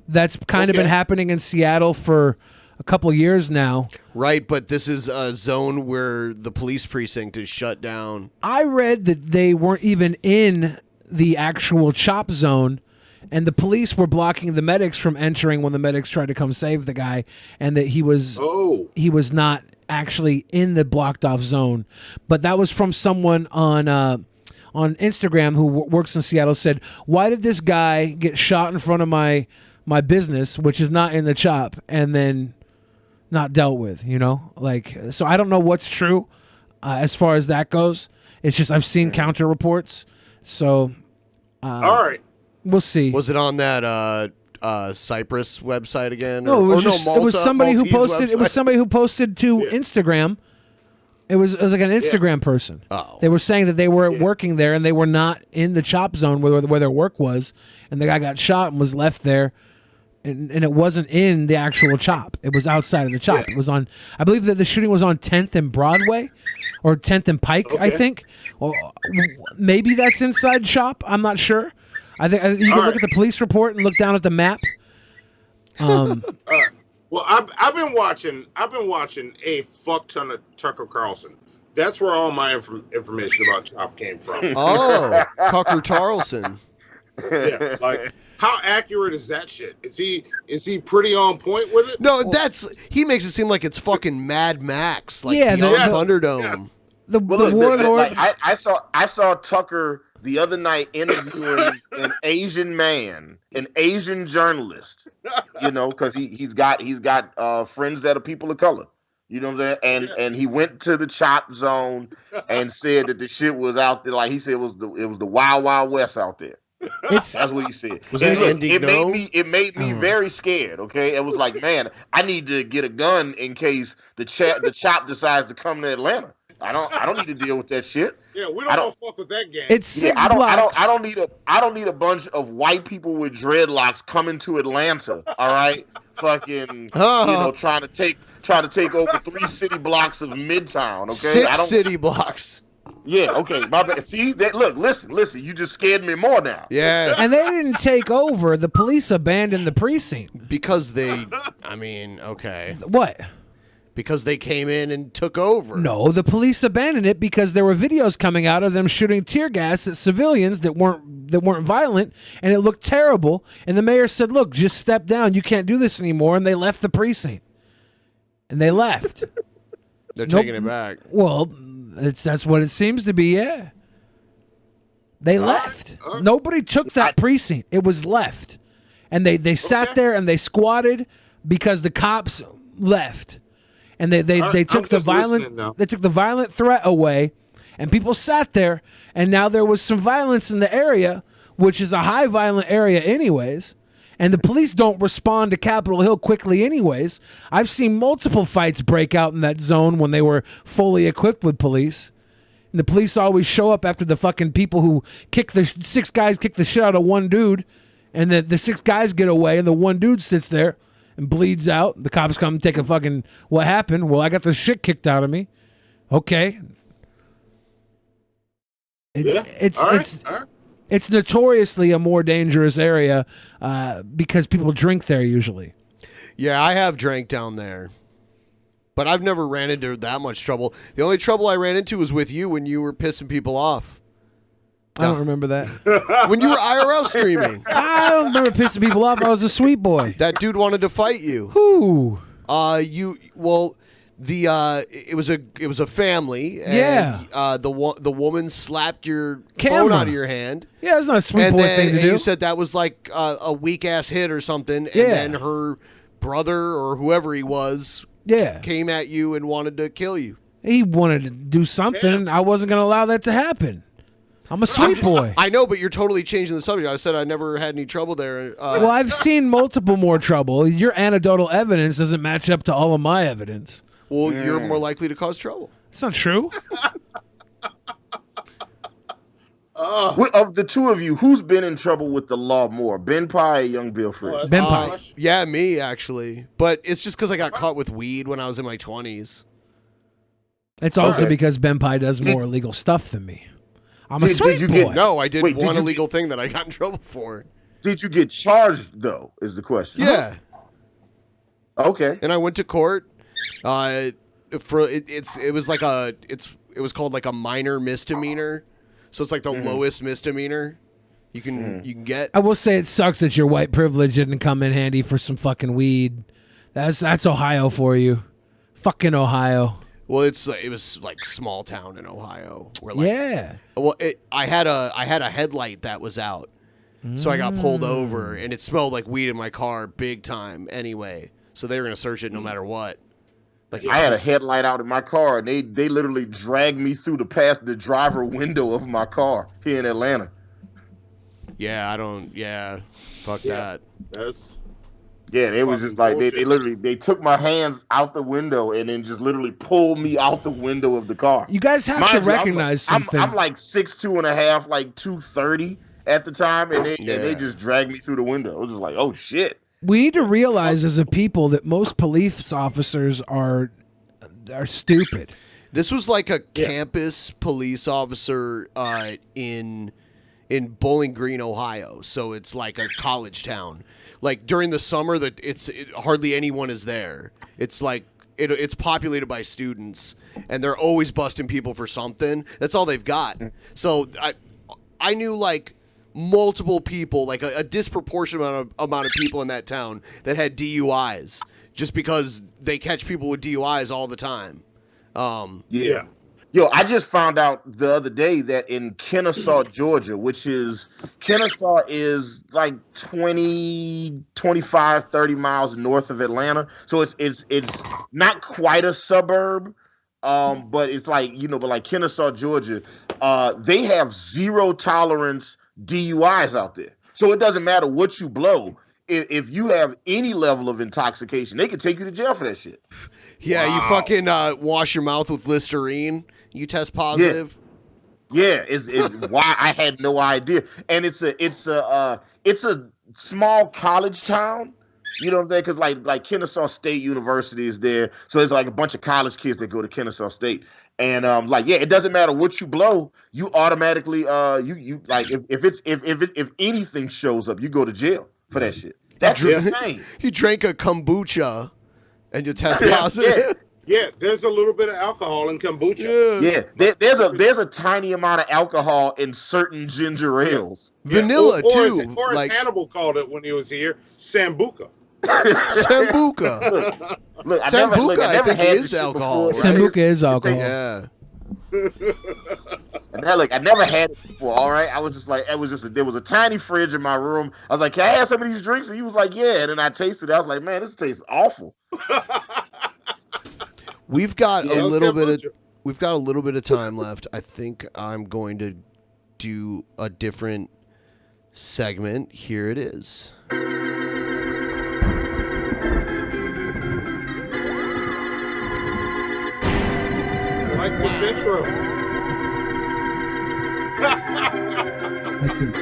That's kind of been happening in Seattle for a couple of years now. Right, but this is a zone where the police precinct is shut down. I read that they weren't even in the actual CHOP zone, and the police were blocking the medics from entering when the medics tried to come save the guy, and that he was not actually in the blocked off zone. But that was from someone on Instagram who works in Seattle, said, why did this guy get shot in front of my business, which is not in the CHOP, and then not dealt with, so I don't know what's true as far as that goes. It's just I've seen counter reports, so all right, we'll see. Was it on that Cyprus website again? No, Malta, it was somebody who posted. Website? It was somebody who posted to Instagram It was like an Instagram person. Oh. They were saying that they were working there and they were not in the chop zone where their work was, and the guy got shot and was left there, and it wasn't in the actual chop. It was outside of the chop. It was on. I believe that the shooting was on 10th and Broadway, or 10th and Pike. I think. Or maybe that's inside chop. I'm not sure. I think you can look at the police report and look down at the map. Well, I've been watching a fuck ton of Tucker Carlson. That's where all my information about Chop came from. Oh, Tucker Carlson. Yeah, like how accurate is that shit? Is he pretty on point with it? No, he makes it seem like it's fucking Mad Max, like Yeah, beyond the- Thunderdome. Yes. The warlord. I saw Tucker the other night interviewing an Asian man, an Asian journalist. You know, because he's got friends that are people of color. You know what I'm saying? And he went to the chop zone and said that the shit was out there. Like he said, it was the Wild Wild West out there. That's what he said. It made me very scared. Okay, it was like, man, I need to get a gun in case the chop decides to come to Atlanta. I don't need to deal with that shit. Yeah, we don't want to fuck with that game. It's 6 blocks. I don't need a bunch of white people with dreadlocks coming to Atlanta. All right, fucking, trying to take over 3 city blocks of Midtown. Okay, 6 city blocks. Yeah, okay, my bad. See that? Look, listen. You just scared me more now. Yeah, and they didn't take over. The police abandoned the precinct because they. I mean, okay. What? Because they came in and took over. No, the police abandoned it because there were videos coming out of them shooting tear gas at civilians that weren't violent, and it looked terrible. And the mayor said, "Look, just step down. You can't do this anymore." And they left the precinct. And they left. They're taking it back. Well, that's what it seems to be. Yeah. They left. Nobody took that precinct. It was left, and they sat there and they squatted because the cops left. And they took the violent threat away, and people sat there, and now there was some violence in the area, which is a high violent area anyways, and the police don't respond to Capitol Hill quickly anyways. I've seen multiple fights break out in that zone when they were fully equipped with police. And the police always show up after the fucking people who 6 guys kick the shit out of one dude, and the 6 guys get away, and the one dude sits there and bleeds out. The cops come and take a fucking, what happened? Well, I got the shit kicked out of me. Okay. It's notoriously a more dangerous area because people drink there usually. Yeah, I have drank down there. But I've never ran into that much trouble. The only trouble I ran into was with you when you were pissing people off. I don't remember that. When you were IRL streaming. I don't remember pissing people off. I was a sweet boy. That dude wanted to fight you. Who? It was a family. And, yeah. The woman slapped your Camera. phone out of your hand. Yeah, it's not a sweet boy thing to do. And you said that was like a weak ass hit or something. And then her brother or whoever he was came at you and wanted to kill you. He wanted to do something. I wasn't going to allow that to happen. I'm a sweet boy. I know, but you're totally changing the subject. I said I never had any trouble there. Well, I've seen multiple more trouble. Your anecdotal evidence doesn't match up to all of my evidence. Well, you're more likely to cause trouble. It's not true. Of the two of you, who's been in trouble with the law more, BENPAI or Young Bill Free? BENPAI. Yeah, me actually. But it's just because I got caught with weed when I was in my 20s. It's also because BENPAI does more illegal stuff than me. I'm a sweet boy. No, I did one illegal thing that I got in trouble for. Did you get charged though? Is the question? Yeah. Okay. And I went to court. It was called like a minor misdemeanor. So it's like the lowest misdemeanor you can get. I will say it sucks that your white privilege didn't come in handy for some fucking weed. That's Ohio for you. Fucking Ohio. Well, it was like small town in Ohio. Where yeah. Well, I had a headlight that was out, so I got pulled over, and it smelled like weed in my car big time. Anyway, so they were gonna search it no matter what. Like I had a headlight out in my car, and they literally dragged me through the driver window of my car here in Atlanta. Yeah, fuck that. Yeah, they was just like they literally they took my hands out the window and then just literally pulled me out the window of the car. You guys have to recognize something. I'm like 6'2.5", like 230 at the time, and they just dragged me through the window. It was just like, oh shit. We need to realize as a people that most police officers are stupid. This was like a campus police officer in Bowling Green, Ohio. So it's like a college town. Like during the summer, hardly anyone is there. It's like it's populated by students, and they're always busting people for something. That's all they've got. So I knew like multiple people, like a disproportionate amount of people in that town that had DUIs, just because they catch people with DUIs all the time. Yeah. Yo, I just found out the other day that in Kennesaw, Georgia, Kennesaw is like 20, 25, 30 miles north of Atlanta. So it's not quite a suburb, but it's like, but like Kennesaw, Georgia, they have zero tolerance DUIs out there. So it doesn't matter what you blow. If you have any level of intoxication, they can take you to jail for that shit. Yeah, you fucking wash your mouth with Listerine. You test positive. Yeah, it's why I had no idea. And it's a small college town. You know what I'm saying? Because like Kennesaw State University is there, so it's like a bunch of college kids that go to Kennesaw State. And it doesn't matter what you blow, you automatically you like if anything shows up, you go to jail for that shit. That's insane. You drank a kombucha and you test positive. Yeah, there's a little bit of alcohol in kombucha. Yeah, there's a tiny amount of alcohol in certain ginger ales. Vanilla too. Or as Hannibal called it when he was here, Sambuca. Sambuca. Look, Sambuca, I never think, had is this shit alcohol. before, right? Sambuca is alcohol. Yeah. And I never had it before. All right, I was just like, there was a tiny fridge in my room. I was like, can I have some of these drinks? And he was like, yeah. And then I tasted it. I was like, man, this tastes awful. We've got a little bit of time left. I think I'm going to do a different segment. Here it is. Like this intro.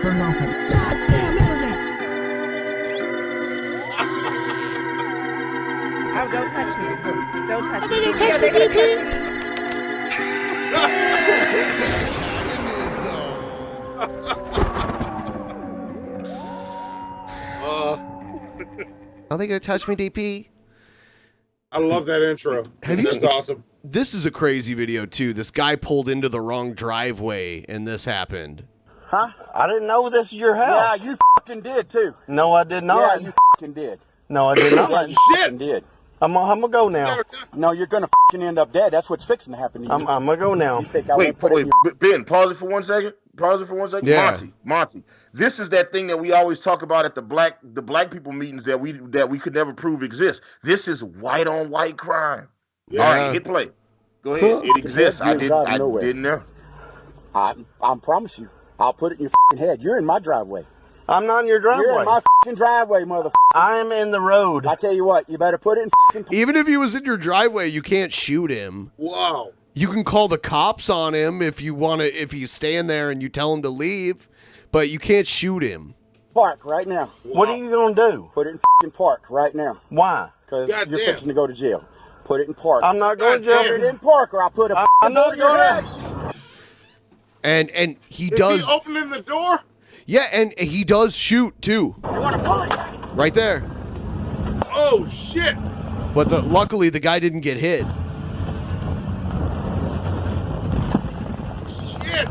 Turn off the goddamn internet. Oh, don't touch me. Don't touch me. They're gonna touch me, Are they gonna touch me, DP? I love that intro. That's awesome. This is a crazy video too. This guy pulled into the wrong driveway, and this happened. Huh? I didn't know this is your house. Yeah, you fucking did too. No, I did not. Yeah, you fucking did. No, I did not. Yeah, you fucking did. I'm gonna go now. No, you're gonna fucking end up dead. That's what's fixing to happen to you. I'm gonna go now. You think I Wait, won't put it in your... Ben, pause it for 1 second. Yeah. Monty. This is that thing that we always talk about at the black people meetings that we could never prove exists. This is white on white crime. Yeah. All right, hit play. Go ahead. It exists. I didn't know. I promise you. I'll put it in your fucking head. You're in my driveway. I'm not in your driveway. You're in my fucking driveway, motherfucker. I'm in the road. I tell you what, you better put it in fucking... Even if he was in your driveway, you can't shoot him. Wow. You can call the cops on him if you want to, if he's staying there and you tell him to leave, but you can't shoot him. Park right now. Wow. What are you going to do? Put it in fucking park right now. Why? Because you're fixing to go to jail. Put it in park. I'm not going to jail. Put it in park or I'll put a I'm not in your going head. And he Is does... he opening the door? Yeah, and he does shoot too. You want to pull it? Right there. Oh, shit. But luckily the guy didn't get hit. Shit.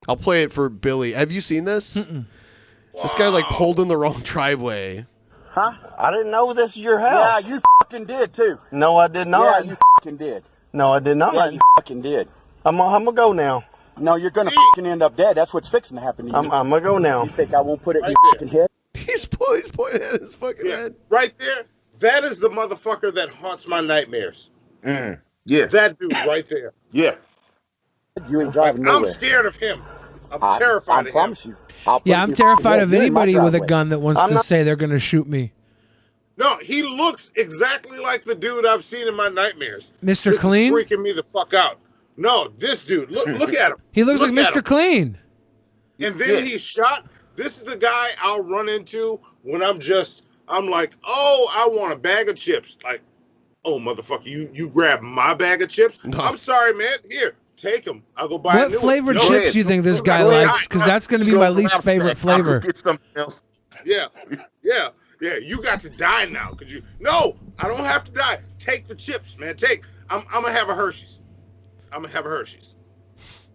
I'll play it for Billy. Have you seen this? This guy like pulled in the wrong driveway. Huh? I didn't know this is your house. Yeah, you fucking did too. No, I did not. Yeah, you fucking did. No, I did not. Yeah, you fucking did. I'm gonna go now. No, you're gonna fucking end up dead. That's what's fixing to happen to you. I'm gonna go now. You think I won't put it in Right your there. fucking head? He's pointing at his fucking head. Right there. That is the motherfucker that haunts my nightmares. Yeah. That dude right there. Yeah. You ain't driving nowhere. I'm scared of him. I'm terrified of him. I promise you. I'll put it Yeah, in I'm your fucking terrified head. of You're in my anybody with a driveway. gun that wants to say they're going to shoot me. No, he looks exactly like the dude I've seen in my nightmares. Mr. This Clean? is freaking me the fuck out. No, this dude. Look at him. He looks like Mr. Clean. And then he's shot. This is the guy I'll run into when I'm like, oh, I want a bag of chips. Like, oh, motherfucker, you grab my bag of chips? No. I'm sorry, man. Here, take them. I'll go buy a new What flavored one. chips do you think this guy likes? Because that's going to be my least favorite flavor. Get something else. Yeah. You got to die now. Could you? No, I don't have to die. Take the chips, man. I'm gonna have a Hershey's.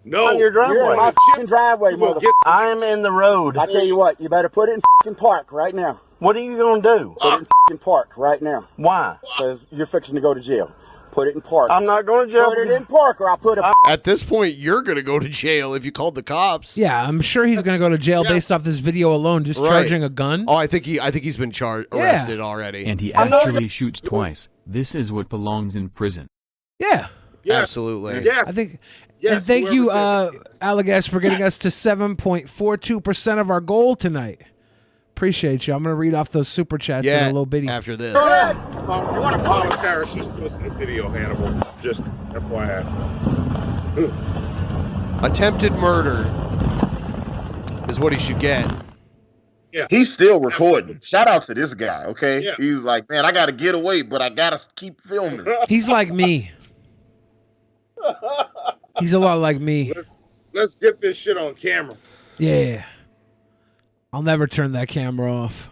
No, On your driveway. You're in my f***ing driveway, motherfucker. I'm in the road. I tell you what, you better put it in f***ing park right now. What are you going to do? Put it in f***ing park right now. Why? Because you're fixing to go to jail. Put it in park. I'm not going to jail. Put it in park or I'll put a... At this point, you're going to go to jail if you called the cops. Yeah, I'm sure he's going to go to jail based off this video alone, discharging a gun. Oh, I think he's been arrested already. And he actually shoots twice. This is what belongs in prison. Yeah. Absolutely. Yeah. I think... and thank you, Allegas, for getting us to 7.42% of our goal tonight. Appreciate you. I'm going to read off those super chats in a little bitty. After this. You want to Paula Harris just listen to the video, Hannibal. Just FYI. Attempted murder is what he should get. Yeah. He's still recording. Shout out to this guy, okay? Yeah. He's like, man, I got to get away, but I got to keep filming. He's like me. He's a lot like me. Let's get this shit on camera. Yeah. I'll never turn that camera off.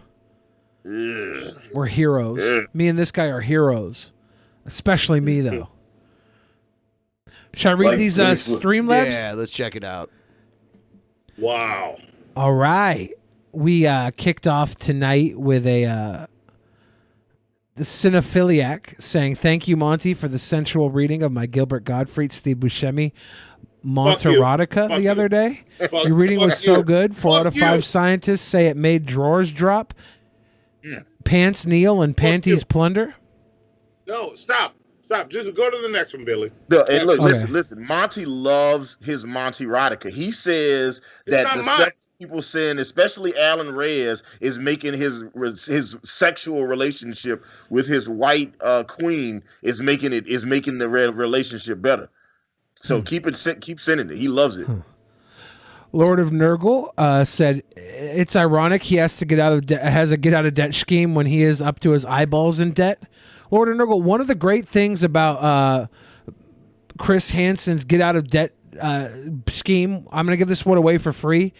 We're heroes. Me and this guy are heroes. Especially me, though. Should I read these Streamlabs? Yeah, let's check it out. Wow. All right. We kicked off tonight with the Cinephiliac saying, thank you, Monty, for the sensual reading of my Gilbert Gottfried, Steve Buscemi, Monterotica the other day. Your reading was so good. 4 out of 5 scientists say it made drawers drop. Pants kneel and panties plunder. No, stop. Just go to the next one, Billy. No, and look, listen. Monty loves his Monterotica. He says that the sex people saying, especially Alan Reyes, is making his sexual relationship with his white queen is making the relationship better. So keep sending it. He loves it. Lord of Nurgle said it's ironic he has to get out of has a get out of debt scheme when he is up to his eyeballs in debt. Lord of Nurgle, one of the great things about Chris Hansen's get out of debt scheme, I'm going to give this one away for free.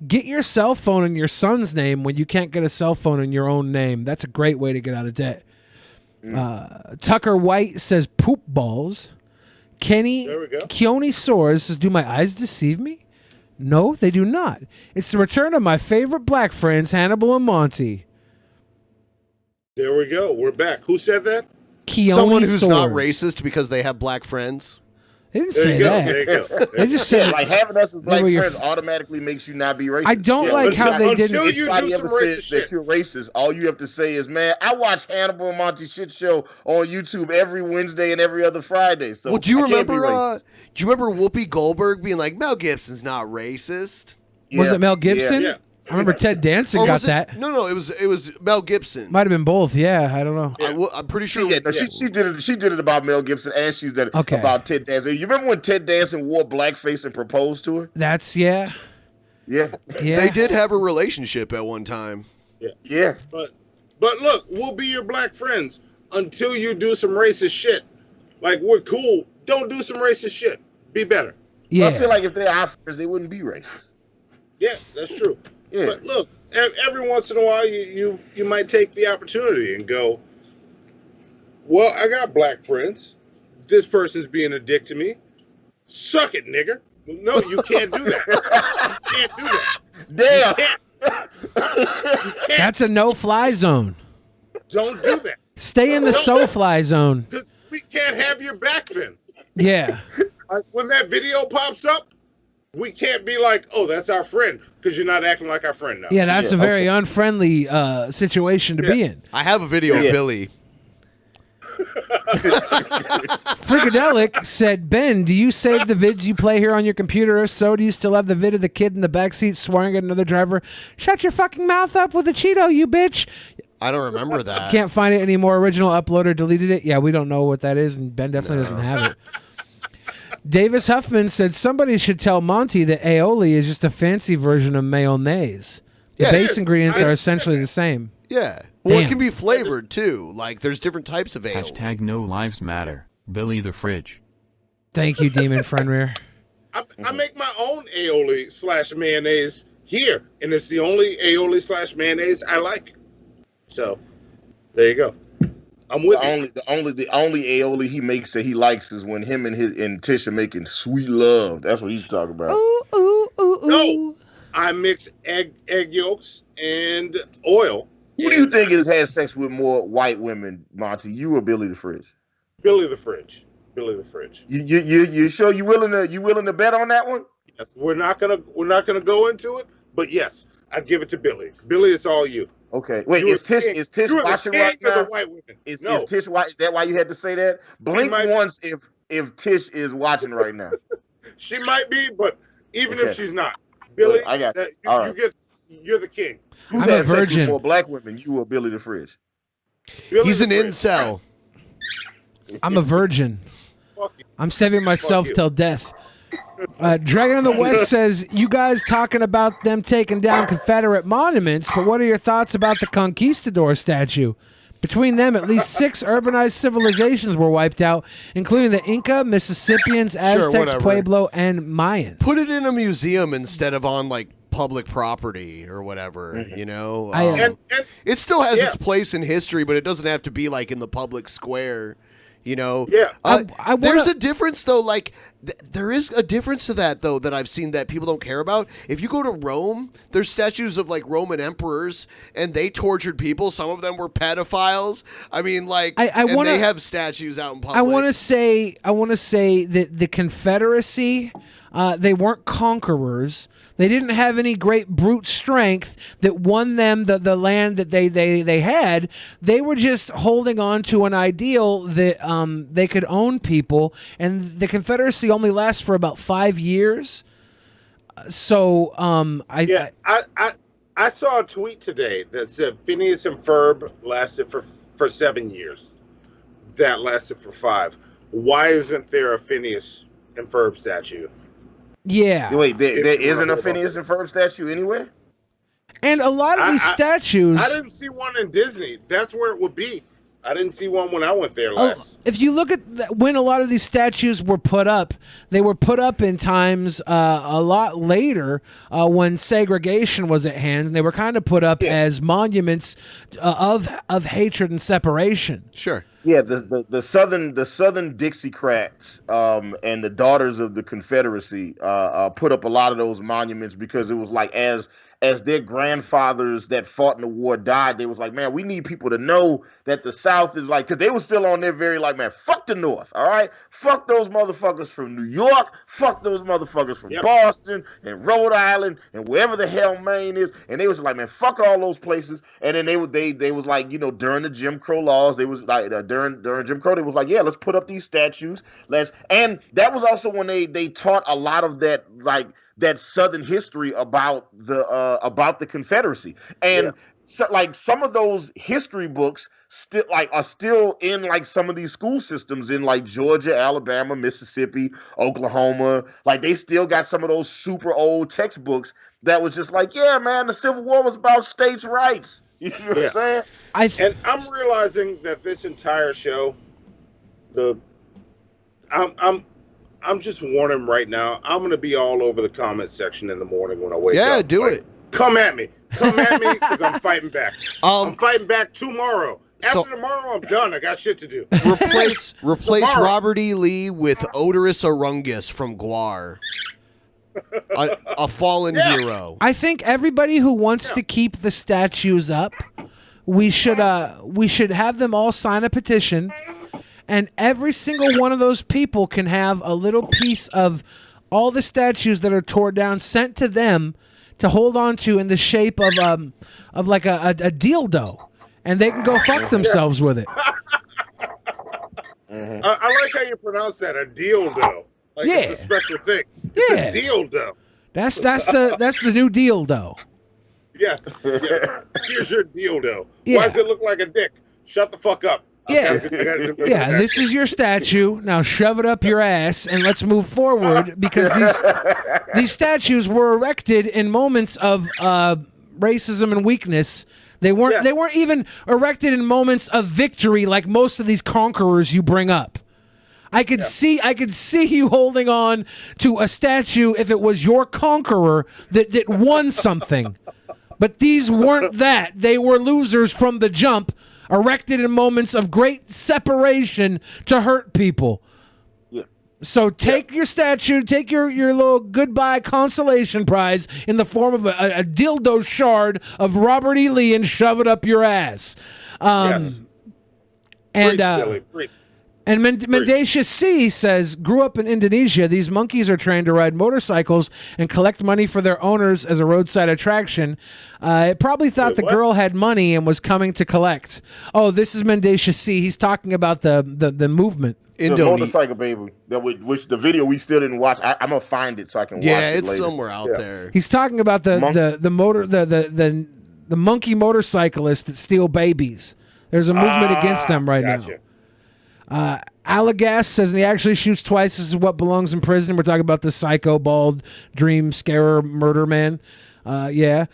Get your cell phone in your son's name when you can't get a cell phone in your own name. That's a great way to get out of debt. Tucker White says poop balls. Keone Soares says, do my eyes deceive me? No, they do not. It's the return of my favorite black friends, Hannibal and Monty. There we go. We're back. Who said that? Someone who's not racist because they have black friends. They didn't say that. There you go. They just said like having us as black your friends automatically makes you not be racist. I don't like how they didn't. Until you Anybody do ever some racist says shit. that you're racist, all you have to say is, man, I watch Hannibal and Monty shit show on YouTube every Wednesday and every other Friday. So Well, do you I can't be remember? racist. Do you remember Whoopi Goldberg being like, Mel Gibson's not racist? Was it Mel Gibson? Yeah. I remember Ted Danson Or got was it- that. No, it was Mel Gibson. Might have been both. Yeah, I don't know. I'm pretty sure. She did it. She did it about Mel Gibson, and she did it about Ted Danson. You remember when Ted Danson wore blackface and proposed to her? That's yeah. They did have a relationship at one time. Yeah. But look, we'll be your black friends until you do some racist shit. Like, we're cool. Don't do some racist shit. Be better. Yeah. I feel like if they're our friends, they wouldn't be racist. Yeah, that's true. Yeah. But look, every once in a while, you might take the opportunity and go, well, I got black friends. This person's being a dick to me. Suck it, nigger. No, you can't do that. You can't do that. Damn. You can't. That's a no-fly zone. Don't do that. Stay in the so-fly zone. Because we can't have your back then. Yeah. Like, when that video pops up, we can't be like, oh, that's our friend, because you're not acting like our friend now. Yeah, that's a very unfriendly situation to be in. I have a video of Billy. Frikadelic said, Ben, do you save the vids you play here on your computer? If so, do you still have the vid of the kid in the backseat swearing at another driver? Shut your fucking mouth up with a Cheeto, you bitch. I don't remember that. Can't find it anymore. Original uploader deleted it. Yeah, we don't know what that is, and Ben definitely doesn't have it. Davis Huffman said somebody should tell Monty that aioli is just a fancy version of mayonnaise. The base ingredients are essentially the same. Yeah. Well, Damn. it can be flavored too. Like there's different types of ale. Hashtag no lives matter. Billy the Fridge. Thank you, Demon Frenrir. I make my own aioli / mayonnaise here, and it's the only aioli / mayonnaise I like. So, there you go. I'm with the only aioli he makes that he likes is when him and Tish are making sweet love. That's what he's talking about. No, I mix egg yolks and oil. Who do you think has had sex with more white women, Monty? You or Billy the Fridge? Billy the Fridge. Billy the Fridge. You sure you willing to bet on that one? Yes, we're not gonna go into it, but yes, I give it to Billy. Billy, it's all you. Okay. Wait, is Tish watching right now? Is Tish watching? Is that why you had to say that? Blink once if Tish is watching right now. She might be, but even if she's not, Billy, I got you. You're the king. Who's had sex with more black women, you or Billy the Fridge? He's an incel. I'm a virgin. I'm saving myself till death. Dragon of the West says, you guys talking about them taking down Confederate monuments, but what are your thoughts about the Conquistador statue? Between them, at least 6 urbanized civilizations were wiped out, including the Inca, Mississippians, Aztecs, Pueblo, and Mayans. Put it in a museum instead of on like public property or whatever, you know? It still has its place in history, but it doesn't have to be like in the public square. You know, there's a difference though. Like there is a difference to that though that I've seen that people don't care about. If you go to Rome, there's statues of like Roman emperors, and they tortured people. Some of them were pedophiles. I mean, like, and they have statues out in public. I want to say that the Confederacy, they weren't conquerors. They didn't have any great brute strength that won them the land that they had. They were just holding on to an ideal that they could own people, and the Confederacy only lasts for about 5 years. So I saw a tweet today that said Phineas and Ferb lasted for 7 years. That lasted for 5. Why isn't there a Phineas and Ferb statue? Yeah. Wait, there isn't a Phineas and Ferb statue anywhere? And a lot of these statues... I didn't see one in Disney. That's where it would be. I didn't see one when I went there last. If you look at when a lot of these statues were put up, they were put up in times a lot later when segregation was at hand, and they were kind of put up as monuments of hatred and separation. Sure. Yeah, the southern Dixiecrats and the Daughters of the Confederacy put up a lot of those monuments because it was like as their grandfathers that fought in the war died, they was like, man, we need people to know that the South is like, because they were still on their very like, man, fuck the North, all right? Fuck those motherfuckers from New York, fuck those motherfuckers from Boston and Rhode Island and wherever the hell Maine is. And they was like, man, fuck all those places. And then they was like, you know, during the Jim Crow laws, they was like, during Jim Crow, they was like, yeah, let's put up these statues. And that was also when they taught a lot of that, like, that Southern history about the Confederacy, and so, like, some of those history books are still in like some of these school systems in like Georgia, Alabama, Mississippi, Oklahoma. Like they still got some of those super old textbooks that was just like, yeah, man, the Civil War was about states' rights. You know what I'm saying? And I'm realizing that this entire show, I'm just warning right now. I'm going to be all over the comment section in the morning when I wake up. Yeah, do it. Come at me. Come at me because I'm fighting back. I'm fighting back tomorrow. After tomorrow, I'm done. I got shit to do. Replace Robert E. Lee with Odorous Arungus from Gwar. A fallen hero. I think everybody who wants to keep the statues up, we should have them all sign a petition. And every single one of those people can have a little piece of all the statues that are torn down sent to them to hold on to in the shape of like a dildo, and they can go fuck themselves with it. I like how you pronounce that, a dildo. Like it's a special thing. It's a dildo. That's the new dildo. Yes. Here's your dildo. Yeah. Why does it look like a dick? Shut the fuck up. Yeah. Yeah, this is your statue. Now shove it up your ass and let's move forward because these statues were erected in moments of racism and weakness. They weren't even erected in moments of victory like most of these conquerors you bring up. I could see you holding on to a statue if it was your conqueror that won something. But these weren't that. They were losers from the jump, erected in moments of great separation to hurt people. Yeah. So take your statue, take your little goodbye consolation prize in the form of a dildo shard of Robert E. Lee and shove it up your ass. Yes. And Mendacious C says, grew up in Indonesia. These monkeys are trained to ride motorcycles and collect money for their owners as a roadside attraction. It probably thought the girl had money and was coming to collect. Oh, this is Mendacious C. He's talking about the movement. The motorcycle baby, which the video we still didn't watch. I'm gonna find it so I can watch it later. Yeah, it's somewhere out there. He's talking about the monkey motorcyclists that steal babies. There's a movement against them right now. Alagas says he actually shoots twice. This is what belongs in prison. We're talking about the psycho, bald, dream scarer, murder man. Demon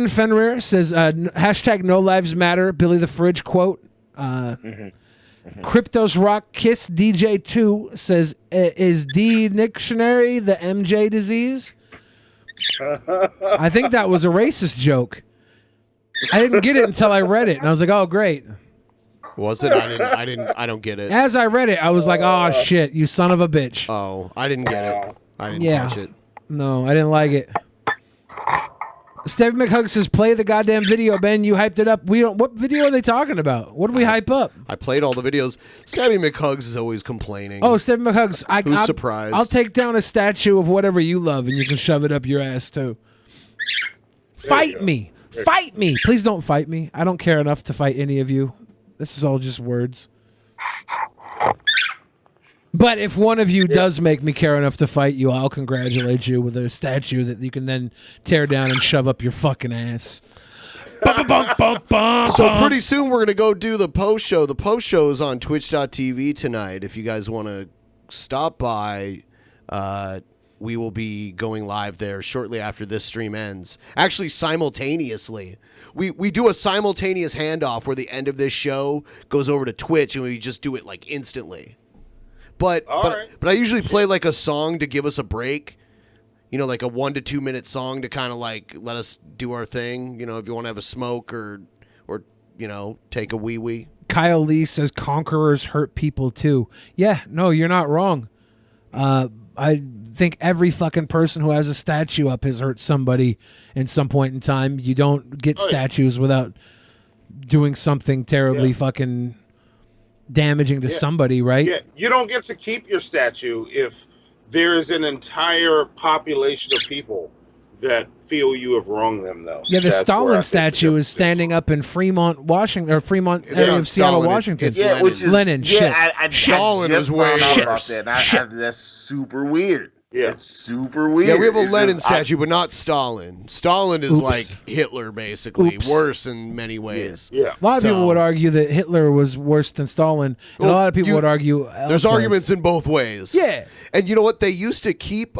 Fenrir says hashtag No Lives Matter. Billy the Fridge quote. Cryptos Rock Kiss DJ2 says is D dictionary the MJ disease? I think that was a racist joke. I didn't get it until I read it, and I was like, "Oh, great." Was it? I don't get it. As I read it, I was like, "Oh shit, you son of a bitch." Oh, I didn't get it. I didn't catch it. No, I didn't like it. Stevie McHug says, "Play the goddamn video, Ben. You hyped it up. We don't. What video are they talking about? What do we hype up?" I played all the videos. Stabby McHugs is always complaining. Oh, Stevie McHugs. Who's surprised? I'll take down a statue of whatever you love, and you can shove it up your ass too. Fight me. Fight me. Please don't fight me. I don't care enough to fight any of you. This is all just words. But if one of you does make me care enough to fight you, I'll congratulate you with a statue that you can then tear down and shove up your fucking ass. So pretty soon we're going to go do the post show. The post show is on twitch.tv tonight. If you guys want to stop by, we will be going live there shortly after this stream ends. Actually, simultaneously. We do a simultaneous handoff where the end of this show goes over to Twitch and we just do it like instantly. But I usually play like a song to give us a break. You know, like a 1 to 2 minute song to kind of like let us do our thing. You know, if you want to have a smoke or you know, take a wee wee. Kyle Lee says conquerors hurt people too. Yeah, no, you're not wrong. I think every fucking person who has a statue up has hurt somebody in some point in time. You don't get statues without doing something terribly fucking damaging to somebody, right? Yeah, you don't get to keep your statue if there is an entire population of people that feel you have wronged them, though. Yeah, the Stalin statue is standing up in Fremont, Washington, or Fremont area of Seattle, Washington. It's Lenin. Which is Lenin. Shit. Stalin is way worse. That's super weird. Yeah, it's super weird. Yeah, we have a Lenin statue, but not Stalin. Stalin is like Hitler, basically. Worse in many ways. Yeah. A lot of people would argue that Hitler was worse than Stalin, and a lot of people would argue there's arguments in both ways. Yeah. And you know what? They used to keep,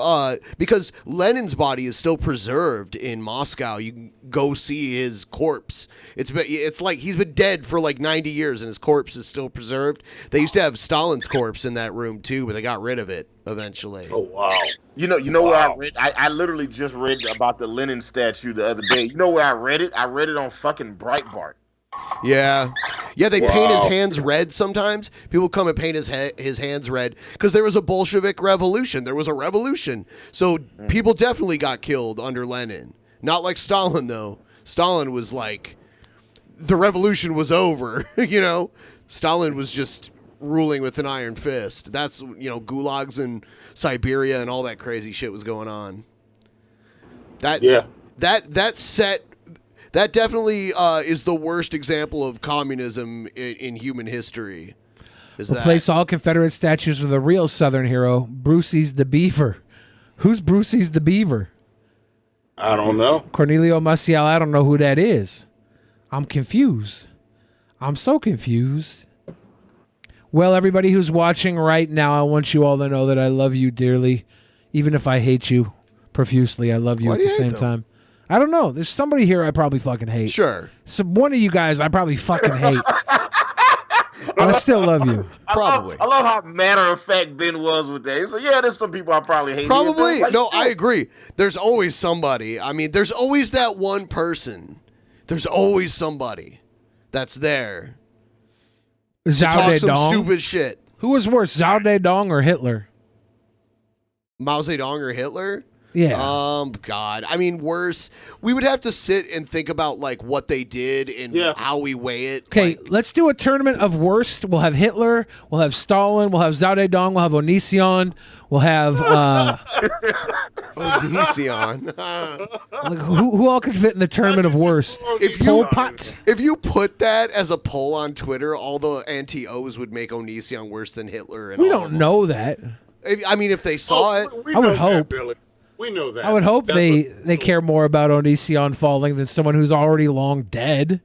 because Lenin's body is still preserved in Moscow. You can go see his corpse. It's like he's been dead for like 90 years, and his corpse is still preserved. They used to have Stalin's corpse in that room, too, but they got rid of it eventually. Oh, wow. You know where I read? I literally just read about the Lenin statue the other day. You know where I read it? I read it on fucking Breitbart. Yeah. Yeah, they paint his hands red sometimes. People come and paint his hands red because there was a Bolshevik revolution. There was a revolution. So people definitely got killed under Lenin. Not like Stalin, though. Stalin was like, the revolution was over, you know? Stalin was just ruling with an iron fist. That's, you know, gulags in Siberia and all that crazy shit was going on. That definitely is the worst example of communism in human history. Replace all Confederate statues with a real Southern hero, Brucey's the Beaver. Who's Brucey's the Beaver? I don't know. Cornelio Maciel, I don't know who that is. I'm confused. I'm so confused. Well, everybody who's watching right now, I want you all to know that I love you dearly. Even if I hate you profusely, I love you Why at do the you hate same them? time. I don't know. There's somebody here I probably fucking hate. Sure. So one of you guys I probably fucking hate. But I still love you. Probably. I love how matter of fact Ben was with that. So yeah, there's some people I probably hate. Probably. Like, No, I agree. There's always somebody. I mean, there's always that one person. There's always somebody that's there. to Zhao talk some Zedong? stupid shit. Who was worse, Zhao Zedong or Hitler? Mao Zedong or Hitler? Yeah. God. I mean, worse. We would have to sit and think about like what they did and how we weigh it. Okay, let's do a tournament of worst. We'll have Hitler. We'll have Stalin. We'll have Zhao Zedong. We'll have Onision. We'll have Onision. like, who all could fit in the tournament of worst? Pol Pot. If you put that as a poll on Twitter, all the anti-O's would make Onision worse than Hitler. And We all don't of them. know that. I mean, if they saw it, I would hope. We know that. I would hope they care more about Onision falling than someone who's already long dead.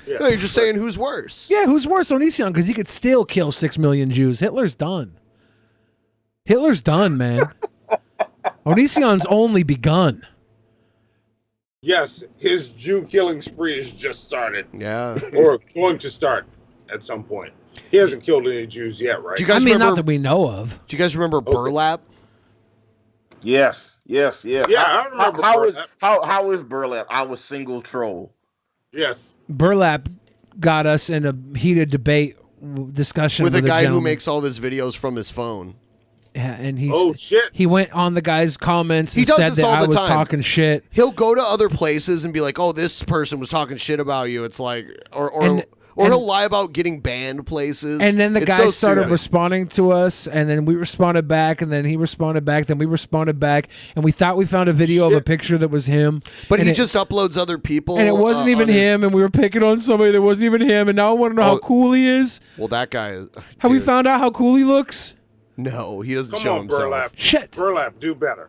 No, you're just saying who's worse. Yeah, who's worse, Onision? Because he could still kill 6 million Jews. Hitler's done. Hitler's done, man. Onision's only begun. Yes, his Jew killing spree has just started. Yeah. Or going to start at some point. He hasn't killed any Jews yet, right? Do you guys not remember? that we know of. Do you guys remember Burlap? Yes. Yeah, I remember How is Burlap? I was single troll. Yes. Burlap got us in a heated debate discussion With a guy who gentleman. makes all of his videos from his phone. Yeah, and he's Oh, shit. He went on the guy's comments He and does said this that all I the was time. talking shit. He'll go to other places and be like, "Oh, this person was talking shit about you." It's like, or And he'll lie about getting banned places. And then the It's guy so started stupid. responding to us, and then we responded back, and then he responded back, then we responded back, and we thought we found a video of a picture that was him. But and he it- just uploads other people, and it wasn't even on his- him, and we were picking on somebody that wasn't even him, and now I want to know how cool he is. Well, that guy is. Have we dude, found out how cool he looks? No, he doesn't Come show on, himself. Burlap. Shit. Burlap, do better.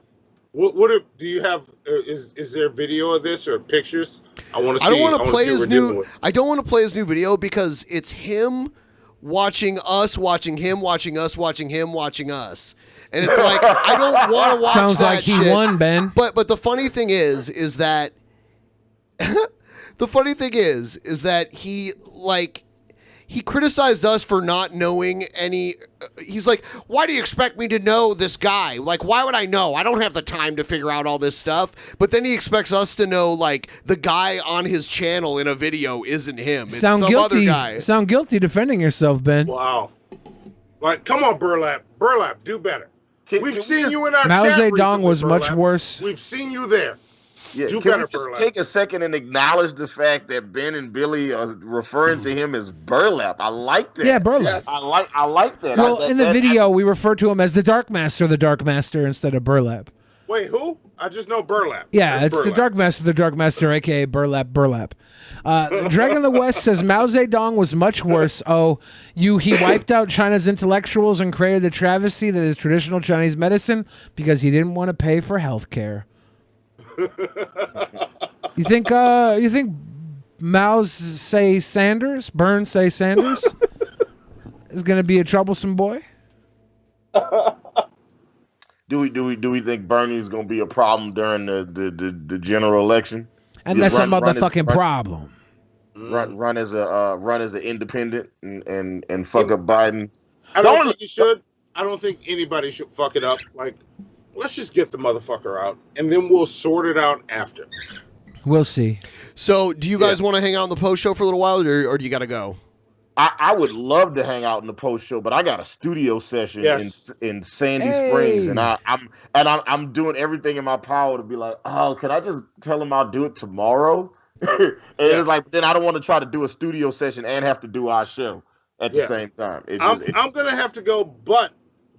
Do you have? Is there video of this or pictures? I want to see. I don't want to wanna play see what his we're dealing new. with. I don't want to play his new video because it's him watching us, watching him, watching us, watching him, watching us, and it's like I don't want to watch Sounds that like he shit. won, Ben. But the funny thing is that the funny thing is that he criticized us for not knowing any. He's like, why do you expect me to know this guy? Like, why would I know? I don't have the time to figure out all this stuff. But then he expects us to know, like, the guy on his channel in a video isn't him. It's Sound some guilty. other guy. Sound guilty defending yourself, Ben. Wow. Like, come on, Burlap. Burlap, do better. We've seen you in our Mao chat Zedong recently, was much Burlap. worse. We've seen you there. Yeah, Do can better, we just Burlap. take a second and acknowledge the fact that Ben and Billy are referring to him as Burlap? I like that. Yeah, Burlap. I like that. Well, in the video, we refer to him as the Dark Master instead of Burlap. Wait, who? I just know Burlap. Yeah, That's it's Burlap. the Dark Master, aka Burlap. Dragon of the West says Mao Zedong was much worse. He wiped out China's intellectuals and created the travesty that is traditional Chinese medicine because he didn't want to pay for health care. You think Burns say Sanders is going to be a troublesome boy? Do we think Bernie is going to be a problem during the general election? And that's a motherfucking problem. Run as an independent and fuck up Biden. I don't think he should. I don't think anybody should fuck it up. Like, let's just get the motherfucker out, and then we'll sort it out after. We'll see. So, do you guys want to hang out in the post show for a little while, or do you got to go? I would love to hang out in the post show, but I got a studio session in Sandy Springs, and I'm doing everything in my power to be like, oh, can I just tell him I'll do it tomorrow? And it's like, then I don't want to try to do a studio session and have to do our show at the same time. I'm gonna have to go, but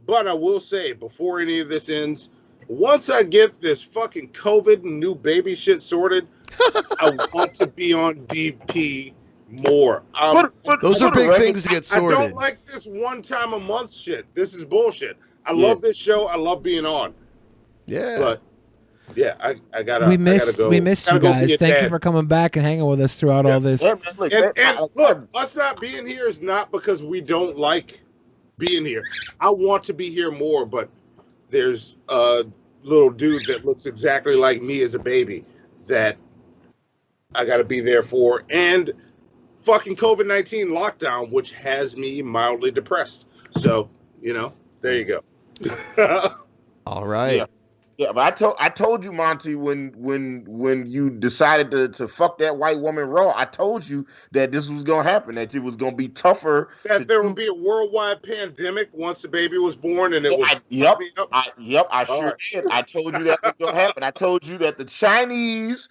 I will say before any of this ends, once I get this fucking COVID and new baby shit sorted, I want to be on BP more. Those are big things to get sorted. I don't like this one time a month shit. This is bullshit. I love this show. I love being on. Yeah. But yeah, I gotta. We I missed gotta go. we missed Gotta you go be guys. a Thank you dad. for coming back and hanging with us throughout all this. Yeah, man, look, And look, us not being here is not because we don't like being here. I want to be here more, but there's a little dude that looks exactly like me as a baby that I got to be there for, and fucking COVID-19 lockdown, which has me mildly depressed. So, there you go. All right. Yeah, but I told you, Monty, when you decided to fuck that white woman raw, I told you that this was gonna happen, that it was gonna be tougher. That there would be a worldwide pandemic once the baby was born, and it was. I sure did. I told you that was gonna happen. I told you that the Chinese,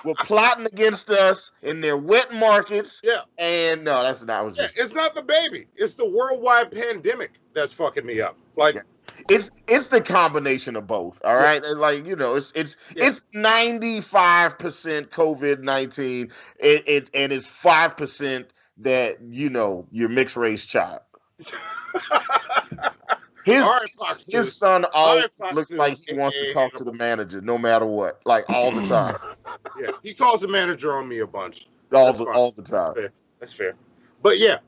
were plotting against us in their wet markets. Yeah. And no, that's not. It's not the baby. It's the worldwide pandemic that's fucking me up. Like. It's the combination of both. All right, and it's 95% COVID-19. And it's 5% that your mixed race child. His son always looks like he wants to talk to the manager, no matter what, like all the time. Yeah, he calls the manager on me a bunch. All the time. That's fair. But yeah.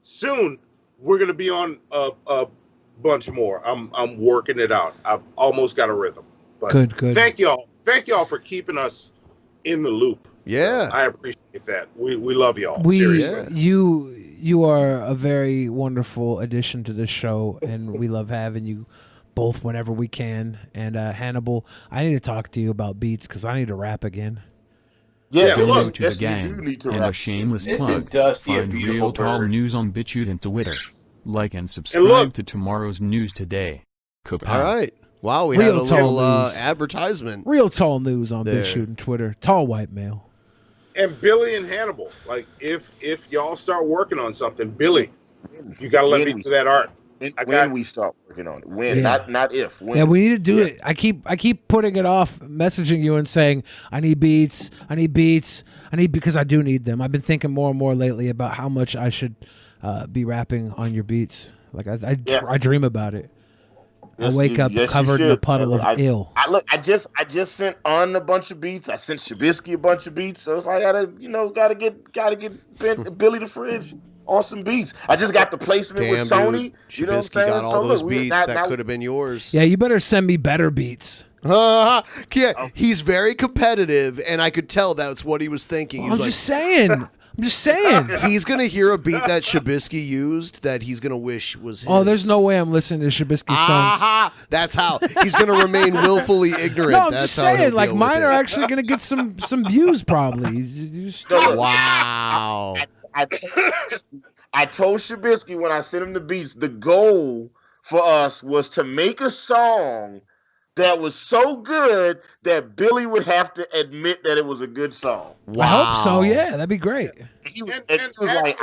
Soon we're gonna be on a bunch more. I'm working it out. I've almost got a rhythm. But Good. Thank y'all for keeping us in the loop. Yeah. I appreciate that. We love y'all. We Seriously. you are a very wonderful addition to this show, and we love having you both whenever we can. And Hannibal, I need to talk to you about beats because I need to rap again. Yeah, Hello look, to the gang, and a shameless plug. Find real tall news on BitChute and Twitter. Like and subscribe to tomorrow's news today. Kapow. All right. Wow, we had a little advertisement. Real tall news on there. BitChute and Twitter. Tall white male. And Billy and Hannibal, like if y'all start working on something, Billy, you gotta let me do that art. When we start working on it. When, not if. When. Yeah, we need to do it. I keep putting it off, messaging you and saying I need beats, because I do need them. I've been thinking more and more lately about how much I should be rapping on your beats. Like I dream about it. I wake up covered in a puddle of ill. I just sent a bunch of beats. I sent Shabisky a bunch of beats. So it's like gotta get Billy the Fridge on some beats. I just got the placement with Sony. Dude, you know what I'm Shabisky saying? got all those beats that could have been yours. Yeah, you better send me better beats. Yeah, he's very competitive, and I could tell that's what he was thinking. I'm just saying. He's going to hear a beat that Shabisky used that he's going to wish was his. Oh, there's no way I'm listening to Shabisky's songs. That's how. He's going to remain willfully ignorant. No, I'm that's just how saying, he'll like deal mine with are it. actually going to get some views probably. Wow. I told Shabisky when I sent him the beats, the goal for us was to make a song that was so good that Billy would have to admit that it was a good song. I hope so. Yeah, that'd be great. He was like,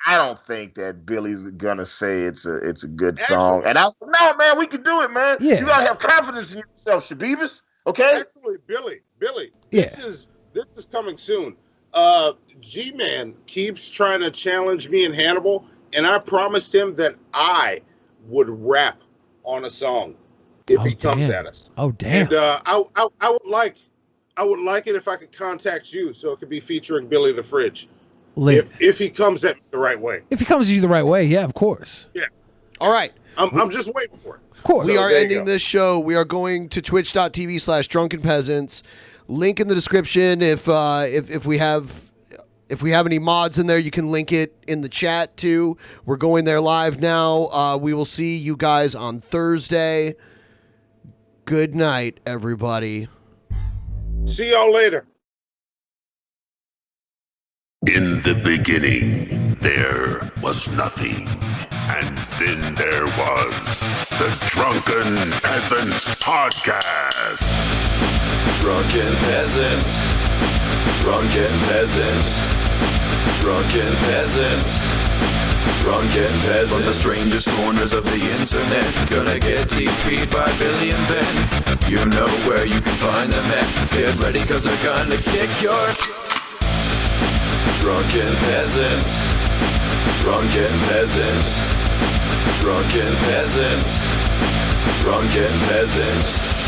I don't think that Billy's gonna say it's a good song. And I was like, no, man, we can do it, man. Yeah. You gotta have confidence in yourself, Shabibus. Okay. Actually, Billy, Yeah. this is coming soon. G-Man keeps trying to challenge me and Hannibal, and I promised him that I would rap on a song if he comes at us. Oh damn! And I would like it if I could contact you so it could be featuring Billy the Fridge. If he comes at me the right way. If he comes to you the right way, yeah, of course. Yeah. All right. I'm just waiting for it. Of course. We So are there you ending go. this show. We are going to twitch.tv/drunkenpeasants. Link in the description. If we have any mods in there, you can link it in the chat too. We're going there live now. We will see you guys on Thursday. Good night, everybody. See y'all later. In the beginning, there was nothing. And then there was the Drunken Peasants Podcast. Drunken Peasants. Drunken Peasants. Drunken Peasants. Drunken Peasants. From the strangest corners of the internet, gonna get TP'd by Billy and Ben. You know where you can find them at. Get ready, cause they're gonna kick your Drunken Peasants. Drunken Peasants. Drunken Peasants. Drunken Peasants.